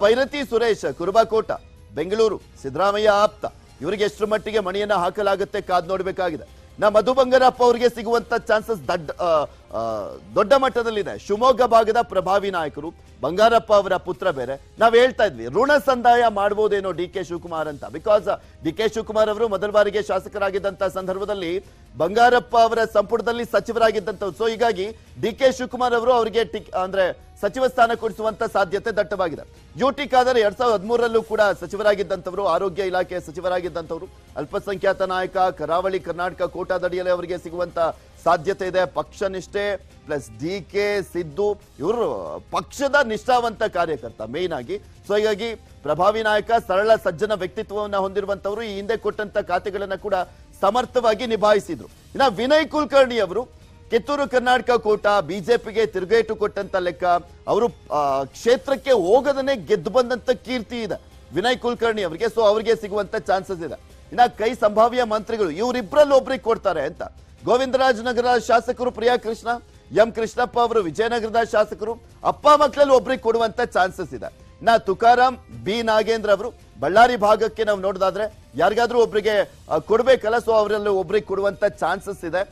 ಭೈರತಿ ಸುರೇಶ್ ಕುರುಬಾಕೋಟ, ಬೆಂಗಳೂರು, ಸಿದ್ದರಾಮಯ್ಯ ಆಪ್ತ, ಇವರಿಗೆ ಎಷ್ಟು ಮಟ್ಟಿಗೆ ಮಣಿಯನ್ನ ಹಾಕಲಾಗುತ್ತೆ ಕಾದ್ ನೋಡ್ಬೇಕಾಗಿದೆ. ಮಧು ಬಂಗಾರಪ್ಪ ಅವರಿಗೆ ಸಿಗುವಂತ ಚಾನ್ಸಸ್ ದೊಡ್ಡ ಮಟ್ಟದಲ್ಲಿದೆ. ಶಿವಮೊಗ್ಗ ಭಾಗದ ಪ್ರಭಾವಿ ನಾಯಕರು, ಬಂಗಾರಪ್ಪ ಅವರ ಪುತ್ರ ಬೇರೆ. ನಾವ್ ಹೇಳ್ತಾ ಇದ್ವಿ ಋಣ ಸಂದಾಯ ಮಾಡಬಹುದೇನೋ DK ಶಿವಕುಮಾರ್ ಅಂತ. ಬಿಕಾಸ್ DK ಶಿವಕುಮಾರ್ ಅವರು ಮೊದಲ ಬಾರಿಗೆ ಶಾಸಕರಾಗಿದ್ದಂತ ಸಂದರ್ಭದಲ್ಲಿ ಬಂಗಾರಪ್ಪ ಅವರ ಸಂಪುಟದಲ್ಲಿ ಸಚಿವರಾಗಿದ್ದಂಥವ್ರು. ಸೊ ಹೀಗಾಗಿ DK ಶಿವಕುಮಾರ್ ಅವರು ಅವರಿಗೆ ಅಂದ್ರೆ ಸಚಿವ ಸ್ಥಾನ ಕೊಡಿಸುವಂತ ಸಾಧ್ಯತೆ ದಟ್ಟವಾಗಿದೆ. UT ಖಾದರ್ 2013 ಕೂಡ ಸಚಿವರಾಗಿದ್ದಂಥವ್ರು, ಆರೋಗ್ಯ ಇಲಾಖೆ ಸಚಿವರಾಗಿದ್ದಂಥವ್ರು, ಅಲ್ಪಸಂಖ್ಯಾತ ನಾಯಕ, ಕರಾವಳಿ ಕರ್ನಾಟಕ ಕೋಟಾದಡಿಯಲ್ಲಿ ಅವರಿಗೆ ಸಿಗುವಂತ ಸಾಧ್ಯತೆ ಇದೆ. ಪಕ್ಷ ನಿಷ್ಠೆ ಪ್ಲಸ್ DK ಸಿದ್ದು ಇವರು ಪಕ್ಷದ ನಿಷ್ಠಾವಂತ ಕಾರ್ಯಕರ್ತ ಮೇನ್ ಆಗಿ. ಸೊ ಹೀಗಾಗಿ ಪ್ರಭಾವಿ ನಾಯಕ, ಸರಳ ಸಜ್ಜನ ವ್ಯಕ್ತಿತ್ವವನ್ನ ಹೊಂದಿರುವಂತವರು, ಈ ಹಿಂದೆ ಕೊಟ್ಟಂತ ಖಾತೆಗಳನ್ನ ಕೂಡ ಸಮರ್ಥವಾಗಿ ನಿಭಾಯಿಸಿದ್ರು. ವಿನಯ್ ಕುಲಕರ್ಣಿ ಅವರು ಕಿತ್ತೂರು ಕರ್ನಾಟಕ ಕೋಟ ಬಿಜೆಪಿಗೆ ತಿರುಗೇಟು ಕೊಟ್ಟಂತ ಲೆಕ್ಕ. ಅವರು ಕ್ಷೇತ್ರಕ್ಕೆ ಹೋಗದನೆ ಗೆದ್ದು ಬಂದಂತ ಕೀರ್ತಿ ಇದೆ ವಿನಯ್ ಕುಲಕರ್ಣಿ ಅವರಿಗೆ. ಸೊ ಅವರಿಗೆ ಸಿಗುವಂತ ಚಾನ್ಸಸ್ ಇದೆ. ಕೈ ಸಂಭಾವ್ಯ ಮಂತ್ರಿಗಳು ಇವರಿಬ್ಬರಲ್ಲಿ ಒಬ್ರಿಗೆ ಕೊಡ್ತಾರೆ ಅಂತ. ಗೋವಿಂದರಾಜನಗರ ಶಾಸಕರು ಪ್ರಿಯಾ ಕೃಷ್ಣ, ಎಂ ಕೃಷ್ಣಪ್ಪ ಅವರು ವಿಜಯನಗರದ ಶಾಸಕರು, ಅಪ್ಪ ಮಕ್ಕಳಲ್ಲಿ ಒಬ್ರಿಗೆ ಕೊಡುವಂತ ಚಾನ್ಸಸ್ ಇದೆ. ತುಕಾರಾಂ ಬಿ ನಾಗೇಂದ್ರ ಅವರು ಬಳ್ಳಾರಿ ಭಾಗಕ್ಕೆ ನಾವು ನೋಡೋದಾದ್ರೆ ಯಾರಿಗಾದ್ರೂ ಒಬ್ರಿಗೆ ಕೊಡ್ಬೇಕಲ್ಲ. ಸೊ ಅವರಲ್ಲಿ ಒಬ್ರಿಗೆ ಕೊಡುವಂತ ಚಾನ್ಸಸ್ ಇದೆ.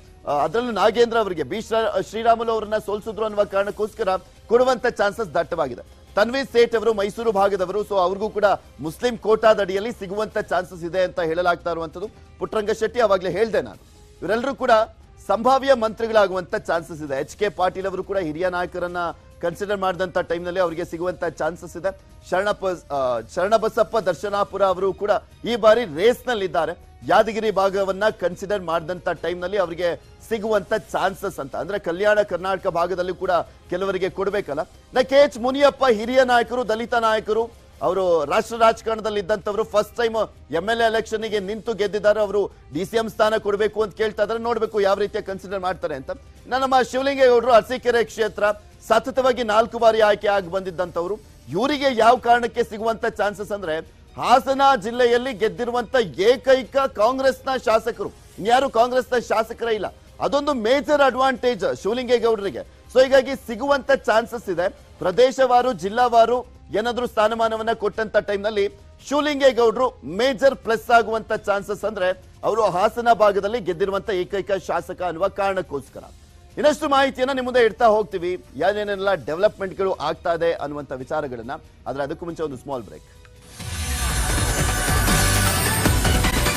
ಅದರಲ್ಲೂ ನಾಗೇಂದ್ರ ಅವರಿಗೆ ಶ್ರೀರಾಮುಲು ಅವರನ್ನ ಸೋಲ್ಸಿದ್ರು ಅನ್ನುವ ಕಾರಣಕ್ಕೋಸ್ಕರ ಕೊಡುವಂತ ಚಾನ್ಸಸ್ ದಟ್ಟವಾಗಿದೆ. ತನ್ವೀರ್ ಸೇಠ್ ಅವರು ಮೈಸೂರು ಭಾಗದವರು. ಸೊ ಅವ್ರಿಗೂ ಕೂಡ ಮುಸ್ಲಿಂ ಕೋಟಾದಡಿಯಲ್ಲಿ ಸಿಗುವಂತ ಚಾನ್ಸಸ್ ಇದೆ ಅಂತ ಹೇಳಲಾಗ್ತಾ ಇರುವಂತದ್ದು. ಪುಟ್ಟರಂಗ ಶೆಟ್ಟಿ ಅವಾಗಲೇ ಹೇಳ್ದೆ ನಾನು, ಇವರೆಲ್ಲರೂ ಕೂಡ ಸಂಭಾವ್ಯ ಮಂತ್ರಿಗಳಾಗುವಂತ ಚಾನ್ಸಸ್ ಇದೆ. HK ಪಾಟೀಲ್ ಅವರು ಕೂಡ ಹಿರಿಯ ನಾಯಕರನ್ನ ಕನ್ಸಿಡರ್ ಮಾಡಿದಂತ ಟೈಮ್ನಲ್ಲಿ ಅವರಿಗೆ ಸಿಗುವಂತ ಚಾನ್ಸಸ್ ಇದೆ. ಶರಣಬಸಪ್ಪ ದರ್ಶನಾಪುರ ಅವರು ಕೂಡ ಈ ಬಾರಿ ರೇಸ್ ನಲ್ಲಿದ್ದಾರೆ. ಯಾದಗಿರಿ ಭಾಗವನ್ನ ಕನ್ಸಿಡರ್ ಮಾಡಿದಂತ ಟೈಮ್ನಲ್ಲಿ ಅವರಿಗೆ ಸಿಗುವಂತ ಚಾನ್ಸಸ್ ಅಂತ ಅಂದ್ರೆ ಕಲ್ಯಾಣ ಕರ್ನಾಟಕ ಭಾಗದಲ್ಲಿ ಕೂಡ ಕೆಲವರಿಗೆ ಕೊಡ್ಬೇಕಲ್ಲ. KH ಮುನಿಯಪ್ಪ ಹಿರಿಯ ನಾಯಕರು, ದಲಿತ ನಾಯಕರು, ಅವರು ರಾಷ್ಟ್ರ ರಾಜಕಾರಣದಲ್ಲಿ ಇದ್ದಂತವರು, ಫಸ್ಟ್ ಟೈಮ್ MLA ಎಲೆಕ್ಷನ್ ಗೆ ನಿಂತು ಗೆದ್ದಿದ್ದಾರೆ. ಅವರು DCM ಸ್ಥಾನ ಕೊಡಬೇಕು ಅಂತ ಕೇಳ್ತಾ ಇದ್ದಾರೆ. ನೋಡ್ಬೇಕು ಯಾವ ರೀತಿಯ ಕನ್ಸಿಡರ್ ಮಾಡ್ತಾರೆ ಅಂತ. ನಮ್ಮ ಶಿವಲಿಂಗೇಗೌಡರು ಅರಸೀಕೆರೆ ಕ್ಷೇತ್ರ ಸತತವಾಗಿ 4 ಬಾರಿ ಆಯ್ಕೆ ಆಗಿ ಬಂದಿದ್ದಂತವ್ರು. ಇವರಿಗೆ ಯಾವ ಕಾರಣಕ್ಕೆ ಸಿಗುವಂತ ಚಾನ್ಸಸ್ ಅಂದ್ರೆ ಹಾಸನ ಜಿಲ್ಲೆಯಲ್ಲಿ ಗೆದ್ದಿರುವಂತ ಏಕೈಕ ಕಾಂಗ್ರೆಸ್ನ ಶಾಸಕರು, ಇನ್ಯಾರು ಕಾಂಗ್ರೆಸ್ನ ಶಾಸಕರೇ ಇಲ್ಲ. ಅದೊಂದು ಮೇಜರ್ ಅಡ್ವಾಂಟೇಜ್ ಶಿವಲಿಂಗೇಗೌಡರಿಗೆ. ಸೊ ಹೀಗಾಗಿ ಸಿಗುವಂತ ಚಾನ್ಸಸ್ ಇದೆ. ಪ್ರದೇಶವಾರು, ಜಿಲ್ಲಾವಾರು ಏನಾದ್ರೂ ಸ್ಥಾನಮಾನವನ್ನ ಕೊಟ್ಟಂತ ಟೈಮ್ನಲ್ಲಿ ಶಿವಲಿಂಗೇಗೌಡರು ಮೇಜರ್ ಪ್ಲಸ್ ಆಗುವಂತ ಚಾನ್ಸಸ್ ಅಂದ್ರೆ ಅವರು ಹಾಸನ ಭಾಗದಲ್ಲಿ ಗೆದ್ದಿರುವಂತ ಏಕೈಕ ಶಾಸಕ ಅನ್ನುವ ಕಾರಣಕ್ಕೋಸ್ಕರ. ಇನ್ನಷ್ಟು ಮಾಹಿತಿಯನ್ನ ನಿಮ್ಮ ಮುಂದೆ ಇಡ್ತಾ ಹೋಗ್ತೀವಿ, ಏನೇನೆಲ್ಲ ಡೆವಲಪ್ಮೆಂಟ್ಗಳು ಆಗ್ತಾ ಇದೆ ಅನ್ನುವಂತ ವಿಚಾರಗಳನ್ನ. ಆದ್ರೆ ಅದಕ್ಕೂ ಮುಂಚೆ ಒಂದು ಸ್ಮಾಲ್ ಬ್ರೇಕ್.